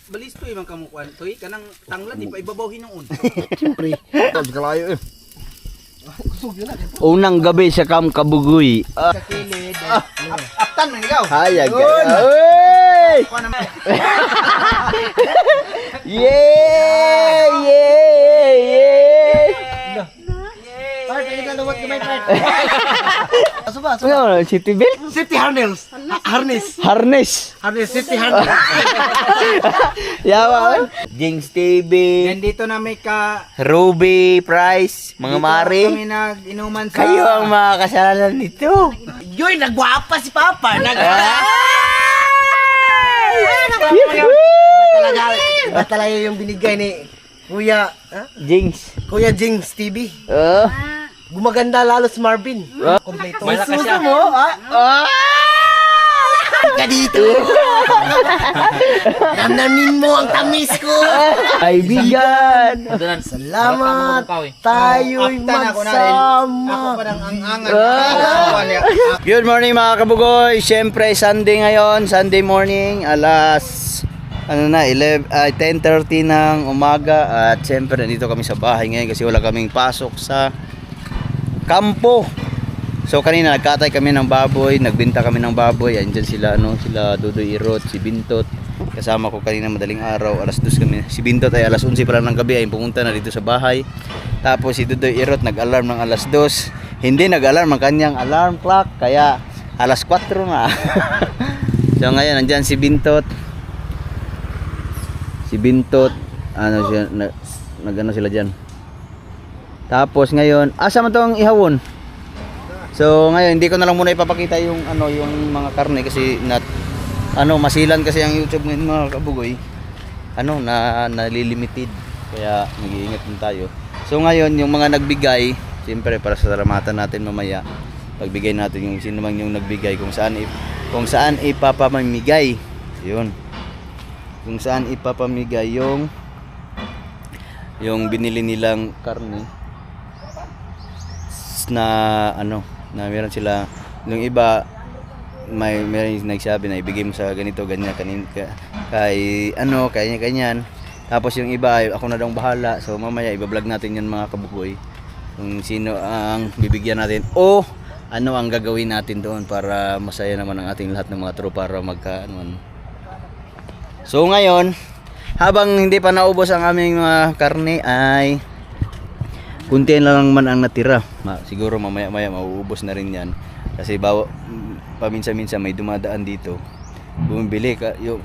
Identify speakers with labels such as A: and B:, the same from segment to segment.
A: balisto imang kamukuan toy kanang tanglan di pa ibabaw hinuon.
B: Siyempre.
C: Tapos kalayo eh.
B: Unang gabi sa Kabugoy.
A: Sa kilid. Aptan man ikaw.
B: Hayag. Oy! Yeah! Yeah! Yeah!
A: Part ikaw luwat gamay part.
B: Ano, city belt?
A: City harness.
B: Harness.
A: Harness city harness.
B: Yawa. Jinx TV.
A: Nandito na may
B: Ruby Price. Mga mari.
A: Kami nag-inuman sa
B: Kayo ang mga kasalanan nito.
A: Yoy, nagwapa si Papa.
D: Iba talaga yung binigay ni Kuya,
B: Jinx.
D: Kuya Jings TV. Gumaganda lalo si Marvin. Kompleto.
A: Suso
D: mo, ka dito. Ramdamin mo ang tamis ko.
B: Kaibigan.
D: Salamat. Tayo'y magsama.
A: Ako pa nang angan.
B: Good morning mga kabugoy. Siyempre Sunday ngayon, Sunday morning, alas 10:30 ng umaga at siyempre nandito kami sa bahay ngayon kasi wala kaming pasok sa kampo. So kanina nagkatay kami ng baboy, nagbenta kami ng baboy. Andiyan sila sila Dudoy Irot, si Bintot. Kasama ko kanina madaling araw, alas 2 kami. Si Bintot ay alas 11 pa lang ng gabi ay pumunta na dito sa bahay. Tapos si Dudoy Irot nag-alarm ng alas 2. Hindi nag-alarm ang kanyang alarm clock kaya alas 4 na. So ngayon nandiyan si Bintot. Si Bintot siya nag-ano sila diyan. Tapos ngayon, asa man tong ihawon? So ngayon hindi ko na lang muna ipapakita yung yung mga karne kasi masilan kasi ang YouTube ngayon mga kabugoy. Nalilimited. Kaya nag-iingat din tayo. So ngayon yung mga nagbigay, siyempre para sa salamatan natin mamaya, pagbigay natin yung sino man yung nagbigay kung saan ipapamigay. 'Yun. Kung saan ipapamigay yung binili nilang karne na meron sila yung iba meron nagsabi na ibigay mo sa ganito ganyan kay ganyan. Tapos yung iba ay ako na daw bahala. So mamaya iba-vlog natin yan mga kabugoy kung sino ang bibigyan natin o ano ang gagawin natin doon para masaya naman ang ating lahat ng mga tropa para So ngayon habang hindi pa naubos ang aming mga karne ay kunti lang man ang natira. Siguro mamaya mauubos na rin yan. Kasi paminsan-minsan may dumadaan dito. Bumibili.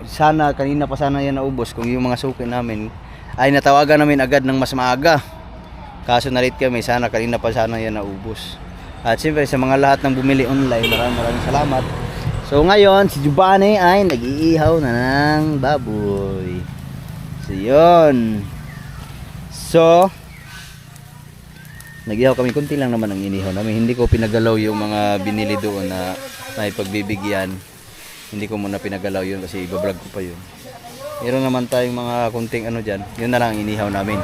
B: Sana, kanina pa sana yan naubos. Kung yung mga suki namin ay natawagan namin agad ng mas maaga. Kaso na-late kami. Sana kanina pa sana yan naubos. At siyempre sa mga lahat ng bumili online, maraming salamat. So ngayon, si Giovanni ay nag-iihaw na ng baboy. So yun. So nag-ihaw kami, kunti lang naman ang inihaw namin. Hindi ko pinagalaw yung mga binili doon na may pagbibigyan. Hindi ko muna pinagalaw yun kasi iba-vlog ko pa yun. Meron naman tayong mga kunting dyan. Yun na lang ang inihaw namin.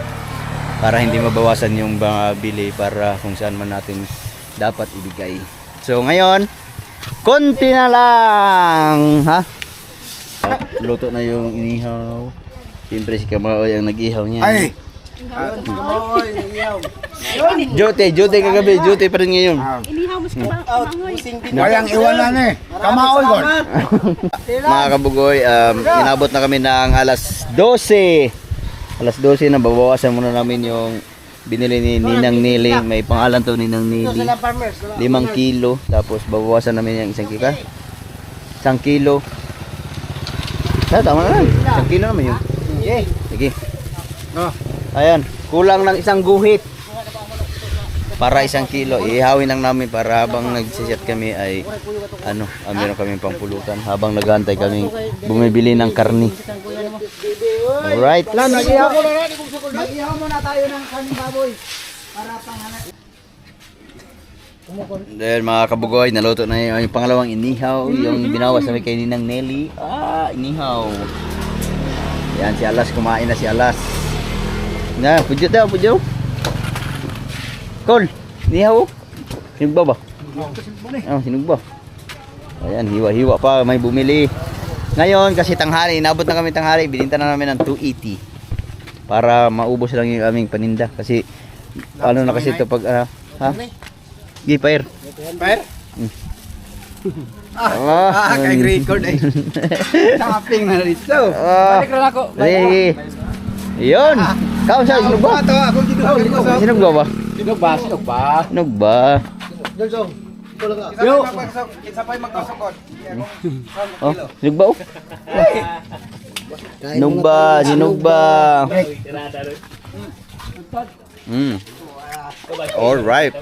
B: Para hindi mabawasan yung mga bili para kung saan man natin dapat ibigay. So ngayon, kunti na lang. Luto na yung inihaw. Siyempre si Kamaoy ang nag-ihaw niya.
C: Ay!
B: Jote kagabi, Jote pa rin ngayon.
E: Inihaw mo si Kamangoy.
C: Kayang iwanan eh. Kamaoy kon.
B: Mga kabugoy, inabot na kami ng alas 12. Alas 12 na babawasan muna namin yung binili ni Ninang Nili. May pangalan to Ninang Nili. 5 kilo. Tapos babawasan namin yung 1 kilo. 1 kilo. Tama na lang. 1 kilo naman yun. Sige. Ayan, kulang ng 1 guhit para 1 kilo. Ihawin lang namin para habang nagsiset kami ay meron kaming pangpulutan habang naghahantay kami bumibili ng karni. Alright.
A: Nag-ihaw muna tayo ng kaning baboy para panghanap.
B: Then mga kabugoy, naluto na yung pangalawang inihaw, yung binawas namin kay Ninang Nelly. Inihaw. Yan, si Alas, kumain na si Alas. Na, pudyo daw. Kol, inihaw. Sinugba ba? Sinugba. Ayan, hiwa-hiwa pa, may bumili. Ngayon, kasi tanghali, inabot na kami tanghali, bininta na namin ng 280 para maubos lang yung aming paninda. Kasi, ano na kasi ito pag, ha? Gi, pair.
A: Pair?
B: Kay
A: record eh. Shopping na rito.
B: Balik
A: lang ako.
B: Sige. Yun. Kaon sa sinog ba?
A: Ito, ako dito.
B: Sinog ba ba?
A: Sinog ba? Sinog ba?
B: Sinog ba?
A: Yo. Kinsa pa magkasukod?
B: Oh, sinog ba? Sinog ba? Sinog ba? Alright.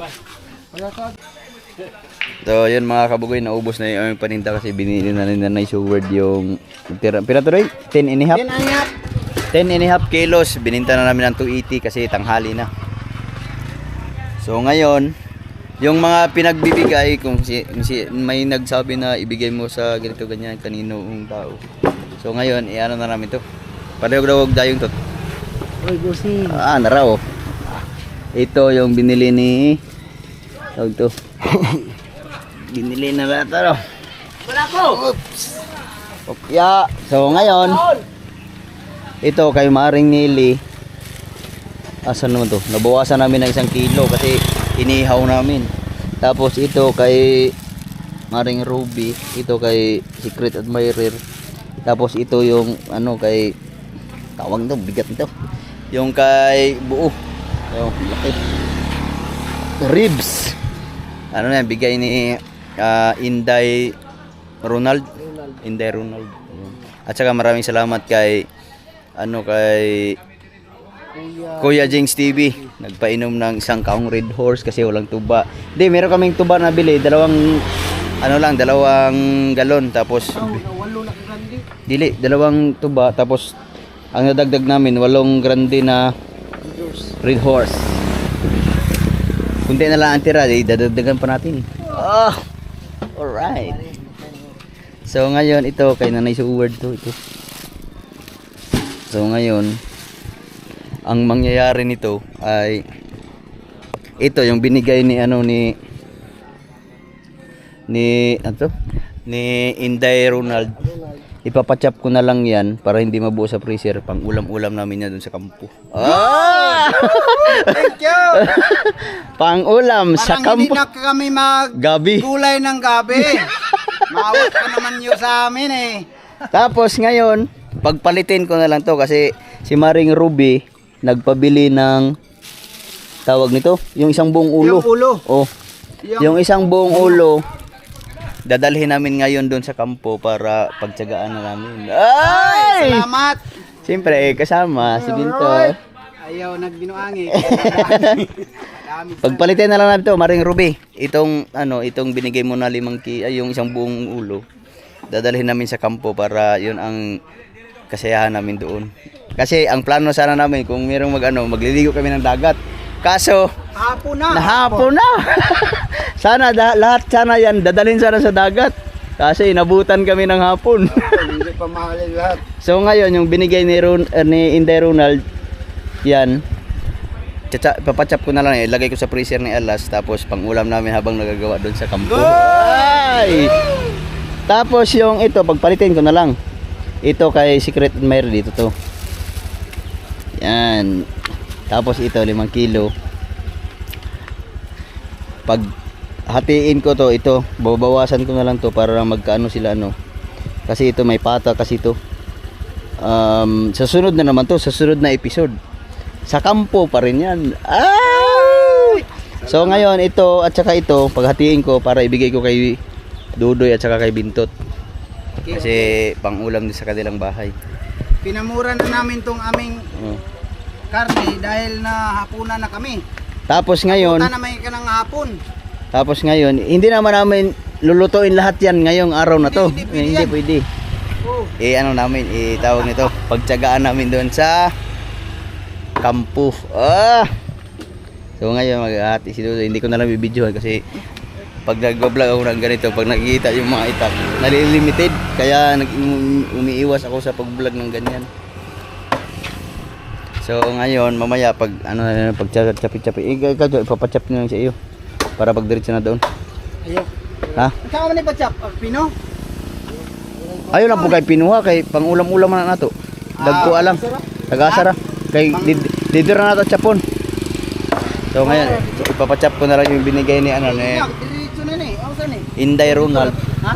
B: So, yun mga kabugoy, naubos na yung aming paninda kasi binili na rin na nice word yung pira to rin? 10 and a half? 10 and a half kilos. Bininta na namin ng 280 kasi tanghali na. So, ngayon, yung mga pinagbibigay, kung may nagsabi na ibigay mo sa ganito ganyan, kanino yung tao. So, ngayon, ano na namin to. Palihog dayong to.
D: Uy, bossing.
B: Naraw. Ito yung binili ni tawag to. Binili na lahat ano.
D: Wala ko.
B: Oops. Yeah. So ngayon, ito kay Maring Nili. Asan naman to? Nabawasan namin ng 1 kilo kasi inihaw namin. Tapos ito kay Maring Ruby, ito kay Secret Admirer. Tapos ito yung ano kay tawag to, bigat nito. Yung kay Buo. Yung laki. Ribs. Ano na bigay ni Inday Ronald. Inday Ronald. At saka maraming salamat kay Kuya Jings TV. Nagpainom ng 1 kaong Red Horse kasi walang tuba. Hindi, meron kaming tuba na bili, dalawang galon tapos dili, 2 tuba tapos ang nadagdag namin 8 grande na Red Horse. Kunti na lang ang tira, dadagdagan pa natin. Alright. So ngayon ito kay Nanay Suward to ito. So ngayon ang mangyayari nito ay ito yung binigay ni Inday Ronald. Ipapachap ko na lang yan para hindi mabuo sa freezer. Pang ulam-ulam namin yan dun sa kampo.
A: Thank you.
B: Pang ulam sa
A: Parang hindi
B: kampo.
A: na kami
B: Gabi.
A: maggulay ng gabi. Maawat ka naman nyo sa amin eh.
B: Tapos ngayon, pagpalitin ko na lang to kasi si Maring Ruby nagpabili ng tawag nito, yung 1 buong ulo.
A: Yung ulo.
B: Oh. Yung 1 buong ulo dadalhin namin ngayon doon sa kampo para pagtiyagaan na namin. Ay!
A: Salamat.
B: Siyempre, kasama si Binto.
A: Ayaw nagbinuangi.
B: Pagpalitin na lang natin to, Maring Ruby. Itong binigay mo na 5 yung 1 buong ulo. Dadalhin namin sa kampo para 'yun ang kasayahan namin doon. Kasi ang plano sana namin kung mayroong magliligo kami ng dagat. Kaso
A: Hapon na.
B: nahapon na. Sana lahat sana yan dadalhin sana sa dagat. Kasi inabutan kami ng hapon.
C: Hindi pa mahalin lahat.
B: So ngayon yung binigay ni Inday Ronald yan. Papachap ko na lang, ilagay ko sa freezer ni Alas tapos pang ulam namin habang nagagawa doon sa kampo. Ay! Tapos yung ito pagpalitin ko na lang. Ito kay Secret Admirer dito to. Yan. Tapos ito 5 kilo. Pag hatiin ko to, ito babawasan ko na lang to para magkaano sila kasi ito may pata kasi ito sa sunod na naman to, sa sunod na episode sa kampo pa rin yan. Ay! So ngayon ito at saka ito paghatiin ko para ibigay ko kay Dudoy at saka kay Bintot kasi pang ulam din sa kanilang bahay.
A: Pinamura na namin tong aming karne dahil na hapunan na kami.
B: Tapos ngayon
A: Punta na may ka ng hapon.
B: Tapos ngayon, hindi naman namin lulutuin lahat yan ngayong araw na to.
A: Hindi
B: Pwede.
A: Oh.
B: Tawag nito, pagtiyagaan namin doon sa kampo. So ngayon maghahati si Dudoy. Hindi ko na lang bibidyohan kasi pag nag-vlog ako ng ganito, pag nakikita yung mga itak, nalilimited. Kaya umiiwas ako sa pag-vlog ng ganyan. So ngayon, mamaya pag pag-chapi-chapi, ipapachap na lang sa iyo. Para pagdiretso na doon.
A: Ayaw.
B: Ha?
A: Saan ka man ipachap? Pino?
B: Ayun lang po kay pinuha kay pangulam-ulam man nato. Dagko alam. Tagasara kay didira na nato chapon. So ngayon, ipapachap ko na lang yung binigay ni ano ni
A: Diretso na ni. Asa ni?
B: Inday Ronald.
A: Ha?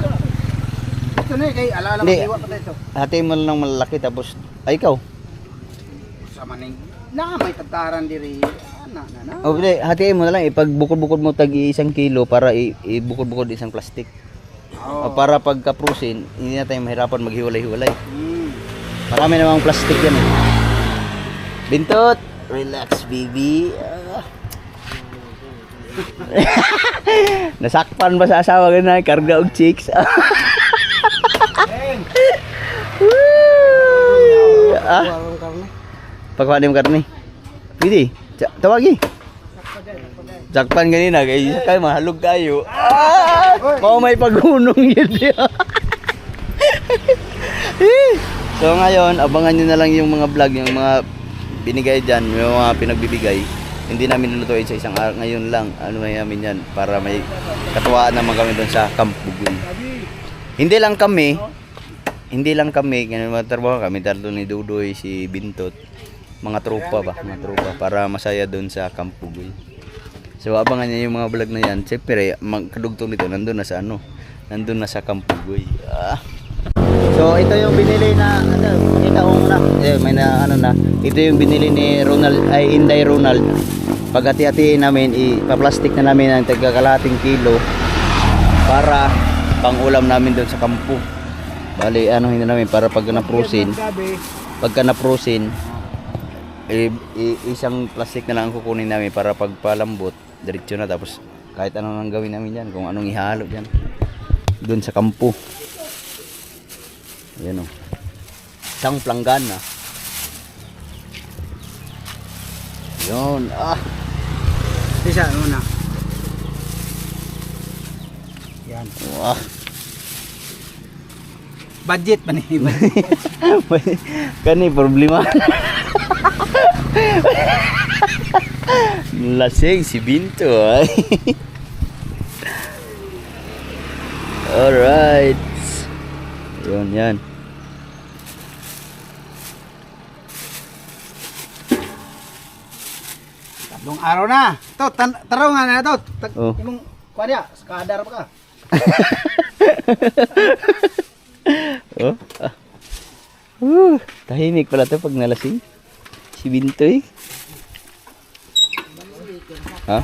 A: Ito na kay alala
B: Hindi.
A: mo pa ito.
B: Hati mo lang malalaki tapos ay ikaw.
A: Sa maning na may tagtaran diri. Na.
B: O hindi, hatiin mo na lang ipagbukod-bukod mo tag 1 kilo para ibukod-bukod isang plastic. O, para pagka-prusin, hindi na tayo mahirapan maghiwalay-hiwalay. Marami namang plastic yan eh. Bintot, relax baby. Nasakpan ba sa asawa ka na? Karga og chicks. Pagkuha mo karne. Pwede. Tawagi. Sakpan ganina kay kay mahalog kayo. Mau may paghunong yun. So ngayon, abangan niyo na lang yung mga vlog, yung mga binigay diyan, yung mga pinagbibigay. Hindi namin lulutuin sa isang araw ngayon lang. Ano namin yan para may katuwaan naman kami doon sa Camp Bugoy. Hindi lang kami, ganun matrabaho kami dito ni Dudoy, si Bintot. Mga tropa para masaya doon sa Camp Bugoy. So abangan niyo yung mga vlog na yan. Siyempre magkadugtong dito nandun na sa Camp Bugoy. So ito yung binili na kita ko na may na ano na. Ito yung binili ni Inday Ronald. Paghati-hatiin namin, ipa-plastic na namin ng tagkakalahating kilo para pang-ulam namin doon sa kampo. Bali hindi namin para pagka na-frozen isang plastic na lang ang kukunin namin para pagpalambot diretso na, tapos kahit anong nang gawin namin dyan, kung anong ihalo dyan doon sa kampo. Ayan o, isang planggana yun.
A: Isa una. Yan.
B: Wah.
A: Budget pa ni.
B: Kani problema. Lasing si Binto ay. Alright. Yan.
A: Tatlong araw na. To, tarungan na to.
B: Oh.
A: Imong kuya, skadar pa ka.
B: Oh. Tahimik pala to pag nalasing. Si Bintoy. Ha?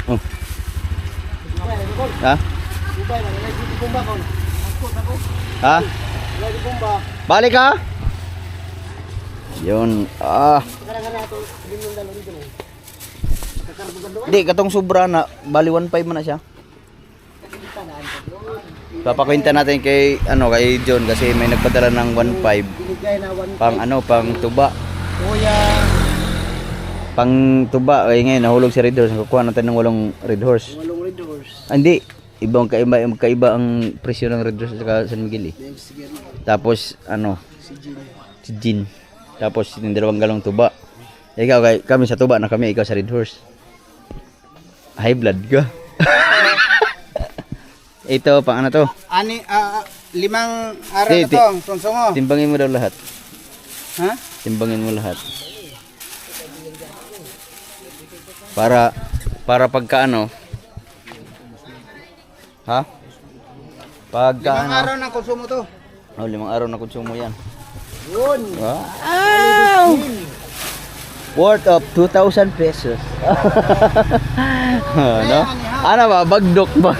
B: Oh. Ha? Ha? Balik ka? Yun. Di, katong sobra na. Bali 1.5 man na siya. Papakwenta natin kay John kasi may nagpadala ng 1.5 pang tuba.
A: Kuya.
B: Pang tuba ay ngayon nahulog si Red Horse. Kukuha natin ng 8 Red Horse.
A: 8 Red Horse.
B: Hindi, ibang kaiba ang presyo ng Red Horse sa San Miguel eh. Tapos si Jin. Tapos yung 2 galong tuba. Ikaw kami sa tuba na kami, ikaw sa Red Horse. High blood ka. Ito, pang to?
A: 5 araw na to, sonsongo.
B: Timbangin mo daw lahat.
A: Ha?
B: Timbangin mo lahat. Para pagka ha? Pagka
A: 5 araw na konsumo to.
B: 5 araw na konsumo yan.
A: Yun.
B: Wow! Worth of 2,000 pesos. Ano ba? Bagdok ba?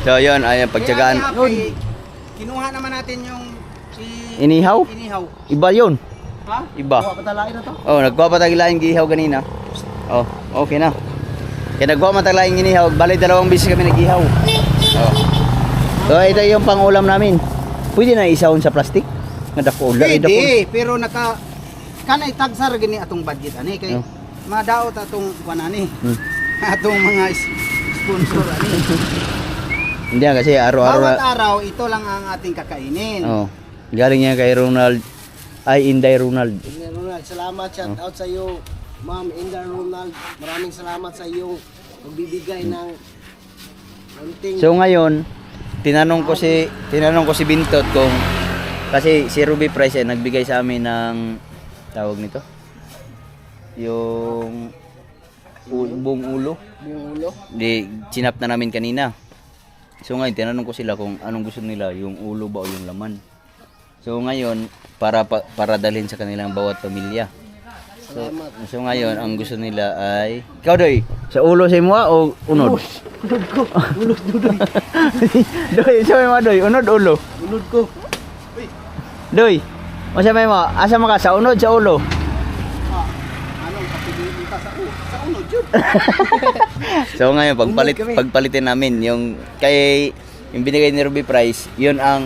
B: So yun, ayan, pagtyagaan.
A: Kinuha naman natin yung
B: Inihaw? Iba yun.
A: Ha?
B: Iba.
A: Patalain na to.
B: Oh, nagkuha pataglaing gihaw ganina. Oh, okay na. Kaya nagkuha mataglaing ginihaw, bali 2 beses kami nagihaw. Oh. So ito yung pangulam namin. Pwede na isawon sa plastic? Nadako ulan.
A: Pwede, pero kanay tagsar gini atong budget ani kay madaot atong kuan ani. Atong mga sponsor ani.
B: Hindi kasi araw-araw.
A: Bawat araw ito lang ang ating kakainin.
B: Oh. Galing yan kay Inday Ronald.
D: Salamat, shout out sa iyo. Ma'am Inda Ronald, maraming salamat sa iyong pagbibigay ng konting
B: So ngayon, tinanong ko si Bintot kung kasi si Ruby Price ay nagbigay sa amin ng tawag nito. Yung buong ulo.
D: buong ulo.
B: Di sinap na namin kanina. So ngayon tinanong ko sila kung anong gusto nila, yung ulo ba o yung laman. So ngayon para dalhin sa kanilang bawat pamilya. So ngayon ang gusto nila ay ikaw doy, sa ulo sa imo o unod?
D: Unod ko. Unod doy.
B: Doy, sa mo doy, unod ulo.
D: Unod ko.
B: Doy. O sa mo, asa mo ka sa unod sa ulo?
A: Anong kapiliin ka sa unod yun?
B: So ngayon pagpalitin namin yung binigay ni Ruby Price, yun ang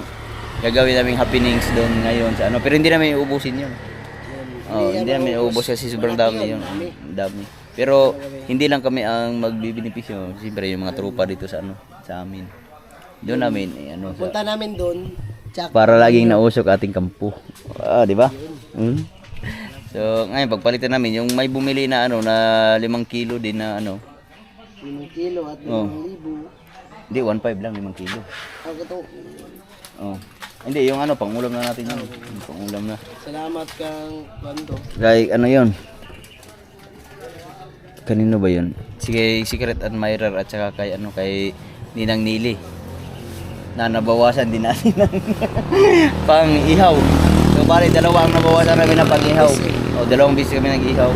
B: gagawin naming happenings doon ngayon sa ano, pero hindi namin uubusin yun. Oh, hindi namin uubos kasi sobrang dami yun. Dami. Pero hindi lang kami ang magbibenepisyo, siyempre yung mga tropa dito sa ano, sa amin. Doon namin
D: Punta namin doon.
B: para laging nausok ating kampo. Di ba? So, ngayon pagpalitan namin yung may bumili na na 5 kilo din na
D: 5 kilo at 5,000.
B: Hindi 1.5 lang 5 kilo.
D: Ito.
B: Oh. Hindi yung pangulam na natin yun. Pangulam na.
D: Salamat kang Bando.
B: Like yun? Kanino ba yun? Si Secret Admirer at saka kay kay Ninang Nili. Na nabawasan din natin ng pang-ihaw. So bali dalawa ang nabawasan namin ng pang-ihaw. O 2 beses kami nag-ihaw.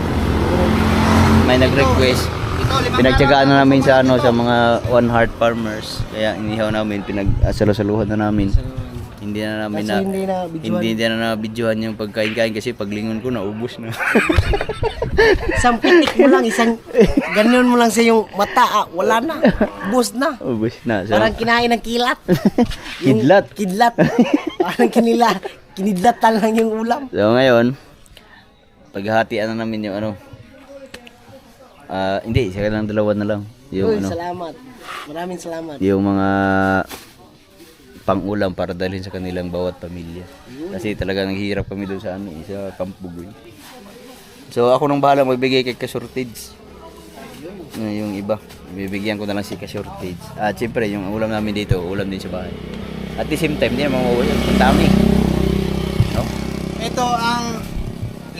B: May nag-request. Pinagtiyagaan na namin sa sa mga One Heart Farmers. Kaya inihaw namin, pinag-salusaluhan na namin. Hindi na namin hindi na nabidyohan yung pagkain-kain kasi paglingon ko naubos na.
D: Isang pitik mo lang, ganun mo lang sa yung mata, wala na. Ubus na.
B: Ubos na. So,
D: Parang kinain ng kilat.
B: Kidlat.
D: Kidlat. Parang kinidlatan lang yung ulam.
B: So ngayon, paghahatian na namin yung hindi, isa lang 2 na lang. Yung
D: salamat. Maraming salamat.
B: Yung mga pang-ulam para dalhin sa kanilang bawat pamilya. Kasi talaga naghihirap kami doon sa sa Camp Bugoy. So ako nang bahala magbigay kay Ka-Shortage. Yung iba, bibigyan ko na lang si Ka-Shortage. At siyempre yung ulam namin dito, ulam din sa bahay. At the same time, hindi na mawawala. Ang dami. No?
A: Ito ang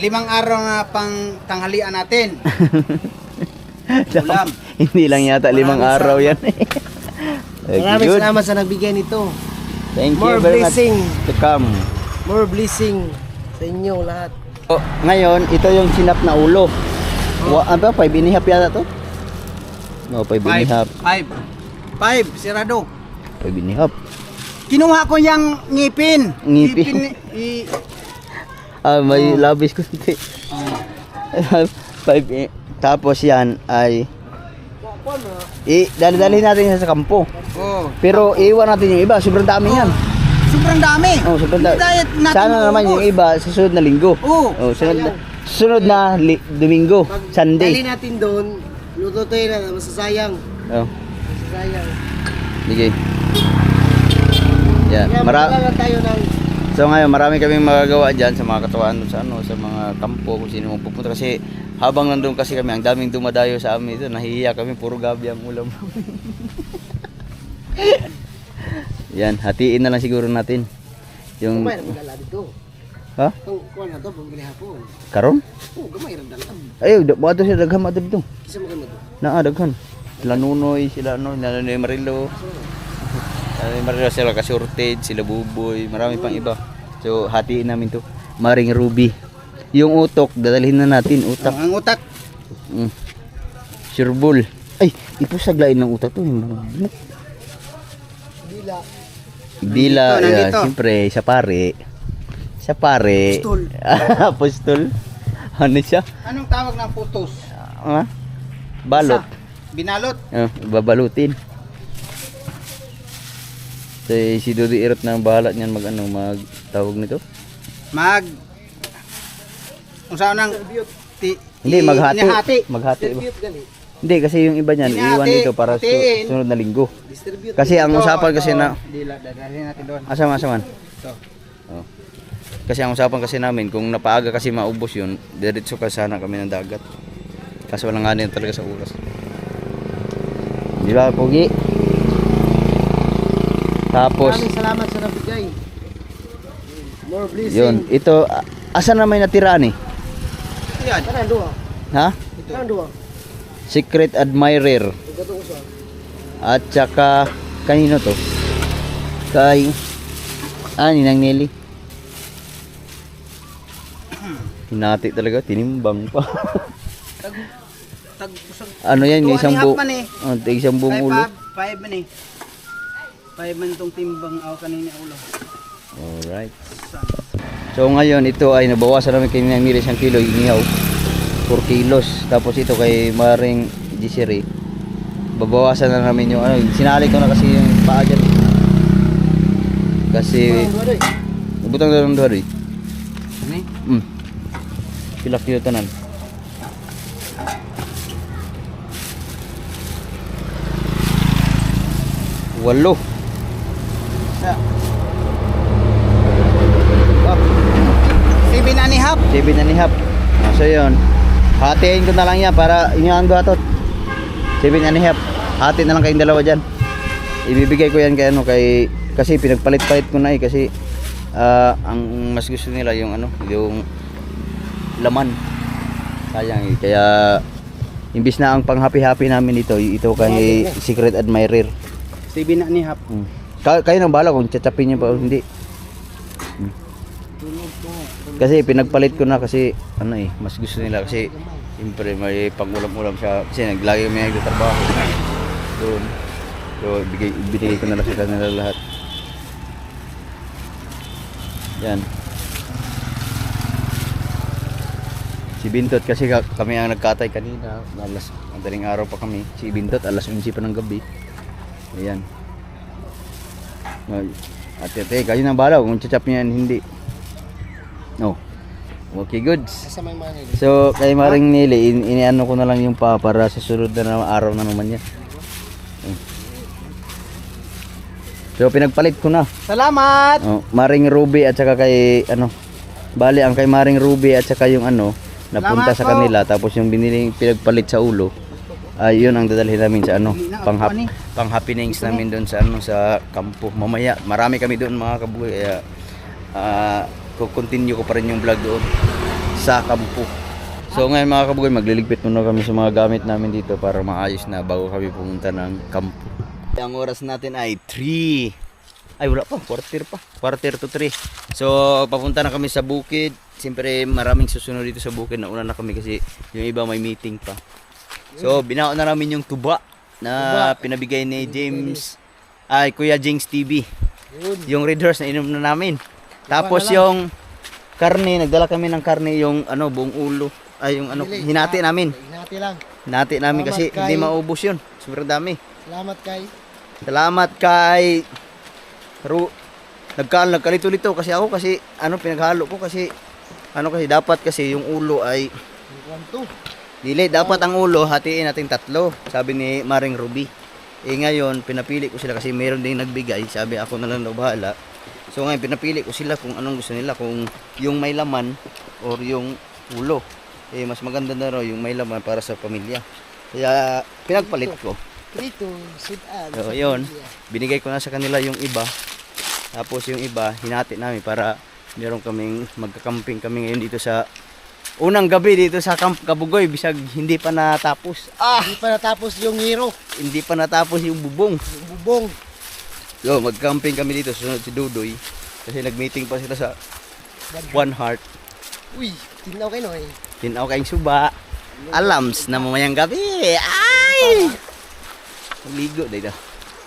A: 5 araw na pang tanghalian natin. Ulam.
B: Hindi lang yata 5 araw yan.
D: Maraming salamat sa nagbigay nito.
B: Thank
D: More
B: you very
D: blessing.
B: much to come.
D: More blessing sa inyo lahat.
B: So, ngayon, ito yung sinap na ulo. 5 inihap yata to? No, 5 inihap.
A: 5 sirado.
B: 5 inihap.
A: Kinuha ko yung ngipin.
B: Ngipin. May labis ko. 5 tapos yan ay dali-dali natin sa kampo.
A: Oh.
B: Pero iwan natin yung iba, sobrang dami yan.
A: Sobrang dami.
B: Oh, sobrang dami.
A: Diet natin
B: Sana naman
A: maubos.
B: yung iba sa sunod na linggo.
A: Oo.
B: Oh, sunod na Domingo,
D: Dali
B: Sunday.
D: natin doon, luto tayo na, masasayang.
B: Oh,
D: Masasayang.
B: sige. Yeah,
D: Kaya maglalala tayo ng
B: So ngayon, marami kaming magagawa diyan sa mga katuwaan sa sa mga kampo kung sino mong pupunta kasi habang nandoon kasi kami, ang daming dumadayo sa amin dito, nahihiya kami, puro gabi ang ulam. Yan, hatiin na lang siguro natin. Yung
D: Kumay na magala dito.
B: ha?
D: Kung kuha na ito, pambili hapon.
B: Karon?
D: Oo, gamay rin dalam.
B: Ay, bato sila daghan madto dito.
D: Kisa mo ito.
B: Naa daghan. Sila Nunoy, sila sila Marilo. Marilo sila Ka-Shortage, sila Buboy, marami pang iba. So, hatiin namin to. Maring Ruby. Yung utok, dadalhin na natin, utak.
A: Ang utak.
B: Sureball. Ay, ipusaglain ng utak to.
D: Dila.
B: Dila,
A: Nandito.
B: siyempre, sa pare. Sa pare.
D: Apostol.
B: Apostol. Ano siya?
A: Anong tawag ng putos?
B: Balot.
A: Binalot.
B: Babalutin. So, si Dodi Irot na ang bahala niyan mag tawag nito?
A: Kung saan nang
B: Hindi, maghati.
A: inihati.
B: Maghati ba?
D: Distribute gali.
B: Hindi, kasi yung iba niyan,
A: Inihati,
B: iwan dito para
A: hatiin.
B: sunod na linggo.
D: Distribute.
B: Kasi ang usapan kasi na,
A: Dila, dadalhin natin doon.
B: asaman.
A: Ito.
B: Oh. Kasi ang usapan kasi namin, kung napaaga kasi maubos yun, diretso ka sana kami ng dagat. Kaso wala nga din talaga sa oras. Di ba, Pogi? Tapos,
D: Maraming salamat sa nabigay. More blessing.
B: yun. Ito, asan na may natiraan eh?
A: Yan.
D: Tara, dua.
B: Ha?
D: Tara, dua.
B: Secret Admirer.
D: Gatong usa.
B: At saka, kanino to? Kay, Ninang Nelly. Hinati talaga, tinimbang pa.
A: Tag-usag.
B: Ano yan,
A: Tuwa
B: isang
A: ni
B: buong,
A: Hap man eh.
B: isang buong ulo.
A: 5 man eh. 5 man tong timbang ako kanina ulo.
B: Alright. So ngayon, ito ay nabawasan namin kay Ninang Nelly 1 kilo, inihaw. 4 kilos. Tapos ito kay Maring Gisere. Babawasan na namin yung ano, sinali ko na kasi yung paa dyan. Kasi, butang na lang doon.
A: Ani?
B: Pilak yun tanan. Walo.
A: Sa. Oh. 7 na ni Hap.
B: 7 na ni Hap. So yun. Hatiin ko na lang yan para inyo ang duhatot. 7 na ni Hap. Hati na lang kayong dalawa dyan. Ibibigay ko yan kay ano, kasi pinagpalit-palit ko na kasi ang mas gusto nila yung ano, yung laman. Sayang kaya imbis na ang pang-happy-happy namin ito kay Secret Admirer.
A: 7 na ni Hap.
B: Kayo nang bahala kung tsapin niyo pa o hindi. Kasi pinagpalit ko na kasi ano mas gusto nila kasi siyempre may pang-ulam-ulam siya kasi naglagi kami nagtatrabaho doon. So binigay ko na lang sa kanila lahat. Yan. Si Bintot kasi kami ang nagkatay kanina, madaling araw pa kami. Si Bintot alas 11 pa ng gabi. Ayan. At kayo nang bahala kung chachap niyan hindi. No. Okay, goods.
D: Sa may money.
B: So, kay Maring Nelly, iniano ko na lang yung para sa sunod na araw na naman niya. So, pinagpalit ko na.
A: Salamat.
B: Maring Ruby at saka kay bali ang kay Maring Ruby at saka yung napunta
A: Salamat
B: sa
A: po.
B: kanila tapos yung biniling pinagpalit sa ulo. Yun ang dadalhin namin sa pang happenings namin doon sa sa kampo. Mamaya marami kami doon mga kabugoy kaya continue ko pa rin yung vlog doon sa kampo. So ngayon mga kabugoy magliligpit muna kami sa mga gamit namin dito para maayos na bago kami pumunta ng kampo. Ang oras natin ay 3. Ay wala pa, quarter to 3. So papunta na kami sa bukid. Siyempre maraming susunod dito sa bukid. Nauna na kami kasi yung iba may meeting pa. So binaon na namin yung tuba na pinabigay ni Kuya James TV. Yung Red Horse na inom na namin. Tapos yung karne, nagdala kami ng karne yung buong ulo. Ay yung hinati namin.
D: Hinati lang.
B: Hinati namin kasi
D: Salamat
B: hindi
D: kay-
B: maubos yun. Sobrang dami.
D: Salamat kay
B: Nagkalito-lito kasi ako kasi pinaghalo ko kasi dapat kasi yung ulo ay dapat ang ulo hatiin natin 3 sabi ni Maring Ruby. Ngayon pinapili ko sila kasi meron ding nagbigay, sabi ako na lang daw bahala. So ngayon pinapili ko sila kung anong gusto nila, kung yung may laman or yung ulo. Mas maganda na raw yung may laman para sa pamilya. Kaya pinagpalit ko.
D: Prito, sit-an.
B: So yun, binigay ko na sa kanila yung iba. Tapos yung iba, hinati namin para meron kaming magka-camping kami ngayon dito sa unang gabi dito sa Camp Kabugoy. Bisag hindi pa natapos.
D: Hindi pa natapos yung hero.
B: Hindi pa natapos yung bubong.
D: Yung bubong.
B: So mag-camping kami dito, sunod si Dudoy. Kasi nag-meeting pa sila sa One Heart.
D: Uy, tinaw kayo eh.
B: Tinaw kayong suba. Alams na mamayang gabi. Ay! Ligo dito.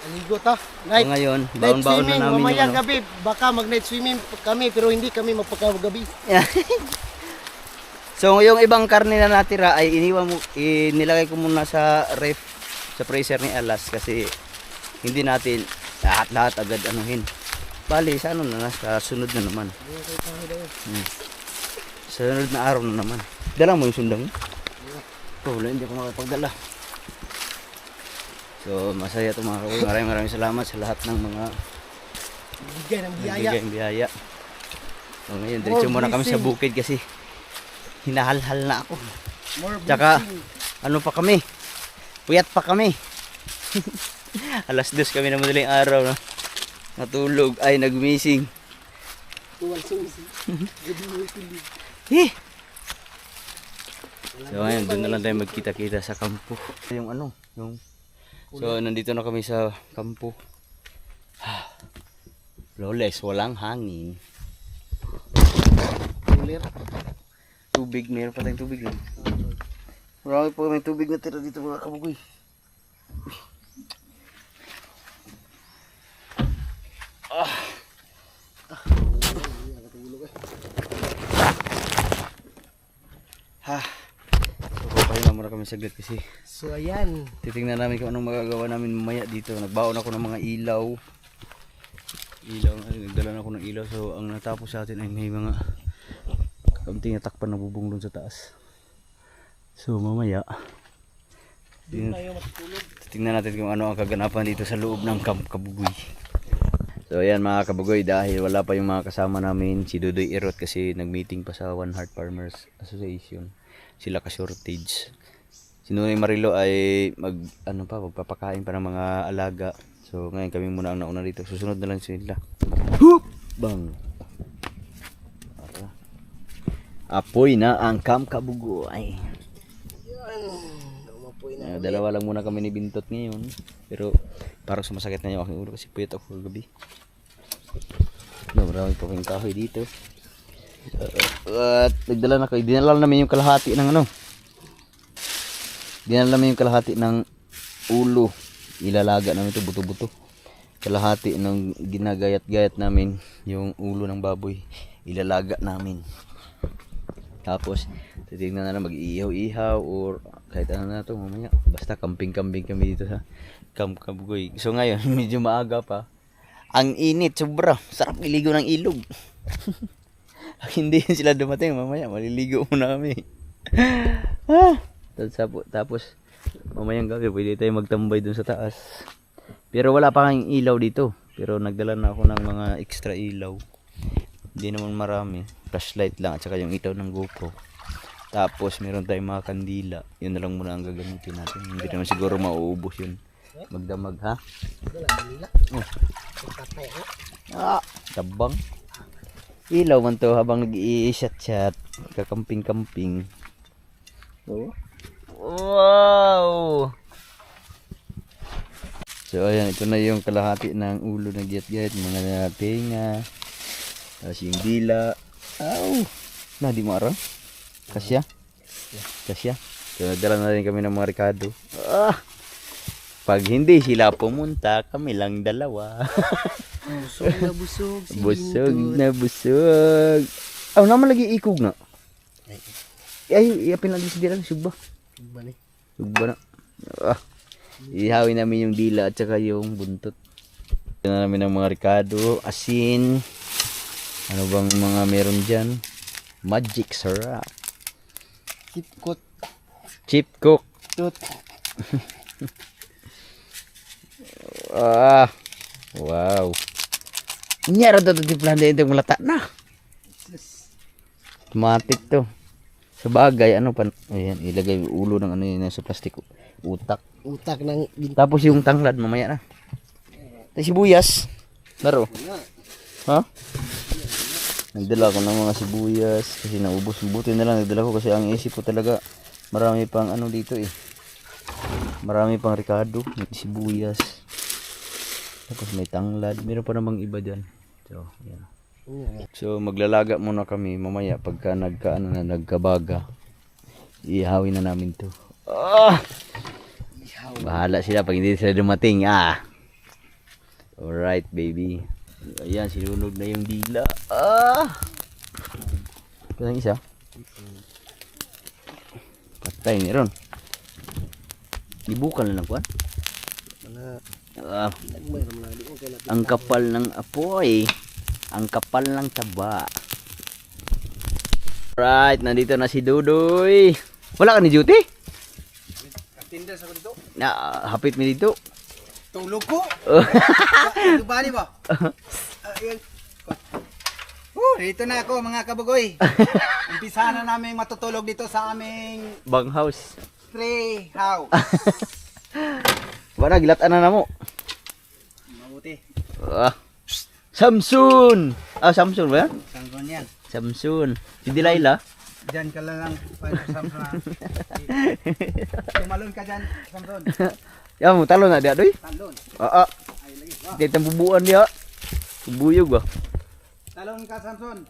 D: Aligo ta.
B: So
D: Night.
B: ngayon,
D: Night
B: baon-baon na
D: swimming,
B: namin
D: mamayang
B: yung
D: gabi. Baka mag-night swimming kami pero hindi kami magpagagabi.
B: So yung ibang karne na natira ay nilagay ko muna sa ref, sa freezer ni Alas kasi hindi natin lahat agad anuhin. Bali sa sa sunod na naman. Sa sunod na araw na naman. Dala mo yung sundang? Wala, hindi ko makapagdala. So masaya ito mga kabugoy. Maraming salamat sa lahat ng mga
D: Bigay ng biyaya.
B: nagbigay ng biyaya. So ngayon, diretso muna kami sa bukid kasi hinahalhal na ako.
D: More
B: Tsaka,
D: blessing.
B: ano pa kami? Puyat pa kami. Alas 2 kami na madaling araw na. Natulog ay nagmising. Eh. So ayun, doon na lang tayo magkita-kita sa kampo. Yung ano, yung so nandito na kami sa kampo. Flawless, walang hangin. Tubig, meron pa tayong tubig lang. Marami pa may tubig na tira dito mga kabugoy. So pahinga muna kami saglit kasi
D: So ayan.
B: titingnan namin kung anong magagawa namin mamaya dito. Nagbaon ako ng mga ilaw. Nagdala na ako ng ilaw. So ang natapos sa atin ay may mga kaunting natakpan na bubong doon sa taas. So mamaya tingnan natin kung ano ang kaganapan dito sa loob ng Camp Kabugoy. So ayan mga kabugoy, dahil wala pa yung mga kasama namin, si Dudoy Irot kasi nagmeeting pa sa One Heart Farmers Association. Sila ka-shortage. Si Nunoy Marilo ay magpapakain pa ng mga alaga. So ngayon kami muna ang nauna dito. Susunod na lang sila. Hup! Bang! Apoy na ang Camp Kabugoy. Dalawa lang muna kami ni Bintot ngayon. Pero parang sumasakit na yung aking ulo kasi puyat ako kagabi. Marami pa kayong kahoy dito. At dinala namin yung kalahati ng ano. Dinala namin yung kalahati ng ulo. Ilalaga namin ito buto-buto. Kalahati ng ginagayat-gayat namin yung ulo ng baboy. Ilalaga namin. Tapos titignan na mag-iihaw-ihaw or kahit ano na ito mamaya. Basta camping-camping kami dito sa Camp Kabugoy. So ngayon medyo maaga pa. Ang init sobra. Sarap iligo ng ilog. Hindi sila dumating mamaya. Maliligo muna kami. Tapos mamayang gabi pwede tayo magtambay dun sa taas. Pero wala pa kang ilaw dito. Pero nagdala na ako ng mga extra ilaw. Hindi naman marami. Flashlight lang at saka yung itaw ng GoPro. Tapos meron tayong mga kandila. Yun na lang muna ang gagamitin natin. Hindi naman siguro mauubos yun. Magdamag ha. Tabang. Ilaw man to habang nag-i-chat-chat. Kakamping-kamping. Oh. Wow! So ayan, ito na yung kalahati ng ulo ng giyat-giyat. Mga tinga. Tapos yung dila. Aw! Na, di mo araw? Kasya? Kasya? So nagdala na rin kami ng mga Ricardo. Pag hindi sila pumunta, kami lang dalawa.
D: Busog na busog. Si
B: Busog
D: Bintot.
B: na busog. Aw, naman lagi ikog na. Ay, iapin lang din si Dirang. Sugba. Sugba na. Ihawin namin yung dila at saka yung buntot. Ito na namin ng mga Ricardo. Asin. Ano bang mga meron dyan? Magic syrup. Chip cook.
D: Tut.
B: Wow. Nyara to tiplan din itong lata na. Automatic to. Sa bagay, ano pa, ayan, ilagay yung ulo ng ano yun sa plastic. Utak.
D: Utak ng
B: Tapos yung tanglad, mamaya na. Tapos sibuyas. Laro. Ha? Nagdala ko ng mga sibuyas kasi naubos. Buti na lang nagdala ko kasi ang isip ko talaga marami pang ano dito eh. Marami pang Ricardo, may sibuyas. Tapos may tanglad. Meron pa namang iba dyan. So, yan. So, maglalaga muna kami mamaya pagka nagkabaga. Ihawin na namin to. Bahala sila pag hindi sila dumating. Alright, baby. Ayan, sinunog na yung dila. Kaya isa. Patay meron. Ibukan na lang kuwan. Ang kapal ng apoy. Ang kapal ng taba. Right, nandito na si Dudoy. Wala ka ni duty?
A: Tinder sa dito.
B: Hapit mi dito.
A: Tulog ko. Dubali ba? Dito na ako mga kabugoy. Umpisa na namin matutulog dito sa aming
B: Bang house.
A: Tree house.
B: Wala, gilatan na namo.
A: Mabuti.
B: Ah. Samson! Ah, Samson ba yan?
A: Samson yan.
B: Samson. Si Delilah.
A: Diyan ka lang Samson. Tumalon ka dyan, Samson.
B: Yan mo, talo na dia, doy.
A: Talon.
B: Ah, ah.
A: Ay, lagi. Wow.
B: Di tang bubuan dia. Bubuyog ba?
A: Talon ka, Samson.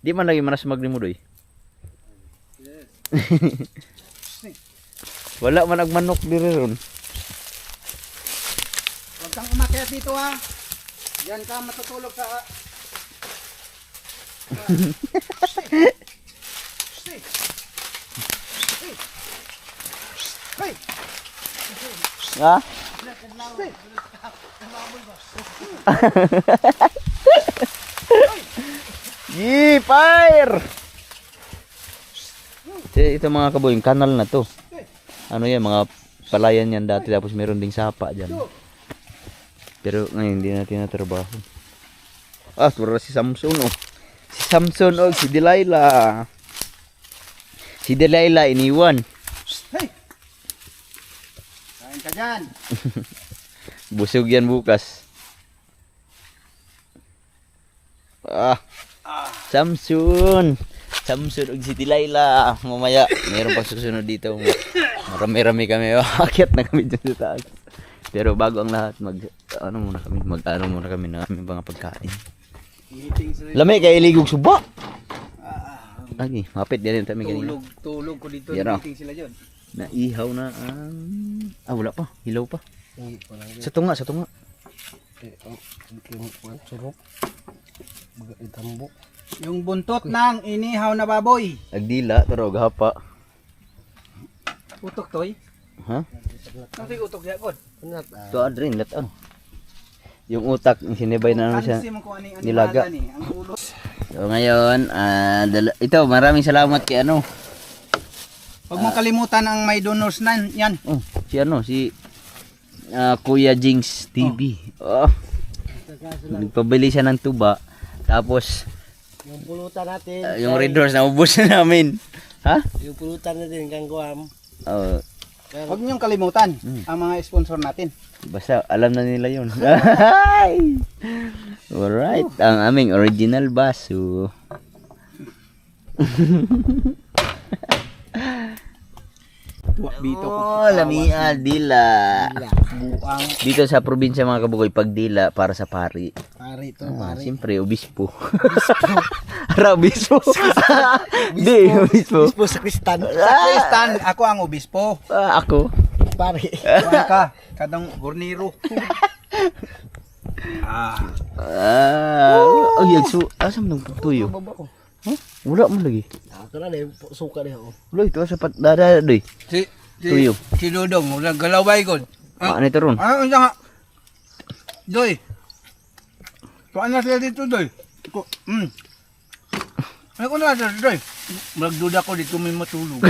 B: Di man lagi manas magni mo, doy. Wala man nagmanok diri ron.
A: Huwag kang umakyat dito ha. Diyan ka matutulog sa... Hey!
B: Ha? Yee, fire! Ito mga kaboy, yung kanal na to. Ano yan, mga palayan yan dati tapos meron ding sapa dyan. Pero ngayon hindi natin natrabaho. Ah, puro si Samson oh. Si Samson oh, si Delilah. Si Delilah iniwan.
A: Hey! Kain ka dyan.
B: Busog yan bukas. Ah. Samson. Samson og si Delilah. Mamaya meron pang susunod dito. Marami-rami kami. Akyat na kami dyan sa taas. Pero bago ang lahat mag-ano muna kami ng aming mga pagkain. Lami kay iligog suba. Lagi, mapit din kami kanina.
A: Tulog ko dito.
B: Yan, oh.
A: Meeting sila dyan.
B: Naihaw na ang wala pa, hilaw pa. Sa tunga.
D: Surok. Itambo.
A: Yung buntot ng inihaw na baboy.
B: Agdila pero gahapa.
A: Utok toy.
B: Ha?
A: Ano yung utok diya, God?
B: To adrin latan. Yung utak, sinibay na naman siya.
A: Kansi mo kung ano yung
B: nilaga.
A: animagan eh. Ang ulo.
B: So ngayon, ito maraming salamat kay ano.
A: Huwag mong kalimutan ang may donors na yan.
B: Oh, si Kuya Jinx TV. Oh. Nagpabili siya ng tuba. Tapos
D: Yung pulutan natin.
B: yung Red Horse na ubos na namin. Ha?
D: Yung pulutan natin kang guam.
B: Oh,
A: Huwag niyong kalimutan ang mga sponsor natin.
B: basta alam na nila yun. Alright, ang aming original baso.
A: Dito ko.
B: Oh, lamia, dila.
A: Buang.
B: Dito sa probinsya mga kabugoy, pag dila para sa pari.
D: Pare ito,
B: Siyempre, obispo. Ara, obispo. Di, obispo.
D: Ispo sa kristan.
A: Kristan, ako ang obispo.
B: Ako.
D: Pare.
A: Kuha ka, kadang gurniro.
B: Oh, yan. So, asam nang tuyo? Huh? Wala mo lagi.
D: Ako na yung suka niya.
B: Wala, ito sa dada, doy. Tuyo.
A: Si Dodong, wala galaway ko.
B: Ano ito ron?
A: Ano nga? Doy. Paano sila dito, Doy? Ano ko na sila, Doy? Magduda ko dito may matulog.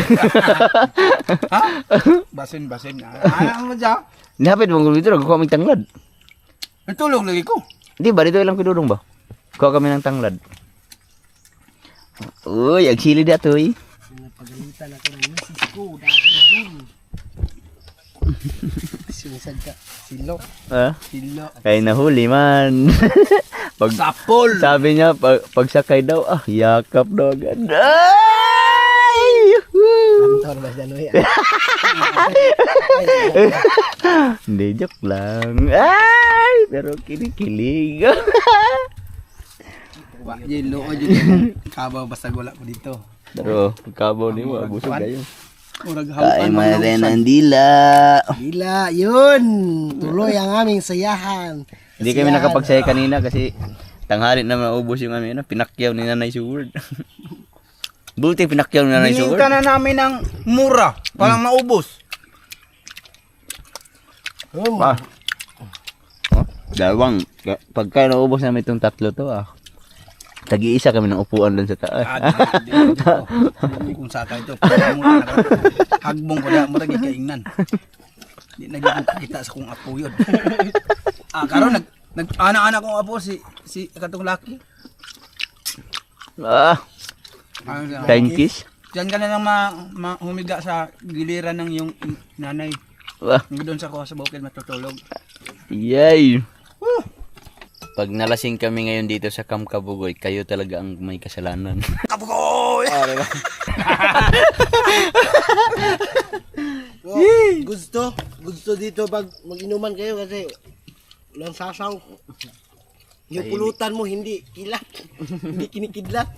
A: Ha? Basin. Ano mo dyan?
B: Nihapit mong dito, nagkuha kami tanglad.
A: Natulog lagi ko.
B: Di ba, dito ilang kidurong ba? Kuha kami ng tanglad. Uy, agsili da to eh.
D: Pagalitan ako ng misis ko. Dahil dun. Sinisad ka. Silo. Silo.
B: Kaya nahuli man. Pag,
A: Sapol!
B: sabi niya, pag sakay daw, yakap daw agad. Ay! Yuhuu!
D: Kantor ba siya no yan?
B: Hindi, joke lang. Ay! Pero kinikilig.
A: Yelo o dyan. Kabaw basta wala ko dito.
B: Pero pagkabaw ni mo, abusog kayo.
A: Murag
B: Kain
A: hawpan
B: mo
A: mga
B: rin
A: usan.
B: ang dila.
D: Dila, yun. Tuloy ang aming sayahan.
B: Hindi kami nakapagsaya kanina kasi tanghali na maubos yung aming pinakyaw ni Nanay Seward. Buti pinakyaw ni Nanay
A: Hininta
B: Seward.
A: na namin ng mura para maubos.
B: Ah. Oh, dalawang. Pagka naubos namin itong tatlo to tagi-isa kami ng upuan doon sa taas.
A: Hindi kung saka ito. Hagbong ko na, maragi kaingnan. Hindi nagiging kita sa kong apo yun. Karon anak-anak kong apo si katong laki.
B: Flying kiss.
A: Diyan ka na lang humiga sa giliran ng yung nanay.
B: Wah,
A: Doon sa ko sa bukid matutulog.
B: yay! Pag nalasing kami ngayon dito sa Camp Kabugoy, kayo talaga ang may kasalanan.
A: Kabugoy!
D: Gusto dito pag mag-inuman kayo kasi walang sasaw. Yung pulutan mo hindi kilat. Hindi kinikidlat.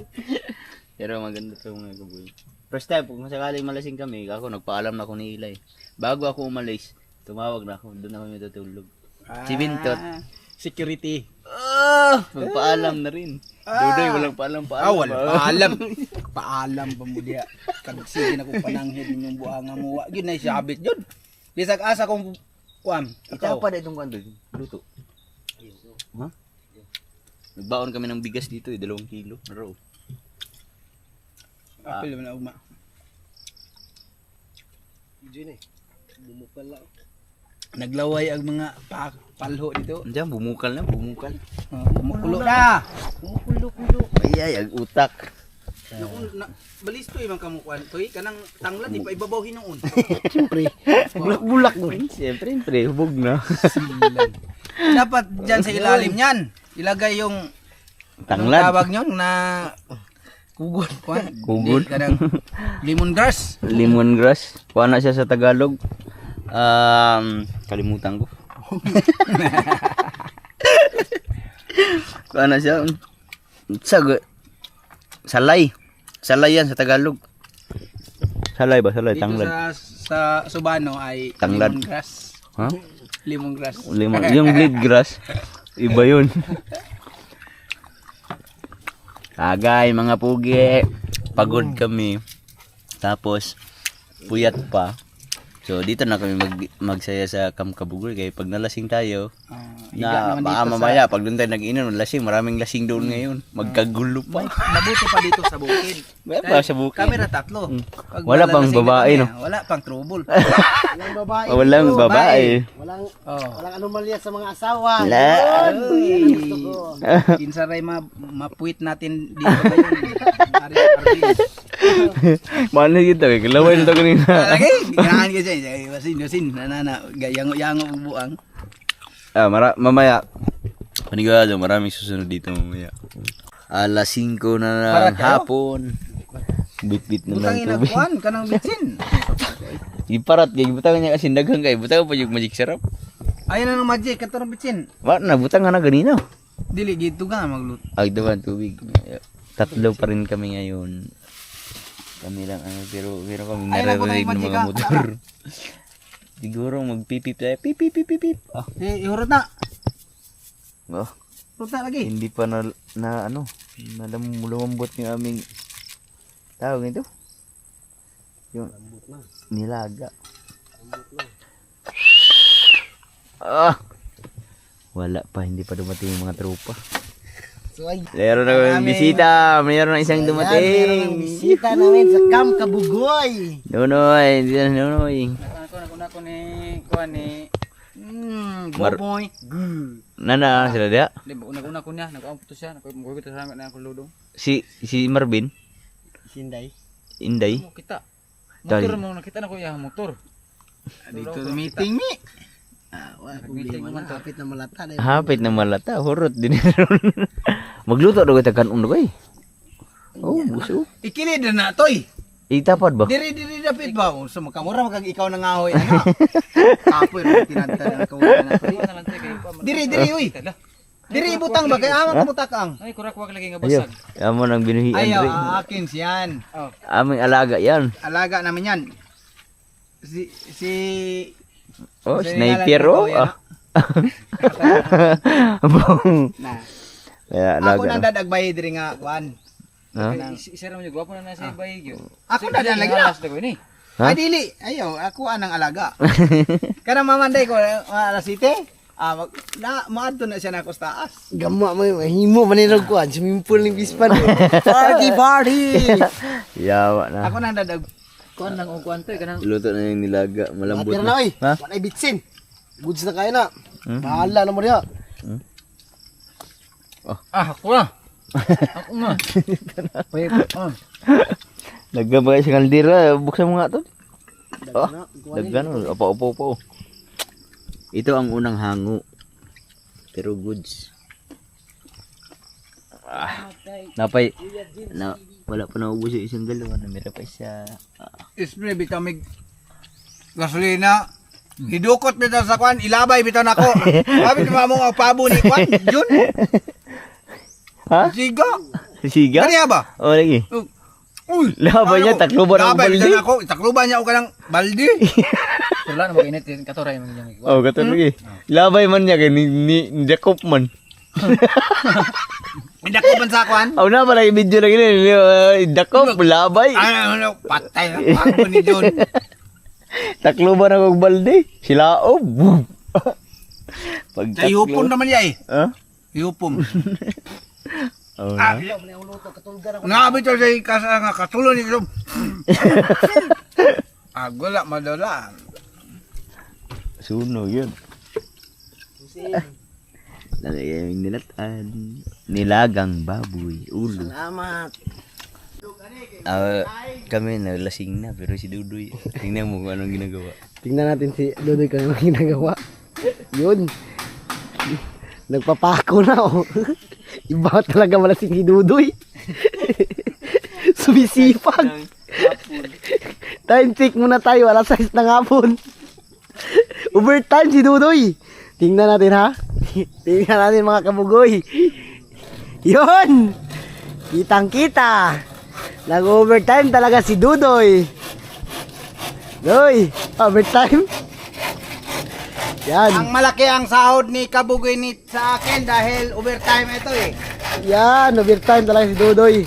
B: Pero maganda to mga kabugoy. First time, kung sakaling malasing kami, ako nagpaalam na ako ni Ilay. Bago ako umalis, tumawag na ako, doon na kami tutulog. Si Bintot, security. Magpaalam na rin. Dudoy, walang paalam.
A: Wala paalam. Paalam pa mo diya. Sige na kong pananghid yung buhanga mo. Yun na isabit yun. Di sa asa kong kuam.
B: Ikaw
A: Ikaw.
B: pa na itong kando, luto. Ha? Nagbaon kami ng bigas dito, 2 kilo. Raw.
A: Apil mo na ugma.
D: Diyan bumukal lang.
A: Naglaway ang mga palho dito.
B: Andiyan, bumukal na, bumukal.
A: Kumukulo na.
D: Kulo.
B: Ay, ang utak.
A: Balisto yung kamukuan. Toy, kanang tanglan, di pa ibabaw hinuon.
D: Siyempre, bulak-bulak mo.
B: Siyempre, hubog na.
A: Dapat dyan sa ilalim niyan. Ilagay yung
B: Tanglad.
A: tawag nyo na kugod.
B: Kugod.
A: Kanang lemongrass.
B: Lemongrass. Kuha na siya sa Tagalog. Kalimutan ko. Kuha na siya. Salay. Salay yan sa Tagalog. Salay ba? Salay,
A: Dito
B: tanglad.
A: sa Subano ay
B: Tanglad.
A: lemongrass.
B: Ha?
A: Lemongrass.
B: Yung blade grass. Iba yun. Agay, mga pugi. Pagod kami. Tapos, puyat pa. So, dito na kami magsaya sa Camp Kabugoy. Kaya pag nalasing tayo, na baka mamaya, pag doon tayo nag-inom, lasing, maraming lasing doon ngayon. Magkagulo pa.
A: Mabuti pa dito sa bukid.
B: Wala pa sa bukid.
A: Kamera 3. Pag
B: Wala pang
A: malalasing na
B: babae,
A: kami,
B: no?
A: Wala pang trouble.
D: Walang babae.
B: Walang
D: dito.
B: babae.
D: Walang anomalya sa mga asawa.
B: Wala.
D: Gusto ko.
A: Kinsaray mapuwit natin dito ngayon.
B: Mana kita, kalaway na ito kanina.
A: Lagi, ginahan ka dyan. Wasin, nanana, yango buang.
B: Mamaya, panigado, maraming susunod dito mamaya. Alas 5 na ng
A: Para kayo?
B: hapon. Bit-bit na
A: Butang
B: ng tubig.
A: inakuan, kanang bitsin.
B: Iparat kay butang niya kasi daghang kay butang pa yung magic syrup.
A: Ayun na ng magic, katarong bitsin.
B: Wa na butang nga na ganina.
A: Dili, gito ka magluto.
B: Ay dawan tubig. 3 pa rin kami ngayon. Kami lang pero kami
A: Ay, naku,
B: naririnig ng
A: magic
B: mga
A: ka.
B: motor. Siguro magpipip tayo. Pip pip pip pip pip. Ah.
A: Ihurot na.
B: Oh,
A: Hurot na lagi.
B: hindi pa na ano, lumambot yung aming tawag ito. Yung nilaga. Wala pa, hindi pa dumating yung mga tropa.
D: So, ay,
B: Meron na bisita, mayroon na isang
D: meron ang
B: dumating.
D: bisita namin sa Camp Kabugoy.
B: Nunoy, hindi na nunoy.
A: Ako ni Boboy.
B: Nana sila dia?
A: Di ba una ko niya, nag-amputo siya, nag-amputo sa na ako ludong.
B: Si Marvin,
D: Sinday.
B: Inday.
A: Mo kita.
B: Dali.
A: Motor mo nakita na ko ya motor. Dito meeting mi.
D: Wala problema na. Kapit na malata.
B: Hapit na malata, hurot din. Magluto daw kita kanon ko eh. Oh, buso.
A: Ikili din na toy.
B: Itapad ba?
A: Diri dapit ba? So makamura magag ikaw nang ahoy ano. Kapoy ra tinadta na ko na toy. Diri uy. Diri butang ba kay ama ko butakang.
E: Ay, kurak-kurak lagi nga
B: Ayo,
E: basag.
B: amo nang binuhian
A: Ayaw,
B: rin.
A: akin siyan.
B: Aming alaga yan.
A: Alaga namin yan. Si
B: Oh,
A: Sa
B: sniper
A: ngalan
B: oh.
A: ko, yan,
B: Bong.
A: na.
B: Kaya
A: Ako
B: alaga.
A: nang dadag diri nga kuan.
B: Ha?
E: Isa naman yung gwapo na nasa ibay yun.
A: Ako na lagi na.
E: Alas na ko ini.
B: Ha?
A: Ay dili, ayaw, ako anang alaga. Kana mamanday ko alas 7. Maadto na siya na ako sa taas.
D: Gama mo yung himo manirog ko. Swimming pool ng Bispan. Party!
B: Yawa na.
A: Ako nang dadag.
E: Kuan lang og kuan to kanang
B: Luto na yung nilaga, malambot
D: Pero na
B: na.
D: oy.
B: Ha?
D: Wala bitsin. Goods na kaya na. Bahala na mo diya.
A: Ako na.
E: Ako nga. Pay,
B: Lagyan ba kayo sa kaldera? Buksan mo nga to. Oh, lagyan. Opo. Ito ang unang hango. Pero goods. Napay. Wala pa naubos yung isang galaw. Namira pa siya.
A: Spray bitamig gasolina. Hidukot bitaw sa kwan, ilabay bitaw nako. Sabi mo ang pabo ni kwan, Jun.
B: Ha?
A: Siga.
B: Siga?
A: Kaniya ba?
B: O, lagi.
A: Uy,
B: Labay niya, takluban ang
A: labay
B: balde.
A: bitaw nako, takluban niya o kanang balde.
E: wala na mag-init yung katuray mga lamig.
B: Oh, kato lagi. Labay man niya kay ni Jacob man.
A: Hindi ko man sa kwan.
B: Aw na pala yung video lagi ni Jacob labay.
A: Ano, patay na pabo ni Jun.
B: Takluban ako og balde. Sila boom. Pag
A: Sa ihupon naman niya eh.
B: Ha?
A: Ihupon.
B: Oh,
A: Ah, nga bitaw sa kasa nga katulon ni Jun. Wala madala.
B: sunog yun. Nalagay nilatan. Nilagang baboy. Ulo.
D: Salamat.
B: Kami nalasing na pero si Dudoy. Tingnan mo kung anong ginagawa.
D: Tingnan natin si Dodoy kung ano ginagawa. Yun. Nagpapako na oh. Iba talaga malasing si Dudoy. Sumisipag. Time check muna tayo. Alas 6 ng hapon. Overtime si Dudoy. Tingnan natin ha. Tingnan natin mga kabugoy. Yun. Kitang kita. Nag-overtime talaga si Dudoy. Doy, overtime. Yan.
A: Ang malaki ang sahod ni Kabugoy ni sa akin dahil overtime ito eh.
D: Yan, overtime talaga si Dudoy.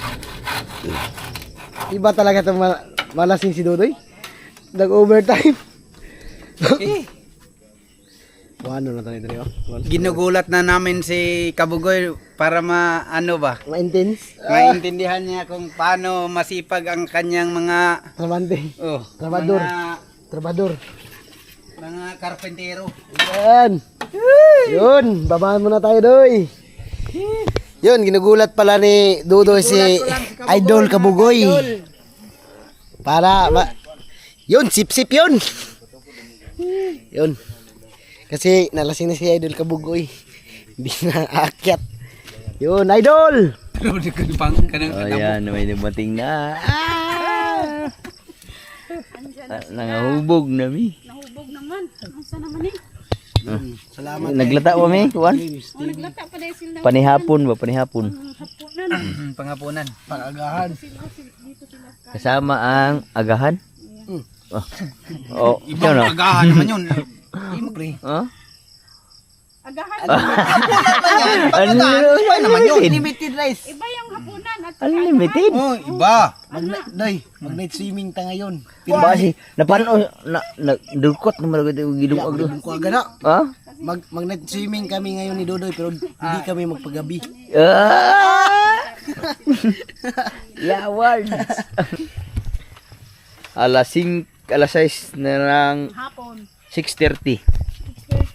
D: Iba talaga itong malasing si Dudoy. Nag-overtime. Ano na tayo dito?
A: Ginugulat na namin si Kabugoy para maano ba?
D: Ma-intense.
A: Maintindihan niya kung paano masipag ang kanyang mga
D: Trabante. Trabador.
A: mga,
D: Trabador.
A: mga karpentero.
D: Yan. Yun, babaan muna tayo, Doy. Yun, ginugulat pala ni Dudoy si Idol Kabugoy. Para, yun, sip-sip yun. Yun. Kasi nalasing na si Idol Kabugoy. Hindi na aakyat. Yun, Idol!
B: Oh yan, may dumating na. Nangahubog na mi.
F: Nahubog naman. Asa naman eh?
D: Salamat.
B: Naglata pa mi, kuan.
F: Oh, naglata pa dahil sila.
B: Panihapon ba, panihapon.
F: Hapunan.
E: Pangapunan.
A: Pag-agahan.
B: Kasama ang agahan. Oh,
A: Ibang
B: no?
A: agahan naman yun. Pre.
B: Huh?
F: Agahan.
B: Ano
A: naman yun.
D: Limited rice.
F: Iba yung hapunan. At
B: Unlimited.
A: Oh, iba.
D: Doy, mag-night swimming ta ngayon.
B: Ba si napano na dulkot na malagay gidungag do.
D: Ko agad na.
B: Ha?
D: Mag-night swimming kami ngayon ni Dodoy pero hindi kami magpagabi.
B: Yaward. alas 6 na lang
F: hapon.
B: 6:30.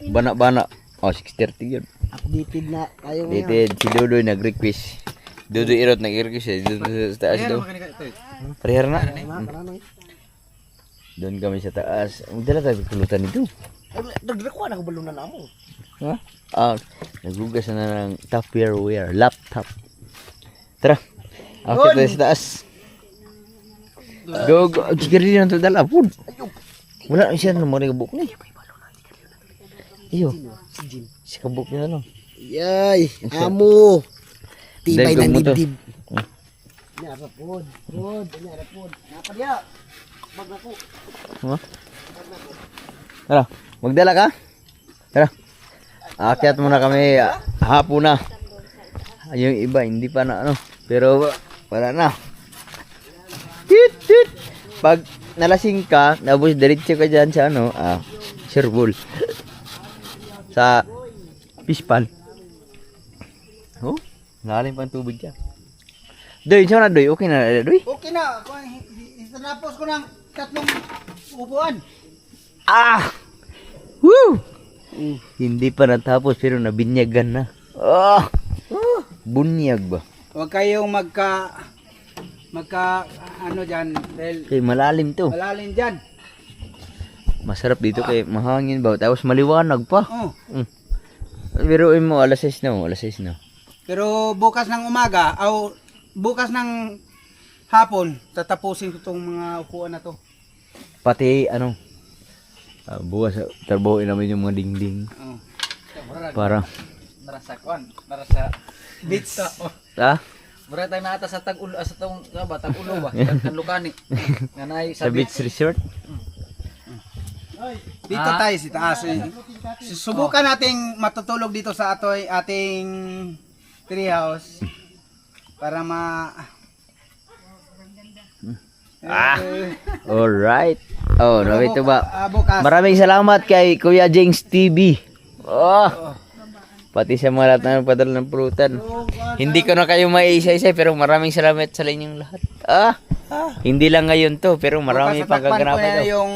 B: Bana-bana. Oh, 6:30 yun.
D: Updated na tayo ngayon.
B: Dated si Dodoy nag-request. Dodoy Irot nag-request eh. Dito sa taas daw. Parehar na. Doon kami sa taas. Magdala tayo pulutan nito.
D: Nagrekuha na ko balunan na mo.
B: Ha? Nagugas na ng Tupperware laptop. Tara. Akit tayo sa taas. Go. Sigari na ito dala. Pud. Wala siya na mga kabuk ni. Iyo. Si kabuk niya lang.
D: Yay, amo. Tibay
B: Dahil
D: ng
B: kung
D: dibdib. Nyarapod. Napa dia? Magnako.
B: Ha? Tara. Magdala ka? Tara. Akyat muna kami. Hapon na. Yung iba hindi pa na ano. Pero wala na. Tit. Pag nalasing ka, nabos diretso ka dyan sa ano, Sherwool. Sa Pispal. Oh, lalim pa ang tubig dyan. Doy, saan na Doy? Okay na, Doy?
A: Okay na. Isanapos ko ng 3 upuan.
B: Woo! Hindi pa natapos pero nabinyagan na. Bunyag ba?
A: Huwag kayong magka ano dyan, dahil
B: Kay malalim to.
A: malalim dyan.
B: Masarap dito kay mahangin ba. Tapos maliwanag pa.
A: Oh.
B: Biruin mo, alas 6 na mo, alas 6 na.
A: Pero bukas ng umaga, o bukas ng hapon, tatapusin ko tong mga upuan na to.
B: Pati ano, bukas trabahoin namin yung mga dingding.
A: Oh.
B: Para,
E: Narasa kwan, narasa
A: Bits.
B: ha?
E: mura tayo na ata sa tag-ulo, sa tong tag-ulo ba? Tag-lukani. Nga naay
B: Sa beach resort.
A: Dito tayo si taas. Subukan nating matutulog dito sa ating treehouse para
B: Alright. Oh, no, ito ba?
A: Bukas.
B: Maraming salamat kay Kuya Jings TV. Oh. Pati sa mga lahat na nagpadala ng pulutan. Hindi ko na kayo maiisa-isa pero maraming salamat sa inyong lahat. Hindi lang ngayon to pero marami pang
A: tatakpan ko
B: kaganapan
A: na
B: to.
A: yung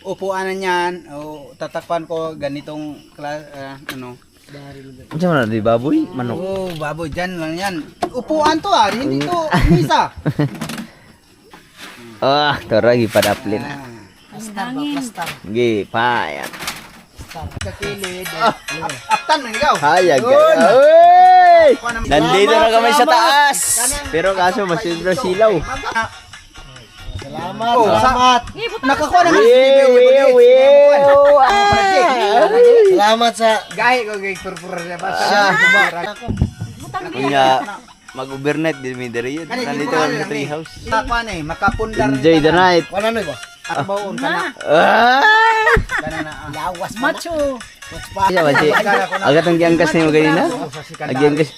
A: upuan na niyan. O tatakpan ko ganitong ano.
B: Ano na di baboy? Manok.
A: Oh, baboy dyan lang yan. Upuan to hindi to misa.
B: Tara, gipadaplin.
F: Dangin.
B: Gi, payat.
A: Sa kilid. Aptan man ikaw.
B: Hayag ka. Uy! Nandito na kami sa taas. Pero kaso masidro silaw.
D: Salamat, salamat.
A: Nakakuha naman
D: Salamat sa
A: gahi ko kay purpura niya ba?
B: Kunya, mag-overnight din mi diri yun. Nandito kami sa treehouse.
A: Takuha na makapundar.
B: Enjoy the night.
D: wala na ba?
A: At baon ka na. Kana na.
D: Lawas pa.
F: Macho.
B: Siya ba si? Agad ang giangkas niyo ganina? Agiangkas.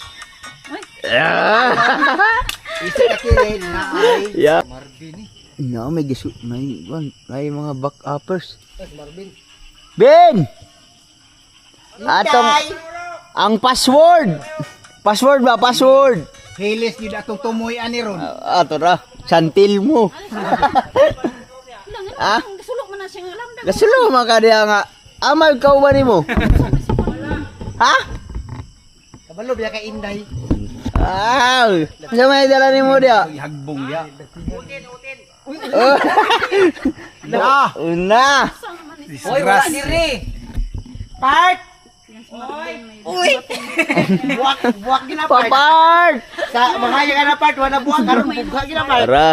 A: Isa ka kilid na ay.
B: Yeah. No, may gisu, may mga back-uppers. Ben! Atong ang password. Password ba? Password.
A: Hilis yun atong tumoy ani ron.
B: Ato ra. Santil mo. Ah?
F: Sulok man na siya alam na.
B: Gasulo mga kadiya nga. Amay ka ba nimo? Ha?
D: Kabalo biya kay Inday.
B: Sa may dala nimo dia.
A: Hagbong ya.
B: Una.
E: Oy, wala diri.
D: Buwak gina part.
B: Papart.
D: Sa mga yaga na part wala buwak karon bugha gina part.
B: Tara,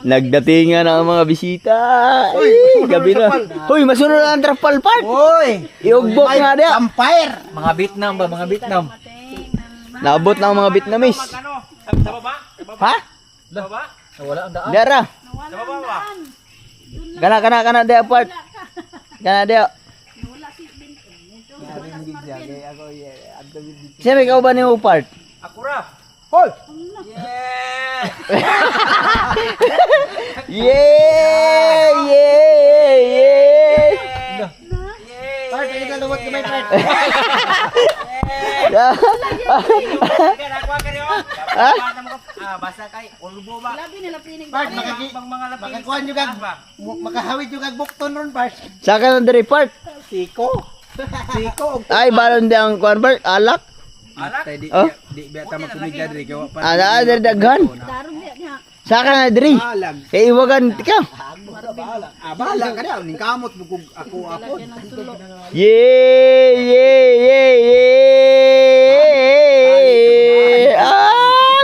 B: nagdatingan ang mga bisita. Ay, gabi na. Hoy, masunod na ang trapal part.
A: Oy,
B: Iugbok nga dia.
A: vampire.
E: Mga Vietnam ba, mga Vietnam.
B: Naabot na ang mga Vietnamese. Ha?
E: Wala ang daan.
B: Dara. Kana dia part. Kana dia. Siya may kauban ni mo part?
A: Hoy,
B: Yeah!
D: Part kay ka lumot gamay part.
F: Labi nila pinig.
D: Part makakuan jud kag makahawid jud kag bukton ron part.
B: Saka na diri part.
A: Siko.
B: Ay, balon di ang kuan part. Alak.
A: Tay di
B: Oh.
A: di beta magkumidya diri kay wa pa.
B: Ana diri daghan.
F: Darong niya.
B: Saka na diri.
A: Balag.
B: Kay iwagan ka.
A: Bahala ka daw ning kamot bugog ako.
B: Yeah!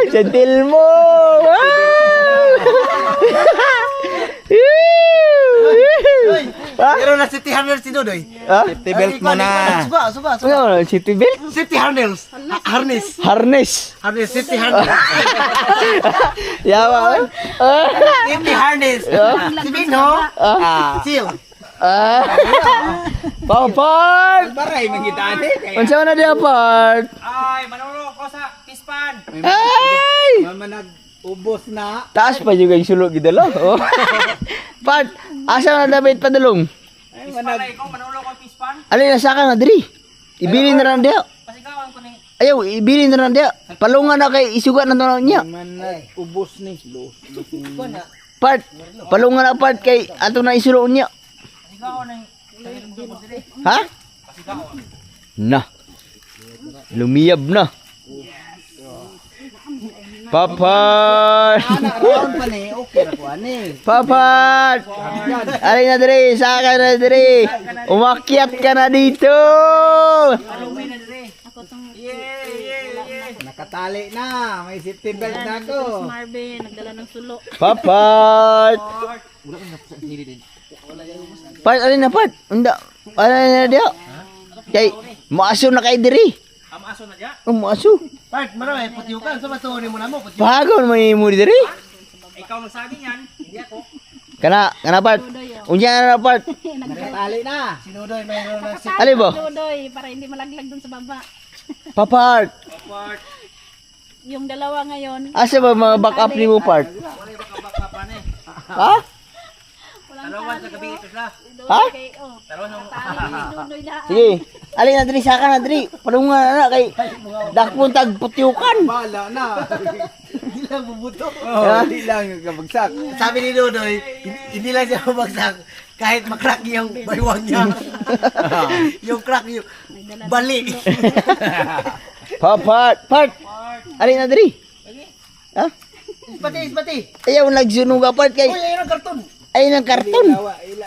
B: Sentil mo.
D: Pero na city handles si Dodoy.
A: Safety belt mo na.
D: Suba.
B: Ano, city belt?
D: City handles. Harness.
B: Harness.
D: Harness city handles.
B: Yawa.
D: City harness. Si Bino. Seal.
B: Part.
A: Baray mangitaan eh.
B: Unsa na dia part?
E: Ay, manolo ko sa pispan.
B: Ay!
A: Mama nag-ubos na.
B: Taas pa juga yung sulok gidala. Oh. Part, asa na David padulong?
A: Ay manag
E: Ikaw manolo ko pispan.
B: Alin na saka na diri. Ibili na lang dia.
E: Pasigawan ko ni.
B: Ayaw, ibili na lang dia. Palungan na kay isuga na to niya.
A: ubos ni.
B: Part, palungan na part kay ato na isulo niya.
E: Pasigawan ng
B: Ha? Na. Lumiyab na. Papat!
A: Anak round pa ni, okay ra ko ani.
B: Papat! Alin na diri, saka na diri. Umakyat ka na dito.
F: Ako tong
A: Nakatali na, may safety belt na
F: si
A: ako.
F: Marvin, nagdala ng sulo.
B: Papat! Part, alin na part? Unda, alin na dia? Kay, maaso na kay diri.
E: Amaso na diya.
B: Maaso.
D: Part, marami, putiyukan. So, matunin mo na mo.
B: Pahagon mo ni mo diri.
E: Ikaw nagsabi niyan, hindi ako.
B: Kana part. Unya na part.
A: Nakatali na.
D: Sinudoy, mayroon na si...
B: Ali ba?
F: Dodoy, para hindi malaglag dun sa baba.
B: Papart.
F: Yung dalawa ngayon,
B: Asa ba mga backup ni mo part? Ha?
E: Dalawa sa gabi ito sila.
B: Ha?
F: kay, oh,
E: Dalawa sa
F: tali ni Dodoy na.
B: Sige. Alin na diri, saka na diri. Padungan na kay dakpon tag putyukan.
A: Bala na.
D: Hindi lang bubuto.
A: Oh, di lang yung kabagsak.
D: Sabi ni Dodoy, hindi lang siya mabagsak. Kahit makrak yung baywang niya. Yung crack yung bali.
B: Papart. Part. Alin na diri. Ha?
D: Ispati.
B: Ayaw nagsunog part kay.
D: Uy, ayun ang karton.
B: Ay ng karton.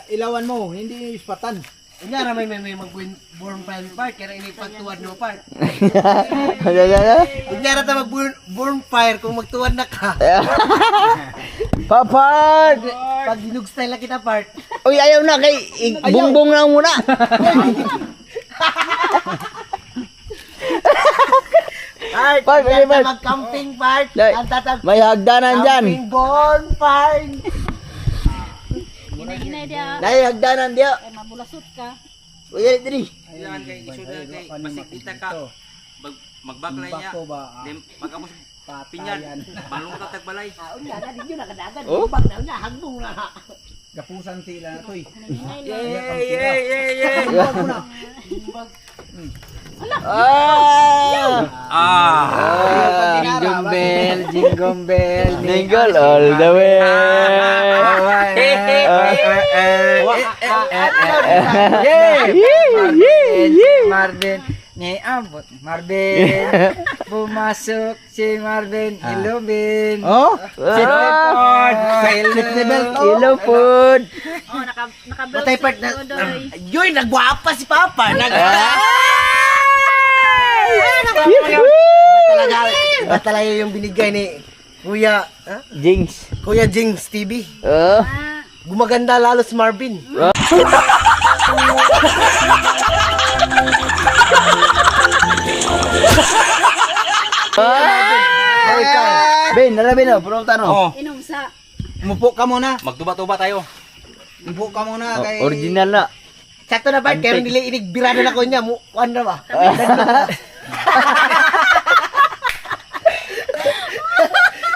A: Ilawan mo, hindi ispatan.
D: Hindi na may mag-born fire part. Kaya inipagtuwad mo part. Hindi na tayo mag-born fire kung magtuwad na ka.
B: Papart.
D: Pag dinugstyle na kita part.
B: Uy, ayaw na kay bungbong na muna.
D: Part,
B: Part,
D: yan
B: part.
D: na mag-camping part.
B: Dai,
D: Ang tatag
B: may hagdanan dyan.
D: camping born fire.
F: Ginay-ginay dia,
B: Nay, hagdanan diya.
F: kay mabulasot ka.
B: Uy, ay, diri.
E: Yan kay isuda kay basig kita ka. Magbaklay niya.
A: Bako ba?
E: Then magamos pinyan. Malungkat tagbalay.
D: Unya na din yun nakadagan.
B: Oh?
D: Bag na unya hagbong na.
A: Gapusan sila na to eh.
F: Ginay lang.
B: Jingle bell, jingle bell, jingle all the way.
G: Marvin, ni abot Marvin. Pumasok si Marvin, ilubin.
B: Oh, hello food.
F: Oh, naka-vlog
D: Patay part
F: si
D: na.
F: Dodoy.
D: Yoy, nagwapa si Papa. Iba talaga yung binigay ni Kuya,
B: Jinx.
D: Kuya Jings TV.
B: Oh.
D: Gumaganda lalo si Marvin.
B: Ben, narabi na, puro tanong.
F: Inom sa
A: Umupo ka muna.
E: Magtuba-tuba tayo.
A: Umupo ka muna kay...
B: Original na.
D: Sakto na ba? Kaya nila inigbirada na ko niya. Ano na ba?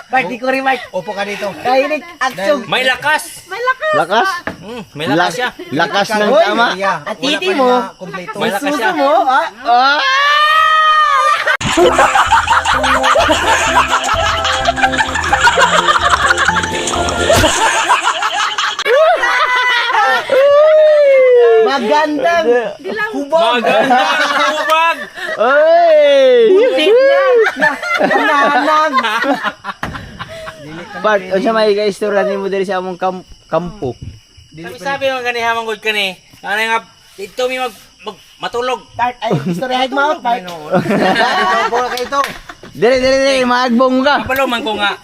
D: Bart, di ko rin Bart.
A: Upo ka dito.
D: Kaya inig aksyon.
E: May lakas.
B: Lakas?
E: May lakas siya.
B: Lakas ng
D: Uy,
B: tama.
D: At titi mo.
A: Kompleto.
E: May lakas siya.
D: Mo,
B: Ah!
D: magandang hubog.
E: Magandang hubag.
B: Oy!
D: Nanang.
B: Part, o siya may ka-istorya ni mo diri sa among kampo.
E: Sabi mo gani hamang gud kani. Ano nga dito mi matulog.
D: Bart, ay istoryahin mo out, Bart. Bola ka ito.
B: Diri, maagbong ka.
E: Kapalo man ko nga.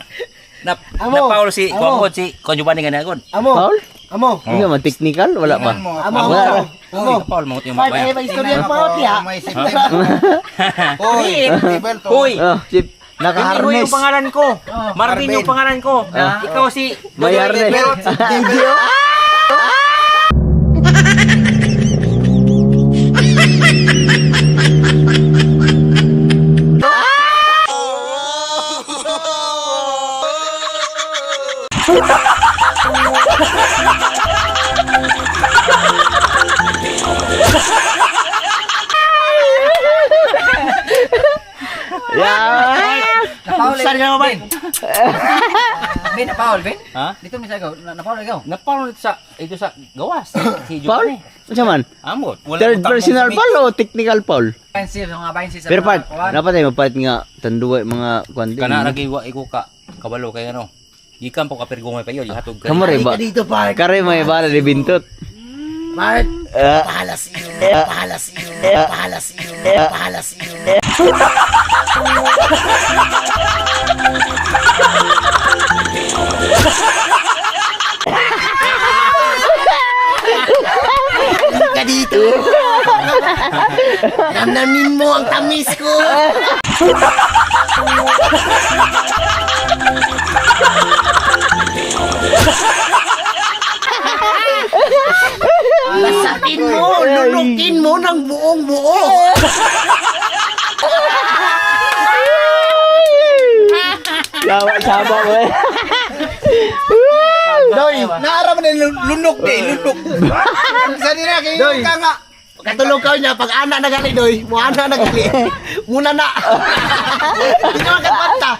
D: Amo.
E: Na Paul si
D: Amo.
E: Kuangkod si Konjuban ni ganagod.
D: Amo.
B: Paul?
D: Amo.
B: Hindi man technical, wala pa.
D: Amo.
B: Wala.
E: Amo. Paul mo yung
D: Bart, ay
E: mabaya.
D: may istoryahin mo out, ya.
A: May safety Hoy, safety belt to.
E: Hoy.
B: Oh, sip.
E: Hindi mo
B: Naka-harness.
E: yung pangalan ko. Marvin yung pangalan ko. Ikaw si
B: May harness. Yeah.
D: Saan ka naman?
E: Ben, na-foul, Ben?
H: Ha?
E: Dito mo sa ikaw, na-foul ikaw.
H: Napano ito sa gawas. Si
B: Foul?
H: Giovanni.
B: Unsa man?
H: Amot.
B: Third personal foul o technical foul?
E: Pensil, mga pensil sa
B: Pero part,
E: kuwan.
B: dapat ay mapalit nga tanduwa mga kuan din.
H: Kana lagi wa iko ka kabalo kay ano. Gikan po ka pergongay pa yun, hatog ka.
B: Kamo rin ba?
D: Halika dito, Bart.
B: Kare may bala di bintot.
D: Bart.
B: Ah,
D: Pahalas iyo. Pahalas iyo. Pahalas iyo. Pahalas iyo. Halika dito. Namnamin mo ang tamis ko. Basakin mo, lunukin mo ng buong buo.
B: Sama mo eh.
A: Doy, naara man lunok di, lunok. Sa nila kayo ka nga.
D: Katulog ka niya, pag anak na gali, doy, mo anak na gali, muna na. Hindi naman kapanta.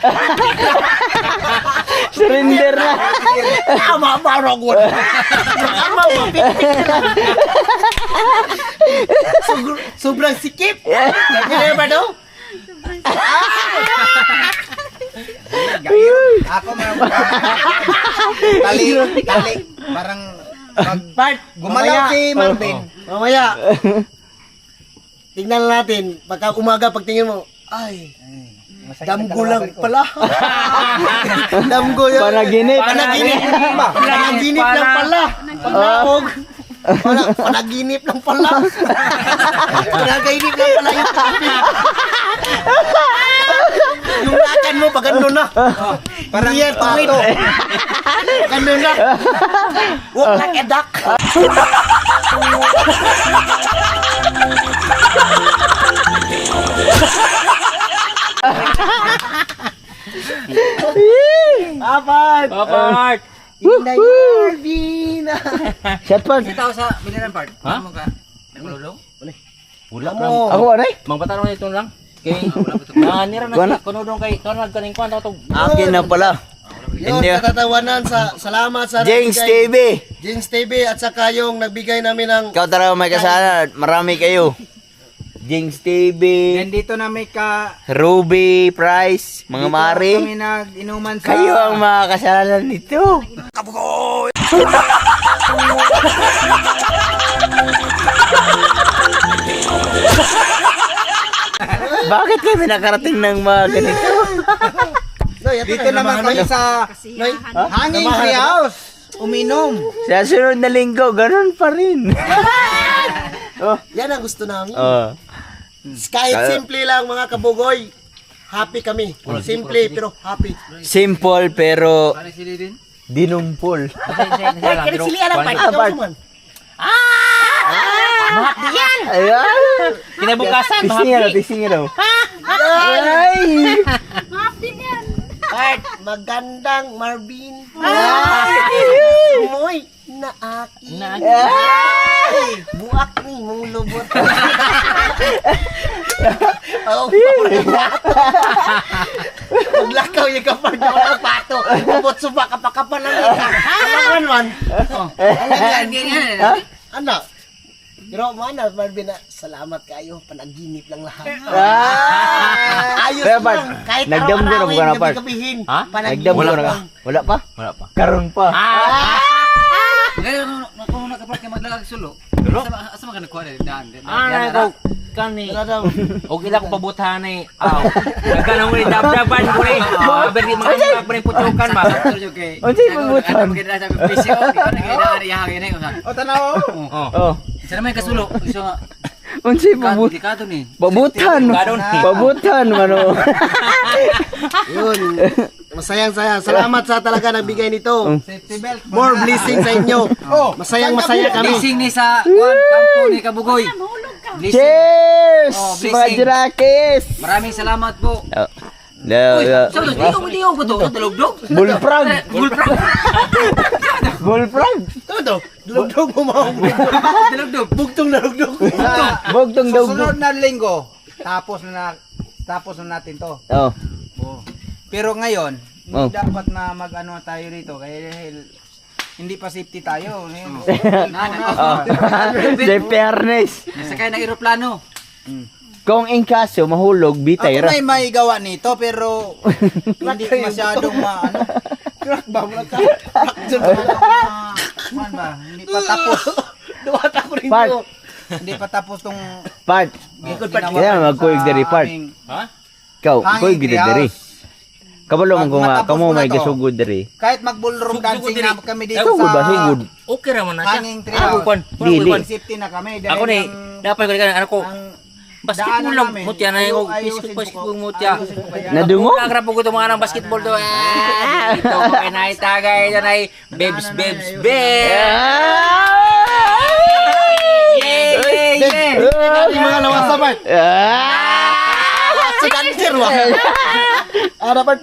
B: Surrender na.
D: Tama, barog mo. Tama mo, pipitik na. Sobrang sikip. Ganyan ba daw?
A: Ako man tali, parang
D: Bart,
A: gumalaw si Marvin.
D: Mamaya. Tignan natin, pagka umaga, pagtingin mo, ay, damgo lang pala. Damgo yun.
B: Panaginip.
D: Panaginip ba? Panaginip lang pala. Paglaog. Panaginip lang pala. Panaginip lang pala yung kape. Yung lakan mo, pag ano na. Parang yan, tuwid. Pag ano na. Walk like a duck. Apat!
H: Apart.
D: Inday Marvin!
B: Shot pa.
E: Kita ko sa biliran part.
H: Ha?
E: Ano ka? Nagululong?
H: Wala
D: Mo.
B: Ako ano eh?
H: Mang patanong nito lang. Kay nanira
B: Wala.
H: na kuno dong kay kuno nagkaning kwan to.
B: Akin na pala.
D: Yun,
B: Hindi.
D: katatawanan sa salamat sa
B: Jinx
D: nagbigay-
B: TV.
D: Jinx TV at saka yung nagbigay namin ng
B: Ikaw talaga may kasalanan. Marami kayo. Jinx TV.
G: Nandito na may
B: Ruby Price. Mga mari.
G: kami nag-inuman sa...
B: Kayo ang mga kasalanan nito. Bakit kami nakarating ng mga ganito?
D: dito naman kami sa
A: Hanging Free House.
D: uminom.
B: Sa sunod na linggo, ganun pa rin.
D: Yan ang gusto namin.
B: Oh.
D: Kahit simple lang mga kabugoy. Happy kami. Simple pero happy.
B: Simple pero
E: Parang sili din.
B: dinumpol.
D: Kaya sili alam pa.
B: Apart. Ayan.
H: Kinabukasan
B: Tising daw. Ay!
F: Happy yan.
D: Bart, magandang Marvin. Sumoy na akin. Buak ni mong lubot. Maglakaw yung kapag na walang pato. Lubot suba kapakapan lang yun. Alam man. Ano? Pero mana Marvin na salamat kayo. Panaginip lang lahat. Ayos
B: Pero,
D: lang.
B: Bart,
D: Kahit
B: nagdamgo na
D: araw-arawin,
B: ba ka, Bart?
D: gabi-gabihin.
H: Ha?
D: Panaginip
B: Nagdamgo na ka?
D: lang.
B: Wala pa?
H: Wala pa.
B: Karon pa.
E: Ngayon, kung nakapart ka maglalag sulo. Asa man ka nagkuha rin? Daan.
H: Ano kani?
D: Wala daw.
H: Og ila ko pabutan ni aw. Nagkanang uli dabdaban ko ni. Aber di mga pa rin putukan ba.
B: Unsay pabutan?
E: Ano maganda sa pisyo? Ano kaya hangin na yun?
A: O tanaw.
B: Oh.
E: Isa naman yung kasulo. Isa nga.
B: Unsay pabutan?
E: Delikado ni.
B: Pabutan. Pabutan mano.
D: Yun. Masayang-saya. Salamat sa talaga nagbigay nito.
A: Safety belt.
D: More blessing sa inyo. Masayang-masaya kami.
E: Blessing ni sa kampo ni Kabugoy.
F: Mahulog ka.
E: Blessing.
B: Cheers!
E: Oh,
B: Mga
E: blessing.
B: Jirakis!
E: Maraming salamat po.
B: Uy,
E: Sabi ko, di ako to. Talugdog.
B: Bullfrog!
E: Bullfrog.
B: Bullfrog!
D: Todo. Lugdog mo mga
E: Talugdog.
D: bugtong na lugdog.
B: Bugtong daw.
A: Susunod na linggo, tapos na natin to.
B: Oh.
A: Pero ngayon,
B: Oh.
G: Hindi dapat na mag-ano tayo dito. Kaya dahil hindi pa safety tayo.
B: Safety harness.
E: Nasakay ng eroplano.
B: Kung in kaso mahulog, bitay
G: Ako
B: ra.
G: may maigawa nito pero hindi masyadong maano.
D: Crack ba? Wala ka.
G: Man ba? Hindi pa tapos.
D: Duwat ako rin
B: Part.
D: ko.
G: Hindi pa tapos tong
B: Part. Kaya magkuig diri part.
H: Ha?
B: Ikaw,
G: Hanging
B: kuig gid diri.
G: treehouse.
B: Kabalo man
G: Pag
B: kung
G: matapos
B: kamo
G: mo na
B: may
G: to.
B: gasugod diri.
G: Kahit mag-ballroom dancing
H: diri.
G: na kami dito
B: Sugod ba
G: sa
B: sugod?
H: Okay raman na siya.
G: hanging treehouse.
B: Dili.
G: Safety na kami. Dahil
H: Ako ni,
G: ang-
H: dapat ko ano ko.
G: ang
H: Basketball
G: daanan
H: lang
G: namin,
H: mutya na yung
G: ayusin
H: basketball
G: ko-
H: mutya.
G: ayusin ko pa yan.
B: Nadungo?
H: Nagrap ko itong mga ng basketball to. Ito ko kay naitagay ito na babes. Yay!
D: Yung mga lawas sa part. Sa dancer wa. Part.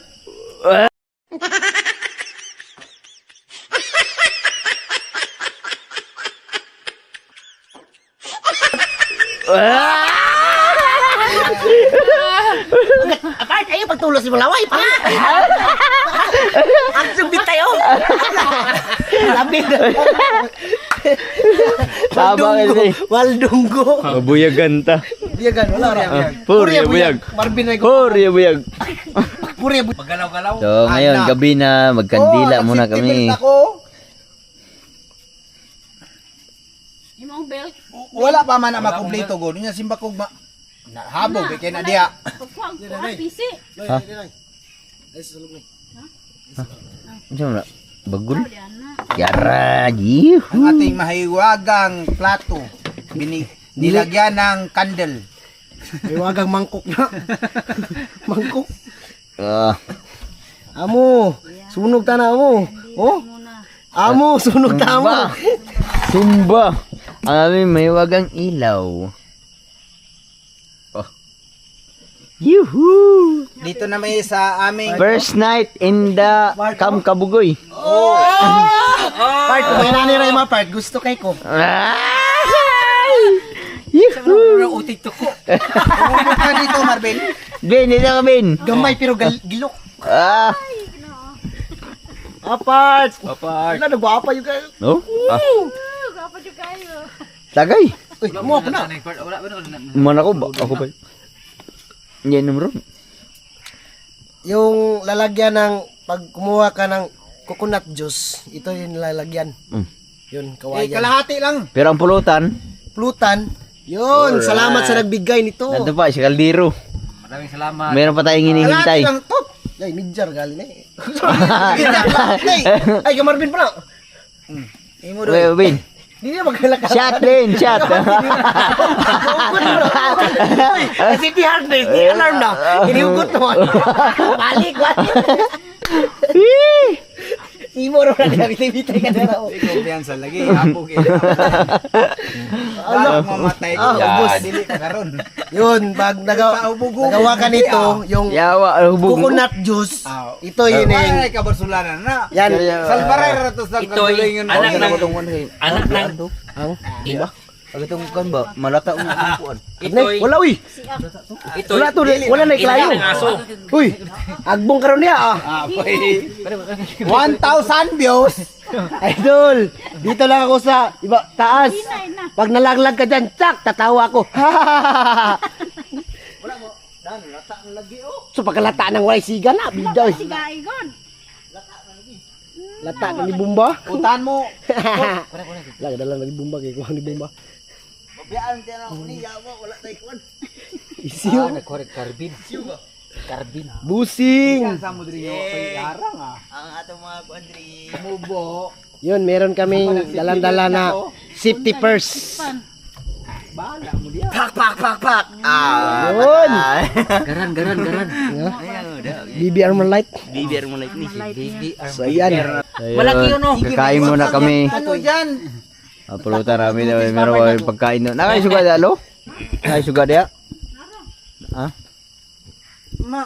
D: Apart, ayo pagtulos si Malaway pa. Ang subit tayo. Labi.
B: Tama kasi.
D: Waldunggo.
B: Mabuyagan ta.
D: Biyagan, wala ra.
B: Purya buyag.
D: Marvin ay
B: Purya buyag.
D: Purya buyag.
H: Pagalaw-galaw.
B: So ngayon gabi na magkandila muna kami.
F: Yung mga belt.
G: Wala pa man ang makumplito go. Nya simba kog habog kay na diha.
F: Pagkuhan ko ang pisi.
B: Ha? Ano na? Bagul?
F: Yan na.
B: Yara, yuhu.
G: Ang ating mahiwagang plato nilagyan ng candle.
D: May wagang mangkok na. Mangkok.
B: Ah,
D: Amo, sunog ta na amo. Oh? Amo, sunog ta amo.
B: Simba. Simba. Ang aming may wagang ilaw. Oh. Yuhu!
G: Dito na may sa aming
B: First night in the Camp Kabugoy.
D: Part, may nanira yung mga part. Gusto kay ko.
B: Yuhu!
H: Utik to ko.
G: Tumubog ka dito, Marvin.
B: Bin, dito ka, Bin.
D: Gamay pero gilok.
B: Ah,
D: Apart. Apart. Wala, nagwapa yung kayo.
B: no? Ah,
F: Kapag yung kayo.
B: tagay.
D: Uy, mo ako na.
E: Wala ba na?
B: Mana ko ba? Ako ba? Yan numero.
D: Yung lalagyan ng, pag kumuha ka ng coconut juice, ito yung lalagyan.
B: Mm.
D: Yun,
G: Eh,
D: kawayan.
G: kalahati lang.
B: Pero ang pulutan,
D: Plutan. Yun,
B: Alright.
D: salamat sa nagbigay nito.
B: nandun pa, si Caldero.
E: Maraming salamat.
B: Meron pa tayong hinihintay.
G: Kalahati lang to.
D: Ay, midjar gali na eh. Ay, kamarvin pa na.
G: Imo
B: Wait, Bin.
D: Hindi na magkalaka.
B: Shot din, shot.
D: Kasi di hardness, di alarm na. Iniugot naman. Balik. Simo ro na bitay ka na raw.
G: Kumpiyansa lagi, habog eh. Alam mamatay ko.
D: ubos.
G: Dili ka karon.
D: Yun, pag nagawa ka nito, yung
B: Yawa, hubog.
D: coconut juice,
G: Ah.
D: ito yun yung,
G: Ay, kabarsulanan na.
D: yan.
G: Salbaray ra to sa
H: Ito ay anak ng anak ng
D: Ang,
B: Diba? Pag itong kan ba, malata ang upuan.
H: ito ay
D: wala uy.
H: ito
D: Wala to, wala na iklayo.
H: ilayo ng aso.
D: Uy, agbong karon niya ah.
G: Apoy. 1,000 views.
D: Idol, dito lang ako sa iba taas. Pag nalaglag ka dyan, tsak, tatawa ako. So pagkalata ng walay siga na, bidaw.
F: Sigaigon.
D: Lata na ni Bumba.
G: Utan mo.
D: Lagi dalang lagi Bumba kay kuha ni Bumba.
G: Biyaan tiyan ako ni yawa wala tay kuan.
D: Isiyo.
H: Korek karbin. Karbin.
D: Busing.
G: Sa mo diri yo kay yarang ah.
B: Ang atong mga kuandri.
G: Mubo.
D: Yun, meron kaming dalan-dala na safety purse.
G: Bahala mo diya.
B: Pak. Ah,
D: Yun.
H: Garan.
D: BB Armor Light.
B: Bibir mo like ni.
D: So yan.
H: Malaki yun, no?
B: Kakain muna kami.
G: Ano diyan?
B: Pulutan namin. Meron kami pagkain doon. Nakaisuga dia, lo? Nakaisuga dia? Ha?
G: Ma,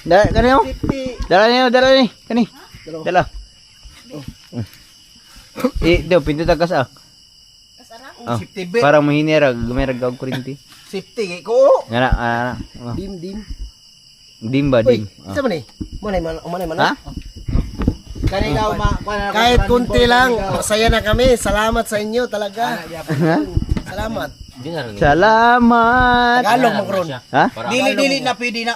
B: Kani mo?
G: 50.
B: Dala ni. Kani. Dala. Ito, pinto tagas ah. Ah,
G: 50 be.
B: para mahinira, gumerag og kurinti.
G: 50 kay ko.
B: Ngana.
D: Dim.
B: Dim ba,
D: Uy,
B: dim?
D: isa man eh. Manay man.
B: Ha?
G: Kanina
D: Kahit kunti lang, masaya na kami. Salamat sa inyo talaga. Salamat.
H: Hindi na rin.
B: Salamat.
D: Tagalog mo kron.
B: Ha?
G: Dili na pwede na.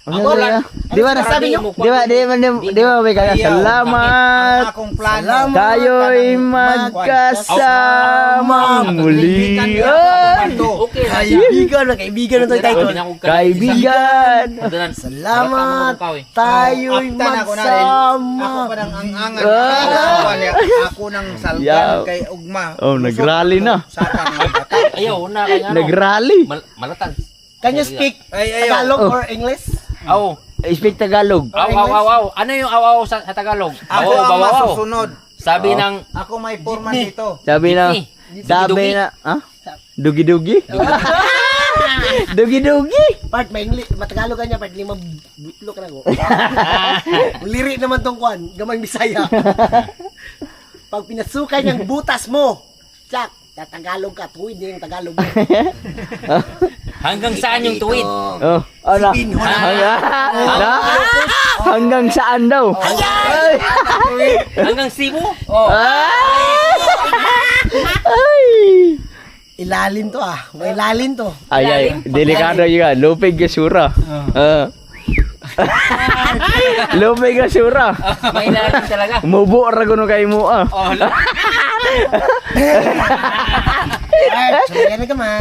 B: Ano lang? Di ba nasabi nyo? Di ba may kaya? Salamat.
G: Akong plano.
B: Tayo'y magkasama muli. Ay!
H: Okay na siya.
D: Kaibigan na to yung title.
B: Kaibigan.
D: Salamat.
H: eh.
D: Tayo'y
G: Akta na ako na rin.
D: magsama.
G: Ako pa nang angangan.
B: Ah.
G: Ako nang
B: Yeah.
G: salgan kay Ugma.
B: Oh, nagrally na.
G: Sapa ng bata.
H: Ayaw, una kay ano.
B: Nagrally.
H: Malatag.
D: Can you speak
G: Ay, ayaw.
D: Tagalog
B: Oh.
D: or English?
H: Aw.
B: Speak Tagalog.
H: Aw. Ano yung aw sa Tagalog?
G: Ako
H: Aw,
G: ang
H: bawaw.
G: masusunod.
H: Sabi
B: Oh.
H: ng
G: Ako may forman dito.
B: Sabi na, ha? Dugi-dugi? Dugi-dugi?
D: Part may English, matagalog niya part 5 butlo ka na go. Liri naman tong kwan, gamay Bisaya. Pag pinasukan yung butas mo, tsak, tatagalog ka, tuwid din yung Tagalog mo.
H: hanggang saan yung tuwid?
B: Oh, ano? Hanggang saan daw? Ay!
H: Hanggang Cebu?
B: Ay!
D: Ilalim to ah, may ilalim to.
B: Ay, delikado yun. Lupig gasura. Lupig gasura.
H: May ilalim talaga.
B: Mubo ra kuno kay mo ah.
H: Oh,
D: Yan na kaman.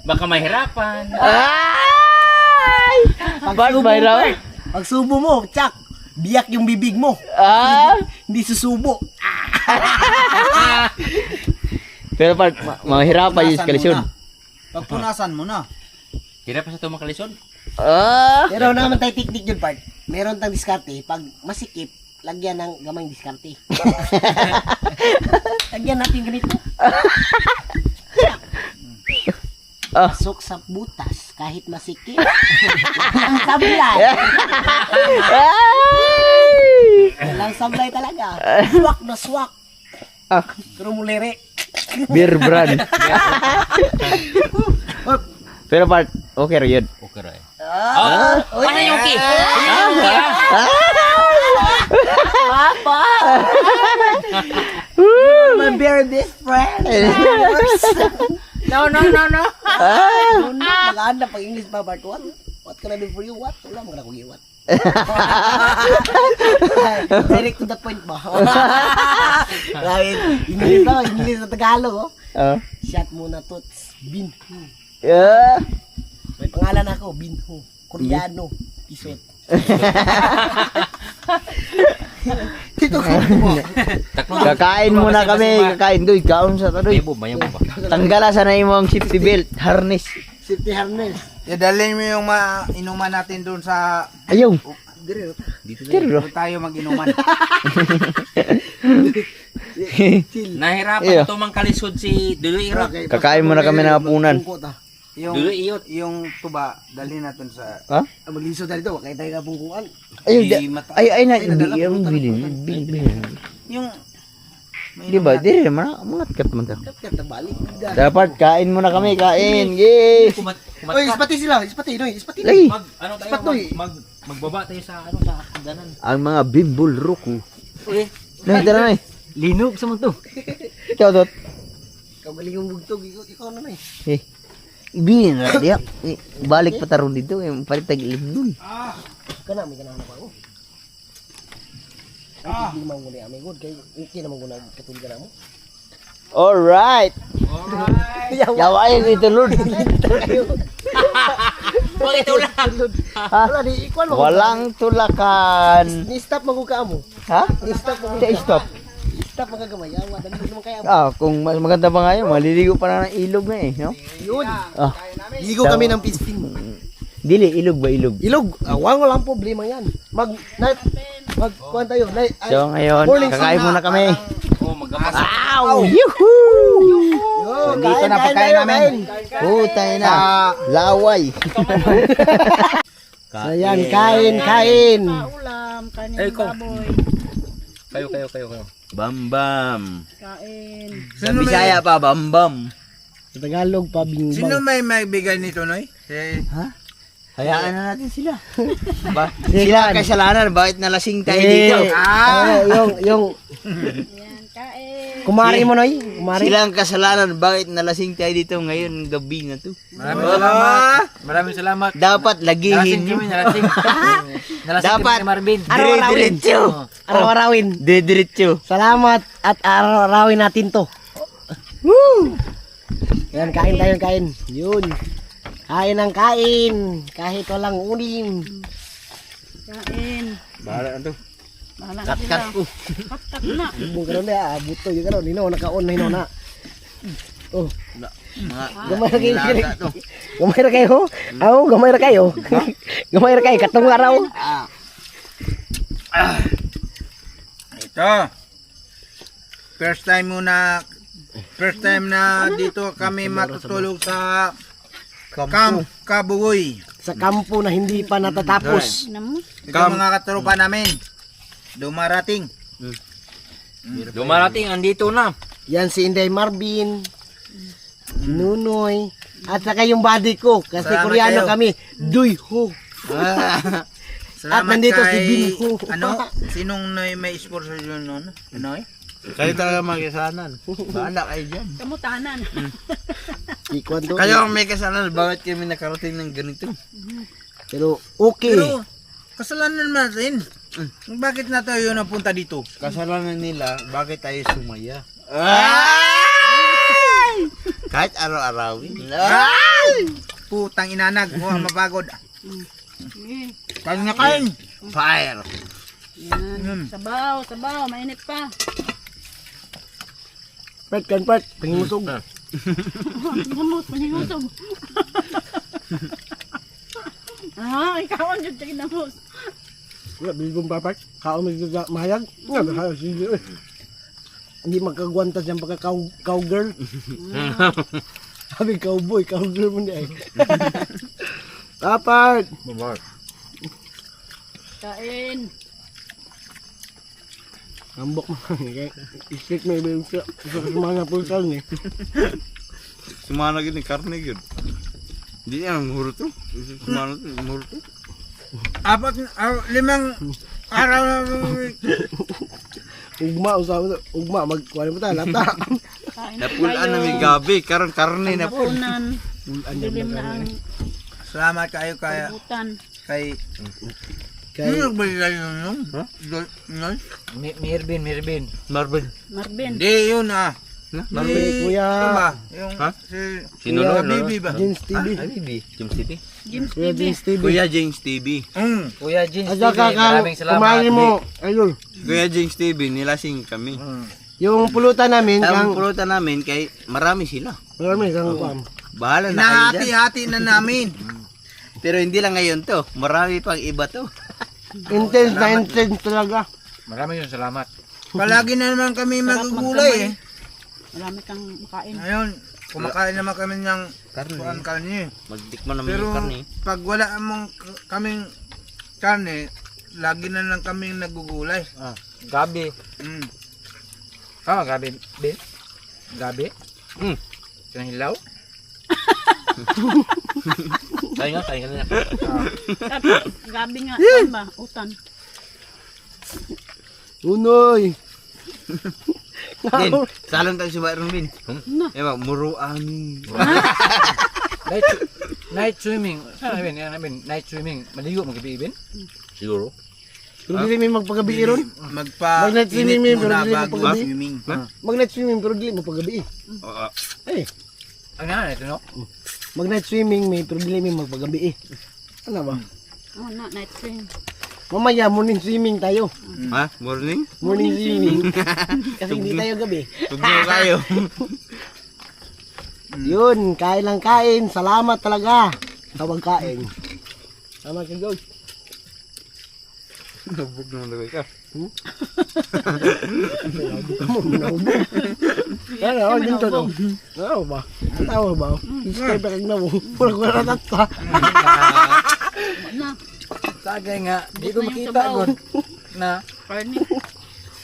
H: baka mahirapan.
B: Ay! Pag bayraw.
D: Pag subo mo, tsak, biyak yung bibig mo.
B: Ah!
D: Hindi susubo.
B: Pero pag mahirapan yung kalisyon.
G: Pagpunasan mo na.
H: Hirap pa sa tumakalisod?
B: Ah!
D: Pero naman tayo technique yun part. Meron tang diskarte, pag masikip, lagyan ng gamay diskarte. Lagyan natin ganito.
B: Ah.
D: Pasok sa butas, kahit masikip. Walang sablay.
B: Ay!
D: Walang sablay talaga. Swak na swak.
B: Ah,
D: Pero mulere.
B: beer brand. Pero part, okay ra yun.
H: Okay rin. Ano yung key?
D: Papa! My very best friend.
H: No.
D: Mag-aanda pag English pa part 1. What can I do for you? What? Wala mo na kong iwat. Direct to the point ba? English na Tagalog. Oh. Shot muna to. Binho.
B: Yeah.
D: May pangalan ako, Binho. Koreano. Isot. Dito ko mo.
B: Kakain muna kami, kakain doy, kaon sa tadoy.
H: Mayabo ba?
B: Tanggala sa na imong safety belt, harness.
D: Safety harness.
G: Idalhin mo yung inuman natin doon sa...
B: Ayaw.
G: Dire,
B: Tiro.
G: doon tayo mag-inuman.
H: Nahirapan
B: Iyo.
H: ito mang kalisod si Duloy Iro.
B: Kakain muna kami ng hapunan.
G: Yung,
H: Dulo, iyot.
G: yung tuba, dalhin natin sa...
B: Ha?
D: Magliso na dito, kaya tayo nga pungkuan.
B: Ay na, bilin.
G: Yung...
B: Di ba? Di rin, mangat kat man ta.
D: Kat na balik.
B: Dapat kain muna kami, kain. Yes.
D: Oy, ispati sila, ispati, no, ispati.
B: Lay.
H: Ano tayo?
D: Patoy.
H: Magbaba tayo sa sa hagdanan.
B: Ang mga bimbol roku.
H: Uy,
B: Nandito na eh.
H: linog sa mo to.
B: Ikaw dot.
D: Kagaling yung bugtog, ikaw na na eh.
B: Eh. Bilin na dia. Balik pa taron dito, yung palit tag ilim
D: Kana, may kanang pa ako. Ay, hindi man muna aming good, kaya hindi naman muna katulad na mo.
B: Alright. Yawain ito, Lord.
H: Wag ito lang.
D: Wala, di, ikuan mo.
B: Walang tulakan.
D: Ni-stop magugka mo.
B: Ha?
D: Ni-stop mo.
B: Stop.
D: Stop magagamay. Yawa, dami naman kaya mo.
B: Ah, kung mas maganda pa nga yun, maliligo pa na ng ilog na eh, no?
D: Yun.
B: Ah,
D: Ligo kami ng pisting.
B: dili, ilog ba ilog?
D: Ilog, walang problema yan. Kuhan tayo.
B: So ngayon,
D: morning
B: kakain muna kami.
H: Oh, magkapasa.
B: Ow! Yuhuu!
D: Yun,
G: Dito na pagkain namin.
B: Putay na. Laway.
D: So yan, kain.
F: Ulam, kanin,
H: Ay, ikaw.
F: baboy.
H: Kayo.
B: Bambam.
F: Kain.
B: Sa Bisaya pa, bambam.
D: Sa Tagalog,
G: Sino
D: pabingbang.
G: may bigay nito, Noy? Si...
B: Ha? Hayaan na natin sila. Sila ang kasalanan, bakit nalasing tayo dito?
D: Yung
F: Yan, kain.
D: kumari mo, Noy. Kumari.
B: Sila ang kasalanan, bakit nalasing tayo dito ngayon gabi na to?
H: Maraming salamat. Maraming salamat.
B: Dapat lagihin
H: Nalasing
B: nyo.
H: kami, nalasing. Nalasing
B: Dapat.
H: kami ni Marvin.
D: Araw-arawin. Araw-arawin.
B: Dediretso.
D: Salamat at araw-arawin natin to. Woo! Yan, kain tayo, kain. Yun. Kain ang kain. Kahit walang ulim.
F: Kain.
B: Bahala na to.
F: Bahala na
B: Kat
F: sila.
B: ko.
F: Kat na.
D: Bung karon na, buto yung karon. Hino, naka-on na, hino na. Oh,
B: Mga
D: gamay ra kayo.
B: ilaga to.
D: Gamay ra kayo. Aw, gamay ra kayo. Gamay ra kayo, katong araw.
G: Ito. First time na dito kami matutulog sa Camp Kabugoy.
D: Sa kampo na hindi pa natatapos.
F: Tingnan mo.
G: Ito mga katropa namin. Dumarating.
H: Dumarating, andito na.
D: Yan si Inday Marvin, si Nunoy, at saka yung body ko. Kasi
G: Salamat
D: Koreano
G: kayo.
D: kami. Duyho.
G: Salamat
D: nandito si
G: kay,
D: Binho.
G: sinong may sponsor yun nun? Ano?
B: Kayo talaga magkasanan. Bahala kayo dyan.
F: Kamutanan.
D: Ikuan to.
B: Kayo ang may kasalanan, bakit kami nakarating ng ganito?
D: Pero okay.
G: Pero, kasalanan natin. Bakit na tayo napunta dito?
B: Kasalanan nila, bakit tayo sumaya? Kahit araw-arawin.
G: Putang inanag. Mapagod. Kain na kain.
B: Fire!
F: Yan. Sabaw, sabaw. Mainit pa.
D: Part, kan part. Pangimusog.
F: Gamot, paningusog. Ikaw ang dyan tayo namos.
D: Wala, bilbong papat. Kaon mahayag. Nga, mahayag. Sige, eh. Hindi magkagwantas yung pagka-cowgirl. Sabi, cowboy, cowgirl mo niya eh. Papat!
F: Kain.
D: Ambok mo. Isik na ibig sa mga pulsal niya.
B: Sumana gini, karne yun. Hindi yan, mahuro to. Sumana to, mahuro to.
G: 5 araw na
D: Ugma, magkuha mo tayo, lata.
F: Kain
B: Napulaan na may gabi, karon karne na po.
F: Napunan. Dilim na ang
G: salamat kayo kaya
F: butan.
G: kay
D: Kay,
G: nagbalik kayo nun? Nun?
H: Mirvin.
B: Marvin.
F: Marvin.
G: Hindi yun
D: Marvin, Kuya,
G: Yung
B: Ha?
G: si
B: Sino
D: Kuya
B: nun?
G: Bibi ba?
D: James TV.
B: James TV.
F: James
D: Kuya
F: TV.
D: James TV.
B: Kuya James TV.
H: Kuya Jeans
D: At
H: TV,
D: saka
H: maraming salamat.
D: kumain mo, ayun.
B: Kuya James TV, nilasing kami.
D: Yung pulutan namin,
B: Ang
D: kang,
B: pulutan namin, kay marami sila.
D: marami kang kuam.
B: Bahala na kayo dyan.
G: Hinahati-hati na namin.
B: Pero hindi lang ngayon to. Marami pang iba to.
D: Intense na intense talaga.
H: Maraming salamat.
G: Palagi na naman kami magugulay eh.
F: Marami kang makain.
G: Ngayon, kumakain naman kami ng
B: Karne.
G: karne.
B: Magtikman namin
G: Pero
B: yung karne.
G: pag wala mong kaming karne, lagi na lang kaming nagugulay.
H: Gabi.
G: Mm.
H: Gabi. Gabi. Kaya hilaw. Kaya nga na.
F: Gabi nga. Saan ba? Utan.
D: Unoy!
B: Din, salon tayo si Byron Bin.
F: Na.
B: Ewa, muruan.
H: Night swimming. Saan namin? Night swimming. Maligo mo gabi, Ibin? Siguro.
D: Pero dili may magpagabi ron. Mag-night swimming,
G: Magpa-init
D: pero
G: muna
D: dili
G: bago
D: magpagabi.
G: swimming.
D: Mag-night swimming pero dili mo pagabi.
B: Oo.
D: Eh,
H: Ang nga, ito no?
D: mag-night swimming may pero dili may magpagabi. Ano ba?
F: Oh, na. Night swim.
D: Mamaya morning swimming tayo.
B: Ha? Morning?
D: Morning swimming. Kasi hindi tayo gabi.
B: Tugno kayo.
D: Yun, kain lang kain. Salamat talaga sa pagkain. Salamat ka, George.
B: Nabog na lagay ka.
D: Naubo. Ano, ako dito to. Ano ba? Tawa ba? Subscribe ka na mo. Wala natata.
F: Na.
H: Sagay nga, di ko
F: Gusto yung
H: makita
F: sabaw.
H: gon na
F: Karne.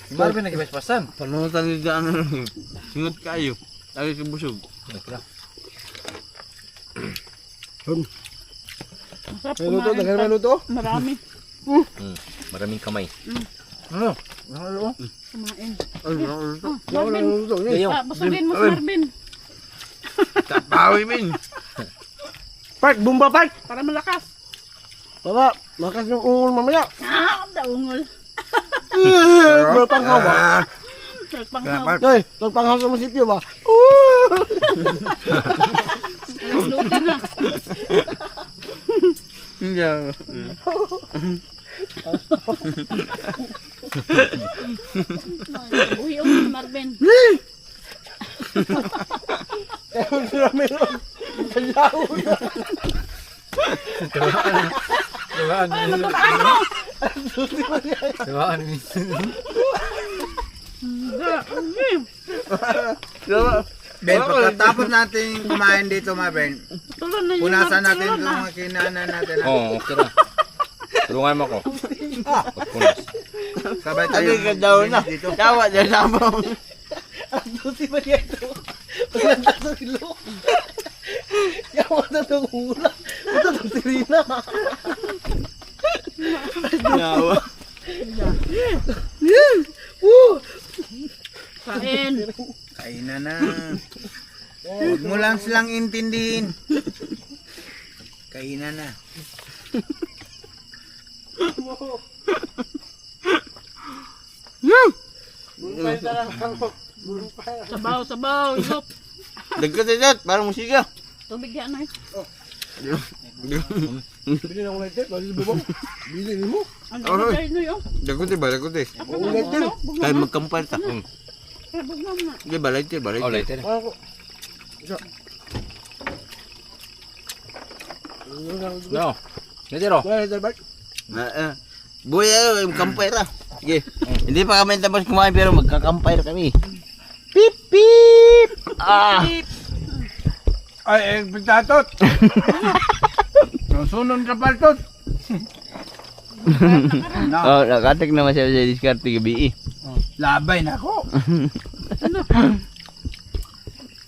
H: si Marvin nagibaspasan.
B: Panunutan nyo dyan. Singot kayo. Lagi kabusog.
F: Masarap Sarap
D: May luto,
F: kumain.
D: daghan may luto.
F: Marami.
H: Maraming kamay.
G: Ano? Ano?
F: Kumain.
D: Wala
F: Marvin.
D: na luto.
H: Gayo.
F: Busugin mo si Marvin.
G: Tapawi min.
D: Park, bumba park.
F: Para malakas.
D: Baba, makas yung ungol mamaya.
F: Daungol.
D: Berpanghaw ba?
F: Panghaw.
D: Hoy, panghaw sa sitio ba?
F: Luto na. Uy, si Marvin.
G: Ben, pagkatapos natin kumain dito, Ben,
F: Tulo na yun.
G: punasan natin
F: Tulo
G: itong
F: na.
G: mga kinanan natin.
H: Oo, okay na. Tulungan mo ako. Pagpunas.
G: Sabay tayo.
B: Sabi ka daw na.
G: Dito.
B: Tawa dyan sabong.
D: Ang susi ba niya ito? Maganda sa ilo. Yawa na itong ulam. Ito itong sirina.
B: Tawa.
F: Kain.
G: Kainan na. Huwag mo lang silang intindihin. Kainan na.
F: Sabaw, sabaw. Ilop.
B: Dagkat dagkat, parang musika.
F: Tubig yan ay.
D: Bili na ko na ito. Bali bubong. Bili ni mo.
F: Ang dami nyo yun.
B: Dagkat ba, dagkat eh.
F: Ako na bugnaw.
B: Kaya magkampal ta.
F: Bugnaw na.
B: Di balay ti, balay
H: Oh,
B: ti.
H: later.
D: Ako.
H: No. Netero.
D: Wala na Bart.
B: Boy, magkampay ra. Sige. Hindi pa kami tapos kumain pero magkakampay kami. Pip pip.
G: Ay, pagtatot. Sunon ka paltot.
B: Oh, nakatik naman siya sa diskarte gabi.
G: Labay na ako.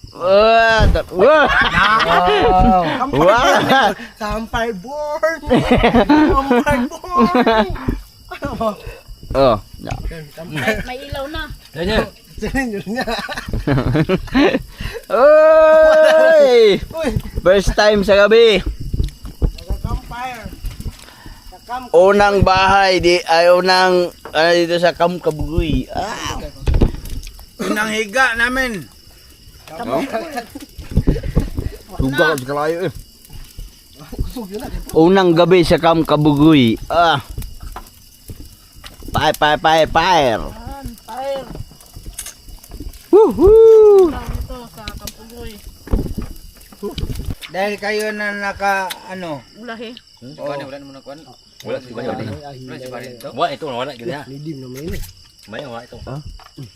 B: Wah, wah. Wah.
D: Sampay board. Sampay board.
B: Oh.
F: May ilaw na.
H: Daniel.
D: Sinin niya.
B: Oy! First time sa gabi.
D: Campfire.
B: Unang bahay di ay unang dito sa Kabugoy.
G: Unang higa namin.
B: Suga ka kalayo eh. Unang gabi sa Kabugoy. Fire. Woohoo!
F: Ito sa Kampugoy.
G: Dahil kayo na naka ano.
F: Ulahi.
E: Wala naman ang kuan.
H: Wala si Bayo.
E: Wala si Barin to.
H: Wala ito, wala gid ha.
D: Lidim naman yun eh.
H: May wala ito.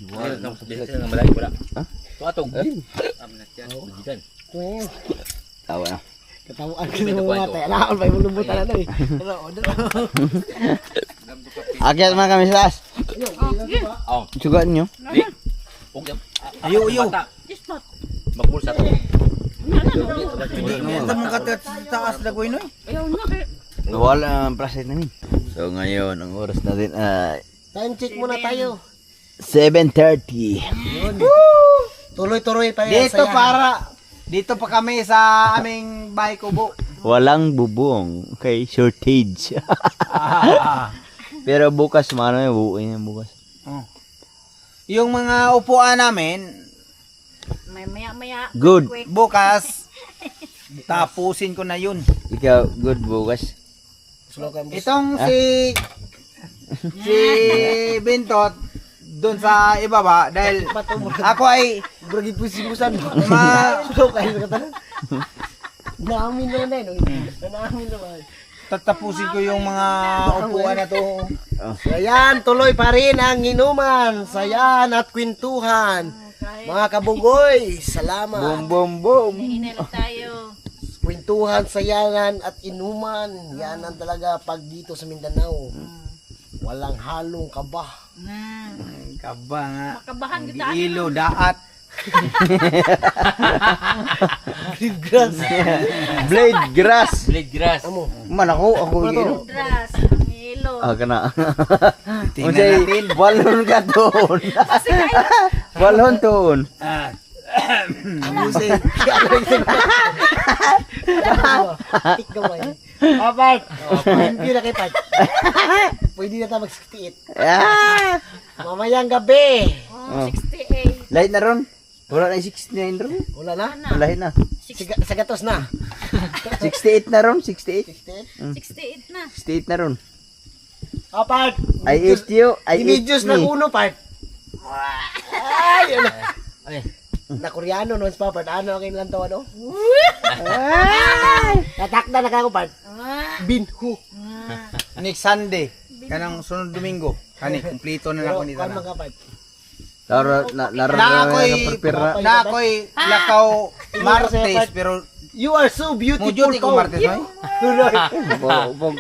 H: Wala nang sabihin sa malay wala. Ito atong.
E: Amin yan.
H: Bujikan.
B: Tawa na.
D: Katawaan ka na mga tayo. Alaan pa yung lumutan na ito eh. Ano, order.
B: Akyat man kami sa taas.
H: Oh.
B: Sugaan nyo.
H: Di. Okay.
G: Ayo.
F: Ispat.
H: Magpulsa to.
G: Ito mo taas na ko ino.
F: Ayaw na kay.
B: Wala ang process namin. So ngayon, ang oras natin ay
D: Time check muna tayo.
B: 7:30.
D: Tuloy-tuloy tayo.
G: Dito pa kami sa aming bahay kubo.
B: Walang bubong. Okay, shortage. Pero bukas, mano yung buuin yan bukas.
G: Yung mga upuan namin,
F: May maya.
B: Good.
G: bukas, tapusin ko na yun.
B: Ikaw, good bukas.
G: Itong si Bintot, doon sa ibaba, dahil ako ay
D: Bragi pusing-pusan.
G: ma-
D: Kayo sa katanan. Naamin na na eh. Naamin naman.
G: tatapusin ko yung mga upuan na to.
D: Ayan, tuloy pa rin ang inuman, sayan at kwentuhan. Mga kabugoy, salamat.
B: Boom.
F: Hinel tayo.
D: Kwentuhan, sayanan at inuman. Yan ang talaga pag dito sa Mindanao. Walang halong kaba.
G: Kaba nga.
F: Makabahan kita.
G: Ilo, daat.
D: Green grass.
B: Blade grass.
H: Blade grass.
D: Amo.
B: Man ako gino.
F: Dras, ang ilo.
B: Ah, kana.
A: Tingnan
B: Unsay
A: natin.
B: balon ka doon. Balon doon.
D: Musik. Tik gamay. Kapag. Review na kay Pat. Pwede na tayo mag-68.
B: Ah!
D: Mamayang gabi.
F: Oh, 68.
B: Light na ron. Wala na yung 69 ron.
D: Wala na.
B: Lahi na.
D: Sa gatos na.
B: 68 na ron, 68.
F: 68 na.
B: 68 na ron.
D: Kapag.
B: I asked you, I
D: Imedyos
B: asked
D: na
B: me.
D: kuno, Pat. Ay, ano.
H: Ay.
D: Na Koreano, no? Pa, Pat. Ano ang kailan tawa, no? Natakda na ka ko, Pat. Binhu.
G: Next Sunday. Kanang sunod Domingo. Kani, kumplito na ako nito
D: Kan
G: na.
D: mga Pat.
B: Laro
G: Na ako'y lakaw Martes, pero
D: You are so beautiful.
G: mudyot ko
D: Pao.
G: Martes, no?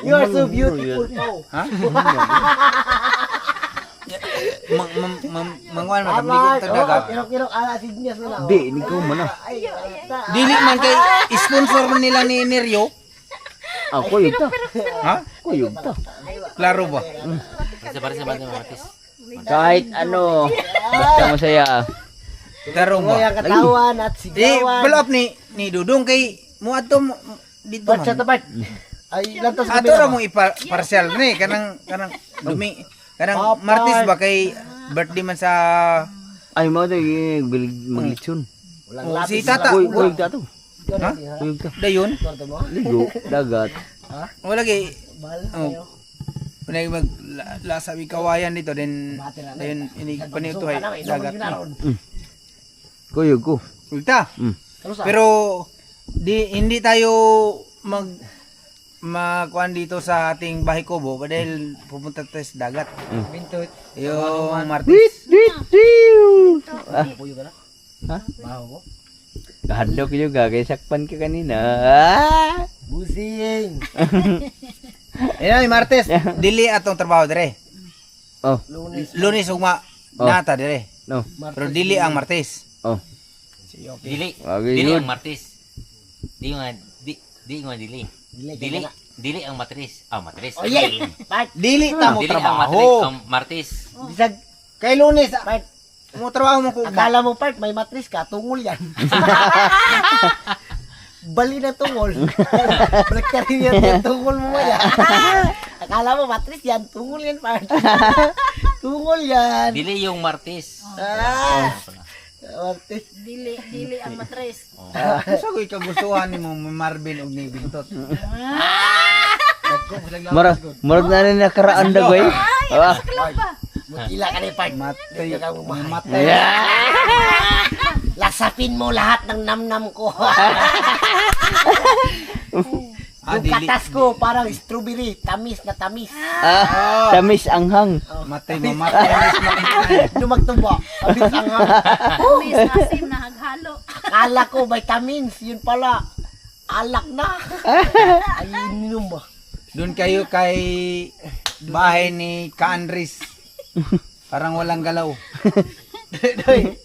D: You are so beautiful, Pao.
G: Ha? Mangwan matamligo
D: Apat.
G: talaga.
D: Kirok-kirok ala signyas na lang.
B: Di, hindi ko man na.
D: Ay, ta.
G: Dili man kay sponsor man nila ni Neryo.
B: Ako yun ta.
G: Ha?
B: Ako yun ta.
G: Klaro ba?
H: Kasi para sa mga artist.
B: Kahit ano, basta masaya.
G: Klaro ba?
D: Ang katawan at
G: Di,
D: sigawan.
G: follow up ni Dudong kay mo ato dito
D: Pat sa
G: man.
D: tapat. Ay, lantas
G: Ato ra mong iparsyal ni kanang dumi kanang
D: Papa.
G: Martes ba kay birthday man sa
B: Ay mo to maglitsyon.
D: Walang
G: Oh, si
D: lapis.
G: Tata.
B: Kuyog ta to.
G: Ha?
B: Kuyog ta.
G: Dayon.
D: Kwarto mo?
B: Ligo, dagat.
G: Wala kay
D: Mahal
G: Oh.
D: kayo.
G: Panay mag lasabi kawayan dito then dayon ini panito hay dagat.
B: Kuyog ko.
G: Ulta.
D: Kalusa.
G: Pero hindi tayo makuan dito sa ating bahay kubo dahil pupunta tayo sa dagat.
D: Bintut.
G: Yung Martes.
D: Puyo ka na?
B: Ha?
D: Baho mo?
B: Kahadlok yun ka, kaya sakpan ka kanina.
D: Busing.
G: Ayun, Martes. Dili atong trabaho dire.
B: Oh,
D: Lunes.
G: Lunes ugma
B: Oh.
G: nata dire.
B: no.
G: Pero dili ang Martes.
B: Oh.
H: Dili.
B: Okay,
H: Dili
B: good.
H: ang martis. Di nga dili.
D: Dili.
H: Dili ang matris. Ah, matris.
D: Oh, yeah. Pat.
G: Dili ta mo
H: Dili ang
G: trabaho.
H: ang martis.
D: Bisag.
G: Kay Lunes,
D: Pat.
G: mo trabaho mo ko ugma.
D: Akala mo, Pat, may matris ka. Tungol yan. Bali na tungol. Balik ka rin yan. Tungol mo yan. Akala mo, matris yan. Tungol yan, Pat. Tungol yan.
H: Dili yung martis.
D: Ah. Matris.
F: Dili ang matres.
G: Sa ko'y kagustuhan ni mo Marvin og ni Bintot.
B: Marag na rin nakaraan da, goy. Ah.
D: Mutila ka ni Pat.
G: Matay
D: Ka mo mahal.
G: matay.
D: Lasapin mo lahat ng namnam ko. Yung
G: dili.
D: katas ko, parang strawberry. Tamis na tamis.
B: Ah, tamis anghang.
G: Matay mamatay.
D: Lumagtubo. Tamis ang
F: Tamis, asim na haghalo.
D: Kala ko vitamins. Yun pala. Alak na. Ay, ininom ba?
G: Doon kayo kay bahay ni Kaandris. Parang walang galaw.
D: Doy.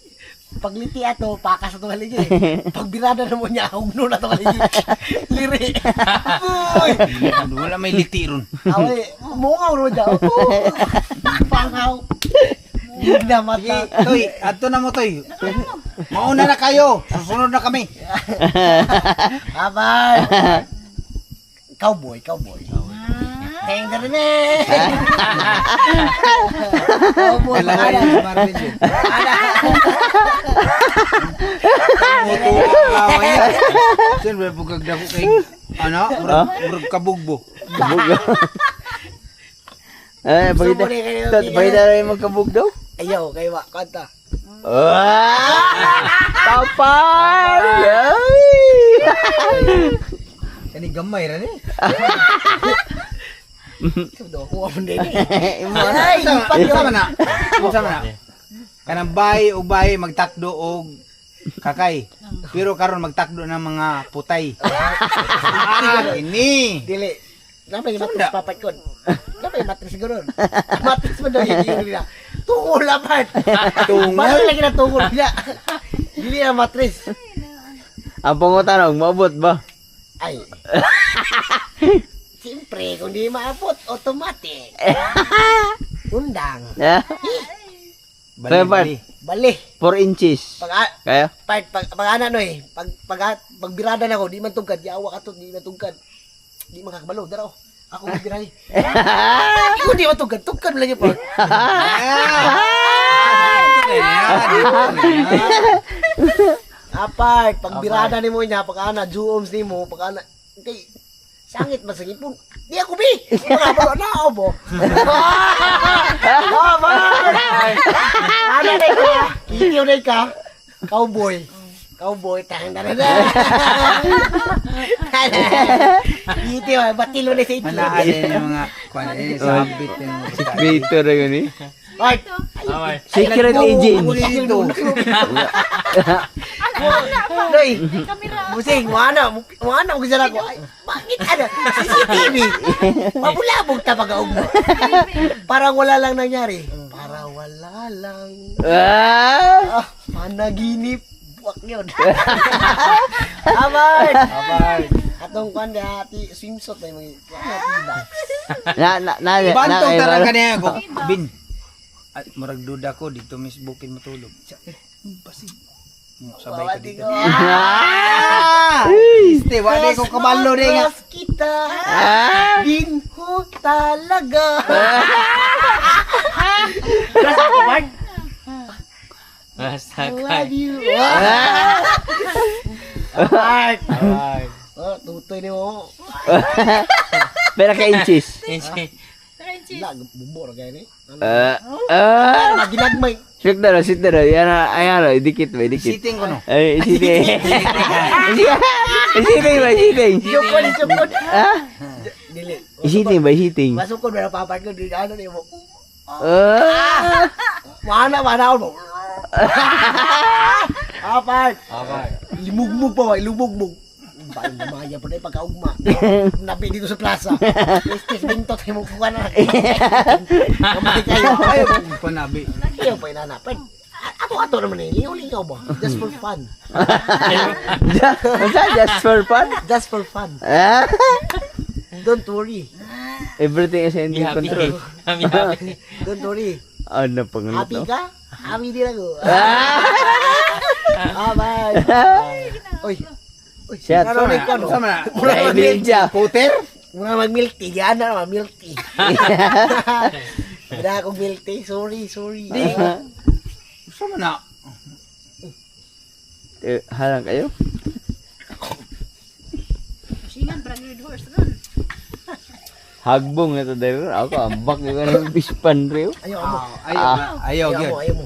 D: Pagliti ato, pakas ato haligi. Pagbirada na mo niya, hugno na to haligi. Liri. Uy!
G: Wala may liti ron.
D: Awe, mungaw ro dyan. Pangaw. Hindi na mata.
G: Toy, ato na mo toy. Mauna na kayo. Susunod na kami.
D: Abay. Cowboy. Teng na rin eh. Cowboy.
G: Kailangan si Marvin yun. Siyempre, bugagdako kay ano? Murag kabugbo.
B: Eh, bagita.
D: Sumuli kayo,
B: Bagita rin magkabog daw.
D: Ayaw, kayo ba? Kanta.
B: Tapal!
G: Kani gamay ra ni.
D: Sudo, kuha mo din eh. Ay,
G: Sama na. Sama na. Kanang bahay o bahay magtakdo og kakay. Pero karon magtakdo ng mga putay. Ini.
D: Dili. Napay matris papat ko. Napay matris siguro. Matris mo daw hindi nila. Tungol na, Part.
G: Tungol?
D: Bakit lagi na tungol niya? Dili na matris.
B: Ang pangutanong, maabot ba?
D: Ay. Siyempre, kung di maabot, automatic. Undang.
B: Yeah. Kaya Bart,
D: Bali.
B: 4 inches. Kaya?
D: Pag ana no eh, pag birada na ko, di man tungkad, yawa ka to, di man tungkad. Di man kakabalo, daraw. Ako magbiray. Ikaw di man tungkad lang yung Part. Apart, pag birada ni mo niya, pag ana, juoms ni mo, pag ana, kay, sangit masagin po. Di ako bi! Mga bro, nao mo. Ano na ka? Itiyo na ka? Cowboy. Cowboy, tang na. Itiyo, batilo na sa itiyo.
G: Manaan yung mga sabit yung mga
B: Secretor na yun eh.
D: Art!
B: Secret agent.
D: Noy, busing, wala mo kisala ko. Ay, bakit ano? CCTV. Mabulabog ta pag-aog mo. Parang wala lang nangyari. Para wala lang. Panaginip. Buwak yun. Abay! Atong kanda, swimsuit na yung mga
G: Bantong tarang kanya ko. Bin. At murag duda ko dito Miss Bukin matulog. Basig. Sabay ka dito. Este, wala ko kabalo rin nga.
D: Mas kita. Binho talaga. Rasa ko, Bart? Love you. Bart. Oh, tutoy ni mo.
B: Pero ka inches.
D: Lag, bubor kaya ni. Ginagmay.
B: Sit na, yan na, ayan na, idikit ba, idikit.
G: Sitting ko no.
B: Ay, isiting. Isiting ba, isiting?
D: Sukod. Dili.
B: Isiting ba, isiting?
D: Masukod ba na papart ko, ano ni mo. Mana mo. Apart. Limugmug pa ba, lumugmug. Bayo maya pa na pagkaugma. Nabi dito sa plaza. Estes binto tayo mo kuha na. Kamay kayo.
G: Ayaw kong panabi.
D: Ayaw pa inanapin. Ato naman eh. Lingaw ba? Just for fun.
B: Just for fun?
D: Just for fun. Don't worry.
B: Everything is under control.
D: Don't worry.
B: Ano pang
D: Happy ka? Happy din ako. Bye. Oy.
B: Shit.
D: Naronig ko, no?
G: Sama na.
B: Mura mag-milk siya.
G: Puter?
D: Mura mag-milk tea. Diyan na mag-milk tea. Wala akong milk tea. Sorry.
G: Sama na.
B: Halang kayo?
F: Singan, branded horse gun.
B: Hagbong ito dahil. Ako, ambak yung kanang pispan rin.
D: Ayaw mo.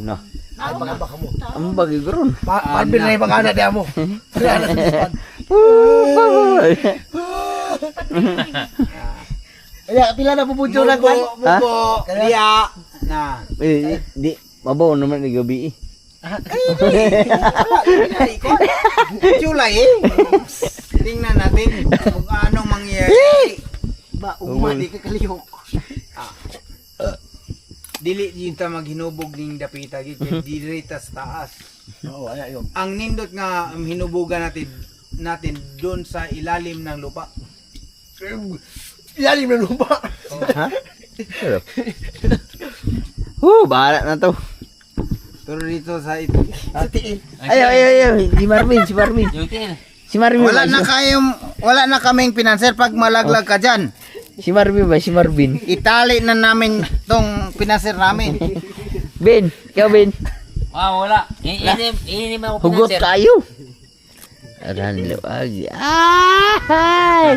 B: No.
D: Ay, baka mo.
B: Ambag yung gano'n.
D: Parbil na yung pag-ana diya mo. Kaya na sa dispan. Kaya, pila na pupudyo na kwan.
G: Bubo. Kaya. Na.
B: Di, mabaw naman ni gabi eh.
G: Julay eh. Tingnan natin kung anong mangyayari.
D: Ba, di ka kalihok.
G: Dili yung ta maghinubog ning dapita gid kay dili ta sa taas.
D: Oo, ayaw.
G: Ang nindot nga hinubugan natin doon sa ilalim ng lupa.
D: Ilalim na lupa.
B: Ha? Bahala na to.
G: Pero dito sa
D: Sa tiil.
B: Ayaw. Si Marvin.
G: wala na kaming pinanser pag malaglag ka diyan.
B: Si Marvin.
G: Itali na namin tong pinanser namin.
B: Ben, ikaw Ben.
H: Wala. Ini mo
B: Hugot kayo. Aran luwag. Ay!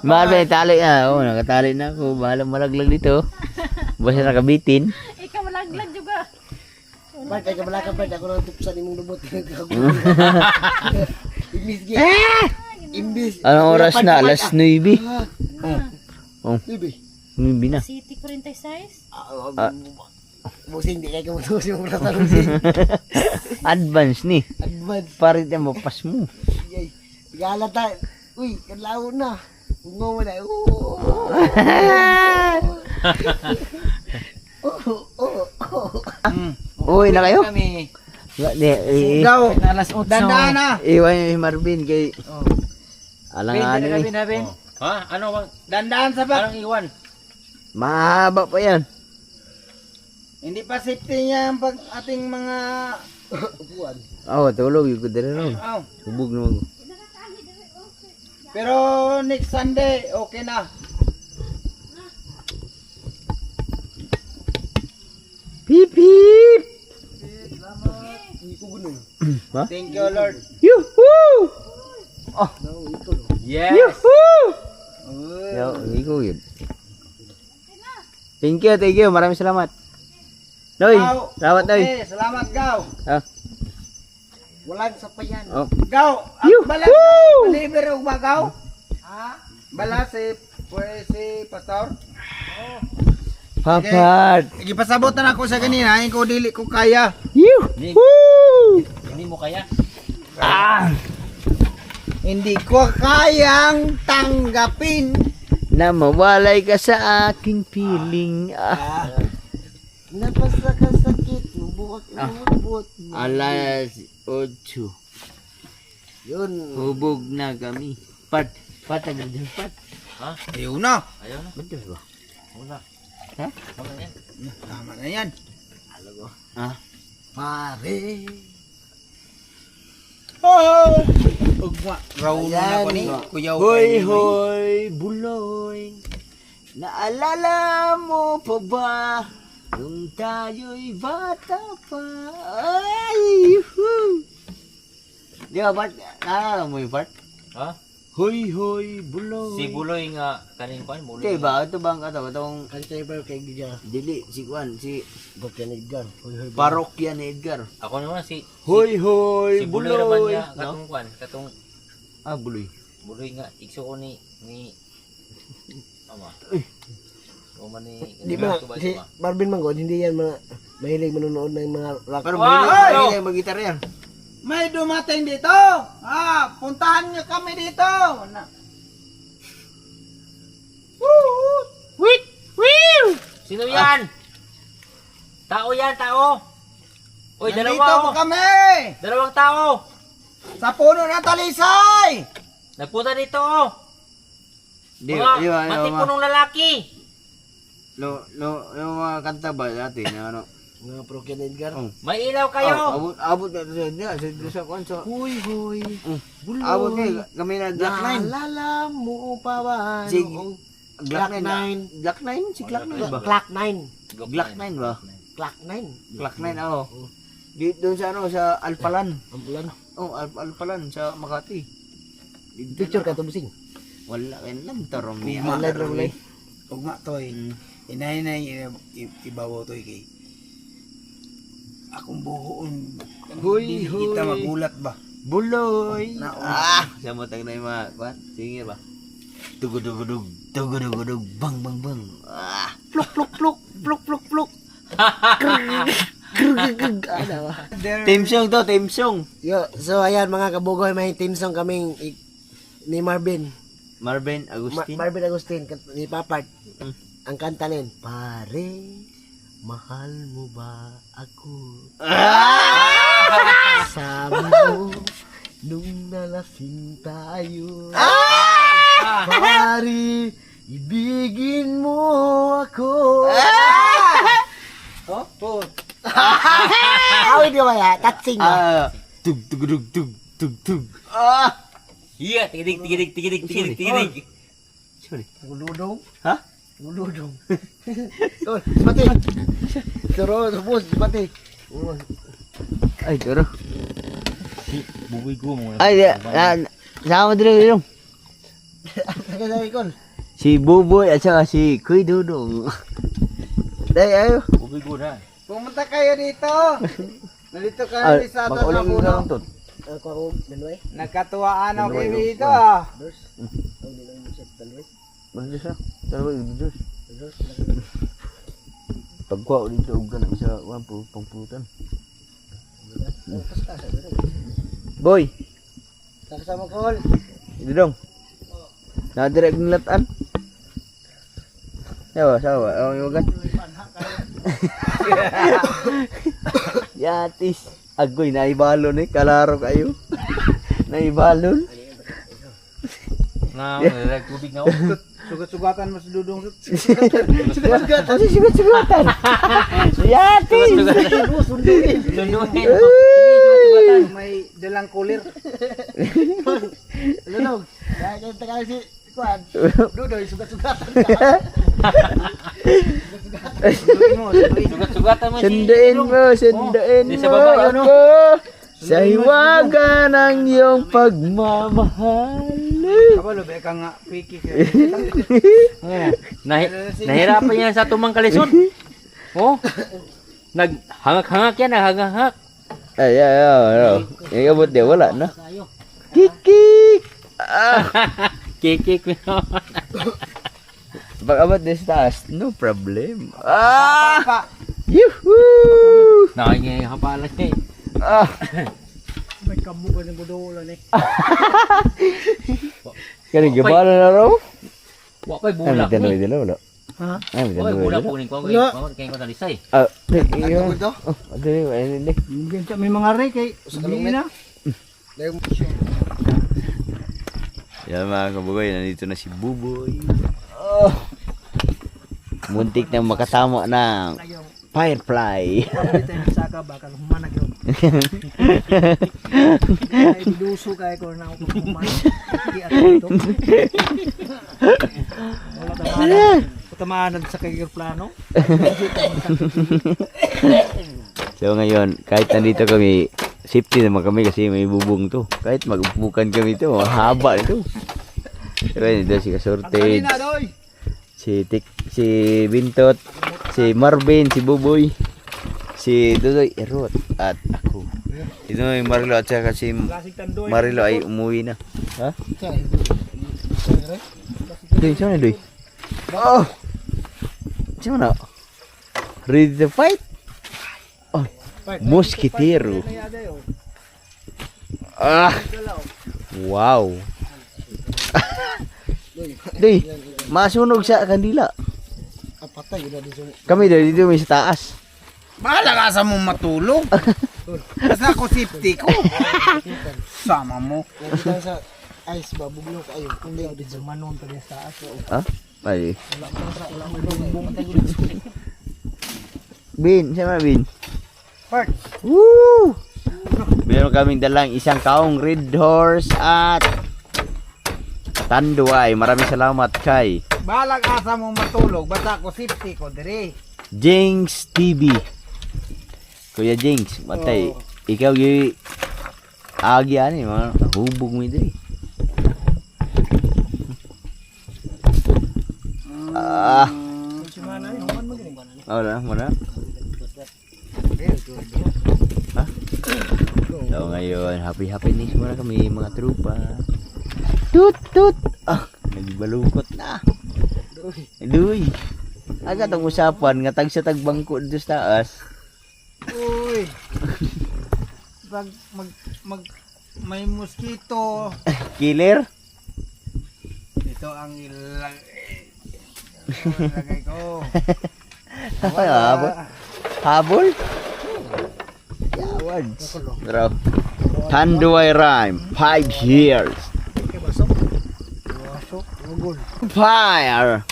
B: Marvin, tali na. Oo, nakatali na ako. Bahala malaglag dito. Basta nakabitin.
F: Ikaw malaglag juga.
D: Part, ay kamalaka part. Ako nang tupsan imong lubot. Imbis.
B: Anong oras na? Alas 9.
D: Bibi.
B: 9 na.
F: City 46.
D: Busing, di kayo kamutusin mo na busing.
B: Advance ni.
D: Advance.
B: Parit yung mapas mo.
D: Yay. Galata. Uy, kanlaw na. Ungo mo na. Oo.
B: Uy na kayo?
H: Kami.
G: Ikaw,
H: Alas 8.
G: dandaan na.
B: Iwan yung Marvin kay
H: Bin,
B: alang ano eh.
H: Bin. Ha? Ano bang?
G: Dandaan sa bag.
H: Anong iwan?
B: Mahaba pa yan.
G: Hindi pa safety niya ang pag ating mga
B: Tulog yung kudera ron.
G: oh.
B: Hubog naman.
G: Pero next Sunday, okay na.
B: Pip pip. Ha?
G: Thank you, Lord.
B: Yuhuu!
H: Yes.
B: Yuhuu! Yo, ikaw yun. Thank you. Maraming salamat. Noy,
G: Gaw.
B: salamat Noy.
G: Okay, salamat, Gaw.
D: Walang sapayan.
B: Oh.
G: Gaw,
B: Yuhuu!
G: bala Gaw, deliver og ba, Gaw? Ha? Bala si Pastor?
B: Papat.
G: Igipasabot na ako sa kanina, ko dili ko kaya.
B: Yuhuu!
H: Hindi mo kaya?
G: Hindi ko kayang tanggapin.
B: Na mawalay ka sa aking piling.
D: Napasakasakit, bubuhat bubuhat.
B: Alas 8.
D: Yun.
B: Hubog na kami. Patag na dyan, pat.
G: Ayaw na.
H: Ayaw na.
B: Betul ba?
H: Wala.
B: Ha?
H: Tama na yan.
G: Tama na yan.
D: Pare.
G: Ugma. Raw na ako ni Kuya
B: Hoy, hoy, buloy. Naalala mo pa ba nung tayo'y bata pa? Ay! Yuhu! Di ba, Bart? Naalala mo yung Bart?
H: Ha?
B: Hoy, hoy, buloy.
H: Si Buloy nga kanin pa, Buloy.
B: Di ba? Ito ba ang katawa? Itong
D: Kali tayo ba kay Gija?
B: dili, si Juan, si
D: Bakyan Edgar.
B: parokya ni Edgar.
H: Ako naman si
B: Hoy, hoy,
H: si Buloy naman
B: buloy.
H: niya
B: No?
H: katong kwan, katong
B: Buloy.
H: Buloy nga tikso ko ni ama. O man ni
D: Di ba, si Marvin Manggod, hindi yan mga mahilig manonood ng mga rock.
B: Pero
H: Wow!
B: mahilig mag-gitar yan.
G: May dumating dito. Puntahan niyo kami dito.
H: Sino yan? Tao yan, tao. Uy,
G: Nandito
H: dalawa
G: po
H: oh.
G: kami.
H: Dalawang tao.
G: Sa puno ng talisay.
H: Nagpunta dito oh.
B: Di,
H: Mga matipunong lalaki.
B: yung mga kanta ba dati na ano?
D: Mga Bakyan Edgar.
H: May ilaw kayo.
B: Abot na ito sa kwan sa
D: Huy, huy. Buloy.
B: abot kayo kami na Glock 9.
D: Naalala mo pa ba?
B: Si
D: noong
B: Glock 9.
D: Glock 9.
B: Glock 9 si Glock 9 ba?
D: Clock 9.
B: Glock 9 ba?
D: Clock 9.
B: Glock 9 ako. Di doon sa ano sa Alpalan.
D: Ambulan.
B: Oh, Alpalan sa Makati.
D: Picture ka to busing.
B: Wala kayo lang tarom niya.
D: Wala wala.
A: Ugma toy. Inay na ibawo toy kay. Akong buhoon.
B: Huy,
A: Dili kita
B: huy.
A: magulat ba?
B: Buloy.
A: Naon.
B: Sa mo tag na yung mga kwan. Sige ba? Tugudugudug, tugudugudug, bang bang bang.
D: Pluk pluk pluk pluk pluk pluk. Ano ba?
B: Team song to, team song.
D: Yo, so ayan mga kabugoy, may team song kaming ni Marvin.
B: Marvin Agustin.
D: Marvin Agustin ni Papart. Ang kanta nin, pare, mahal mo ba ako? Sabi mo, nung nalasing tayo. Pare, ibigin mo ako. Awit ko ba yan? Tatsing ba?
B: Tug tugudug tug tug tug.
H: Iya, tigidig.
B: Sorry.
D: Guludong?
B: Ha?
D: Guludong. Oh, mati. Turo, tapos, mati.
B: Ay, turo.
H: Buboy ko mo.
B: Ay, sama dito.
D: Kaya ikon.
B: Si Buboy at saka si Kuy Dudong. Dahil ayo.
H: Buboy ko na.
G: Pumunta kayo dito. Nandito kami sa ato na puno.
D: Ako ako, Benoy.
G: Nagkatuwaan ako kayo dito.
D: Dors. Ang nilang musik, Benoy.
B: Basta siya. Tara dito. Pagkuha dito og kana sa pangpulutan. Boy,
D: Kasama ko, Hol.
B: Dudong. Na direct ng latan. Sawa, yung wagan. Yatis. Agoy, naibalon eh. Kalaro kayo. Naibalon.
H: Na, tubig na ako.
G: Sugat-sugatan mo si Dudong.
B: Sugat-sugatan. Sugat-sugatan. Yatis.
H: Sunduin mo.
G: May dalang kulir.
D: Lunog. Kaya tagal si Kuan. Dudoy, sugat-sugatan.
H: Sugat-sugatan mo si
B: Sunduin mo. Sunduin
H: Di
B: mo
H: sa baba, yun,
B: ako. Sa hiwaga ng iyong pagmamahal.
G: Kabalo, beka nga, piki ka.
H: Nahirapan yan sa tumang kalisod. Oh. Naghangak-hangak yan, naghangak-hangak.
B: Ay. Ikabot dia, wala na. Kikik!
H: Kikik mo.
B: Pag abot dia sa taas, no problem.
G: Pa!
B: Yuhuu!
H: Nakahapalan niya eh.
D: May kabugan ng budolan eh.
B: Kani gabala na raw?
H: Wakay
B: Ay,
H: bulak
B: may
H: mo.
B: tanong dila wala.
D: Ha?
B: Ay, may
H: Wakay
B: tanong
H: bulak
B: dila.
H: po ni ko. Kaya ko talisay.
B: Ah, yun. Oh, adali, ayun din.
D: May mga ray kay hindi na.
B: Yan mga kabugoy, nandito na si Buboy. Oh. Muntik na makasama ng Firefly.
D: Dito yung saka baka humanag yun. Ay duso kay ko na ako humanag. Di ato ito. Wala tamanan. Tamanan sa kay plano.
B: So ngayon, kahit nandito kami, safety naman kami kasi may bubong to. Kahit mag-upukan kami to, mahaba ito. So nandito si Kasorted, si Bintot, si Marvin, si Buboy, si Dudoy Erot, at ako. Ito yung Marilo at saka si Marilo ay umuwi na. Ha? Doy, saan na Doy? Oh! Saan na? Ready to fight? Oh, Moskitero. Ah! Wow! Doy, masunog sa kandila. Kami dito may sa taas.
G: Bahala ka sa mong matulog. Basta ako safety ko. Sama mo.
D: Sa ice ba buglo kayo. Kundi di sa manon pa sa taas.
B: Ha? Ay. Bin, siya Bin.
D: Part.
B: Woo! Meron kaming dalang isang kaong red horse at tanduay. Maraming salamat kay
G: Bahala ka sa mong matulog. Basta ako safety ko, dire.
B: Jinx TV. Kuya Jinx, matay. Ikaw yung agi ani, mga hubog mo diri. Ah. Wala. Ha? So ngayon, happy muna kami mga trupa. Tut. Ah, nagbalukot na. Duy. Aga tong usapan nga tag sa tagbangko dito sa taas.
G: Uy. Pag may mosquito.
B: Killer?
G: Ito ang ilagay ko.
B: Habol? Yawads. Bro. Tanduay Rhyme, 5 years. Fire.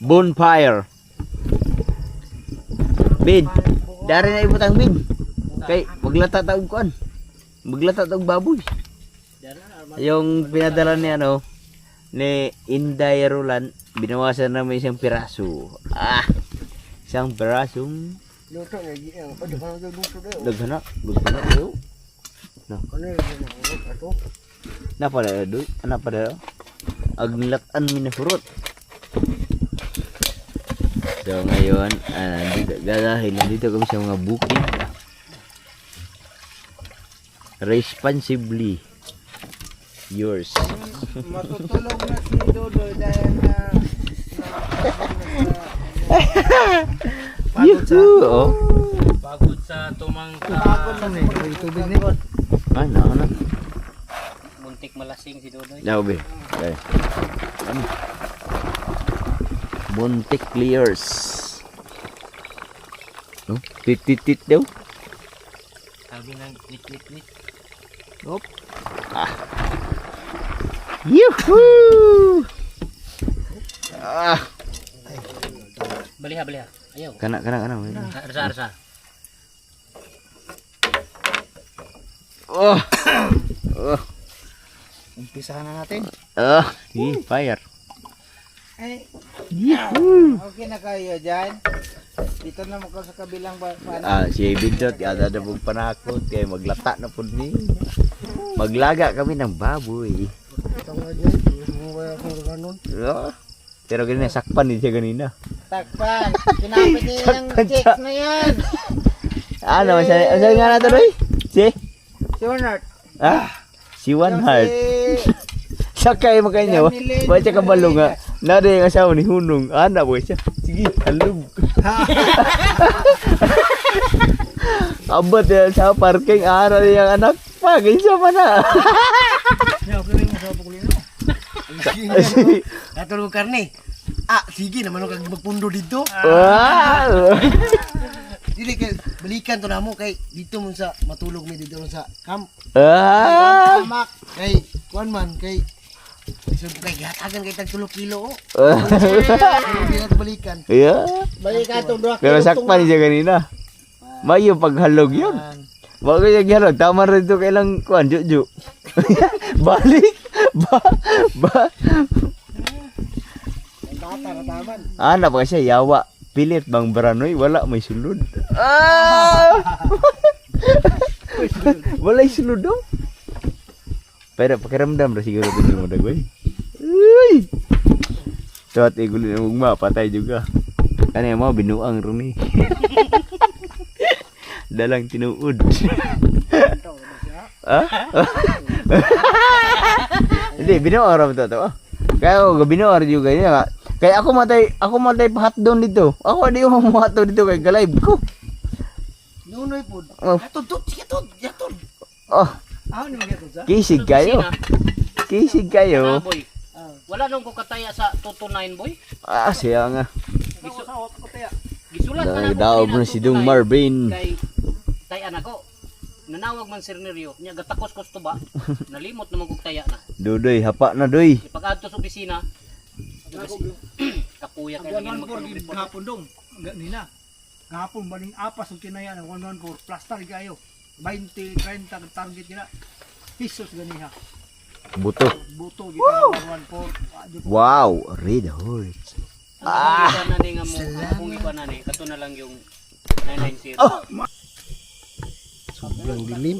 B: Bonfire. Bin. Dari na ibutang bin. Kay maglata taog kuan. Maglata taog baboy. Yung pinadala ni ni Inday Roland, binawasan namin isang piraso. Isang pirasong
D: Luto nga giang. Pwede ka na luto daw.
B: Daghana kayo. No.
D: Ano yung ato?
B: Napada doy, napada. Aglatan mi na furot. So ngayon, nandito kami sa mga bukid. Responsibly yours.
G: Matutulog na si Dodoy dahil na
B: Yuhu!
H: Pagod sa tumang
D: Tubig ni.
B: Ano?
H: muntik malasing si Dodoy.
B: Naube. Okay. Buntik clears. Tit daw.
H: Sabi ng nit.
B: Yuhuu! Ah,
H: Baliha. Ayaw.
B: kana.
H: Arsa.
B: Oh.
G: Umpisahan na natin.
B: Fire.
G: Ay, okay na kayo dyan. Dito na mo sa kabilang
B: Si Bindot, yata na pong panakot. Kaya maglata na po ni. Maglaga kami ng baboy. Pero ganina, sakpan din siya ganina.
G: takpan. Kinapit niya yung chicks na yan.
B: Ano, saan nga nato, Roy? Si?
G: Si Bernard.
B: Si One Heart. Sakay mo kayo. Baca kabalo nga. Nada yung asawa ni Hunong. Anak boy siya. Sige, halog. Abot yan sa parking. Aral yung anak. Pagin siya pa na.
D: Natulog karne. Sige naman kag magpundo dito.
B: Wow.
D: Dili kay balikan to namo kay dito mo sa matulog mi dito sa camp. Kamak kay kuan man kay isod kay gihatagan kay tag 3 kilo. Hindi balikan.
B: Yeah.
D: Balikan to bro.
B: Pero sakpan siya kanina. Mayo paghalog yun. Bago siya gihalog. Tama rin ito kailang kuan, juju. Balik.
D: Bata rataman.
B: Anak pa siya, yawa. Pilit bang baranoy, wala may sulod. Wala yung sulod daw. Pero pakiramdam na siguro ito yung madagoy. Uy! Tuwat igulin ang ugma, patay juga. Ano yung mga binuang rumi. Dalang tinuod. Hindi, binuang ram ito. Kaya ako, binuang juga niya. Kaya ako matay pahat doon dito. Ako di mo mahat dito kay ka-live ko.
D: Nunoy pud. Atod, sige tod, yatod.
G: Ano niya to sa?
B: Kisig kayo. Kisig kayo.
H: Boy. Wala nung ko kataya sa 229 boy.
B: Siya nga.
H: Gisulat ka na
B: Daog na si Dung Marvin.
H: Kay anak ko. Nanawag man Sir Nerio, niya gatakos-kos to ba? Nalimot naman kog taya na.
B: Dudoy, hapa na doy.
H: Pag-adto sa opisina, kapuya kay lagi magpapreport.
A: Gahapon dong. Ganina. Gahapon baling apas ang kinaya ng 114 plaster kayo. 20, 30 ang target nila. Pisos ganiha.
B: Buto.
A: Buto kita 114.
B: Wow, red horse.
H: Ang na ni nga mo, kung iba na ni, kato na lang yung 990.
D: Sobrang dilim.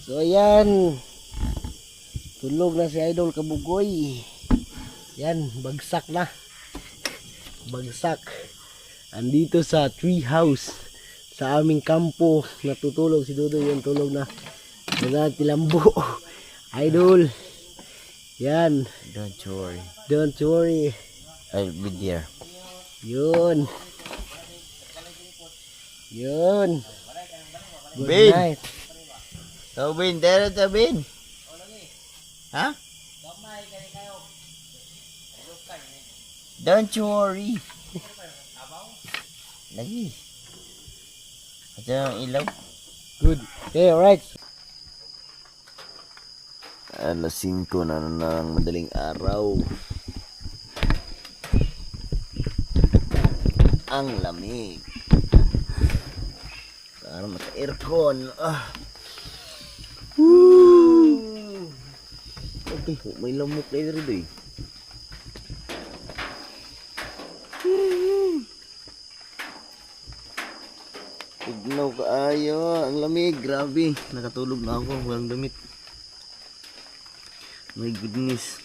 D: So ayan. Tulog na si Idol Kabugoy. Yan, bagsak na. Bagsak. Andito sa tree house sa aming kampo. Natutulog si Dudo. Yan, tulog na. Yan, tilambo. Idol. Yan.
B: Don't worry.
D: Don't worry.
B: I'll be there.
D: Yun. Yun. Good
B: Bin.
D: night.
B: Tobin, tara Tobin. Ha? Don't worry. Lagi. Ito ang ilaw.
D: Good. Okay, alright.
B: Alas 5 na ng madaling araw. Ang lamig. Para maka-aircon. Okay, may lamok kayo rin eh. Tignaw kaayo. Ang lamig. Grabe. Nakatulog na ako. Walang damit. My goodness.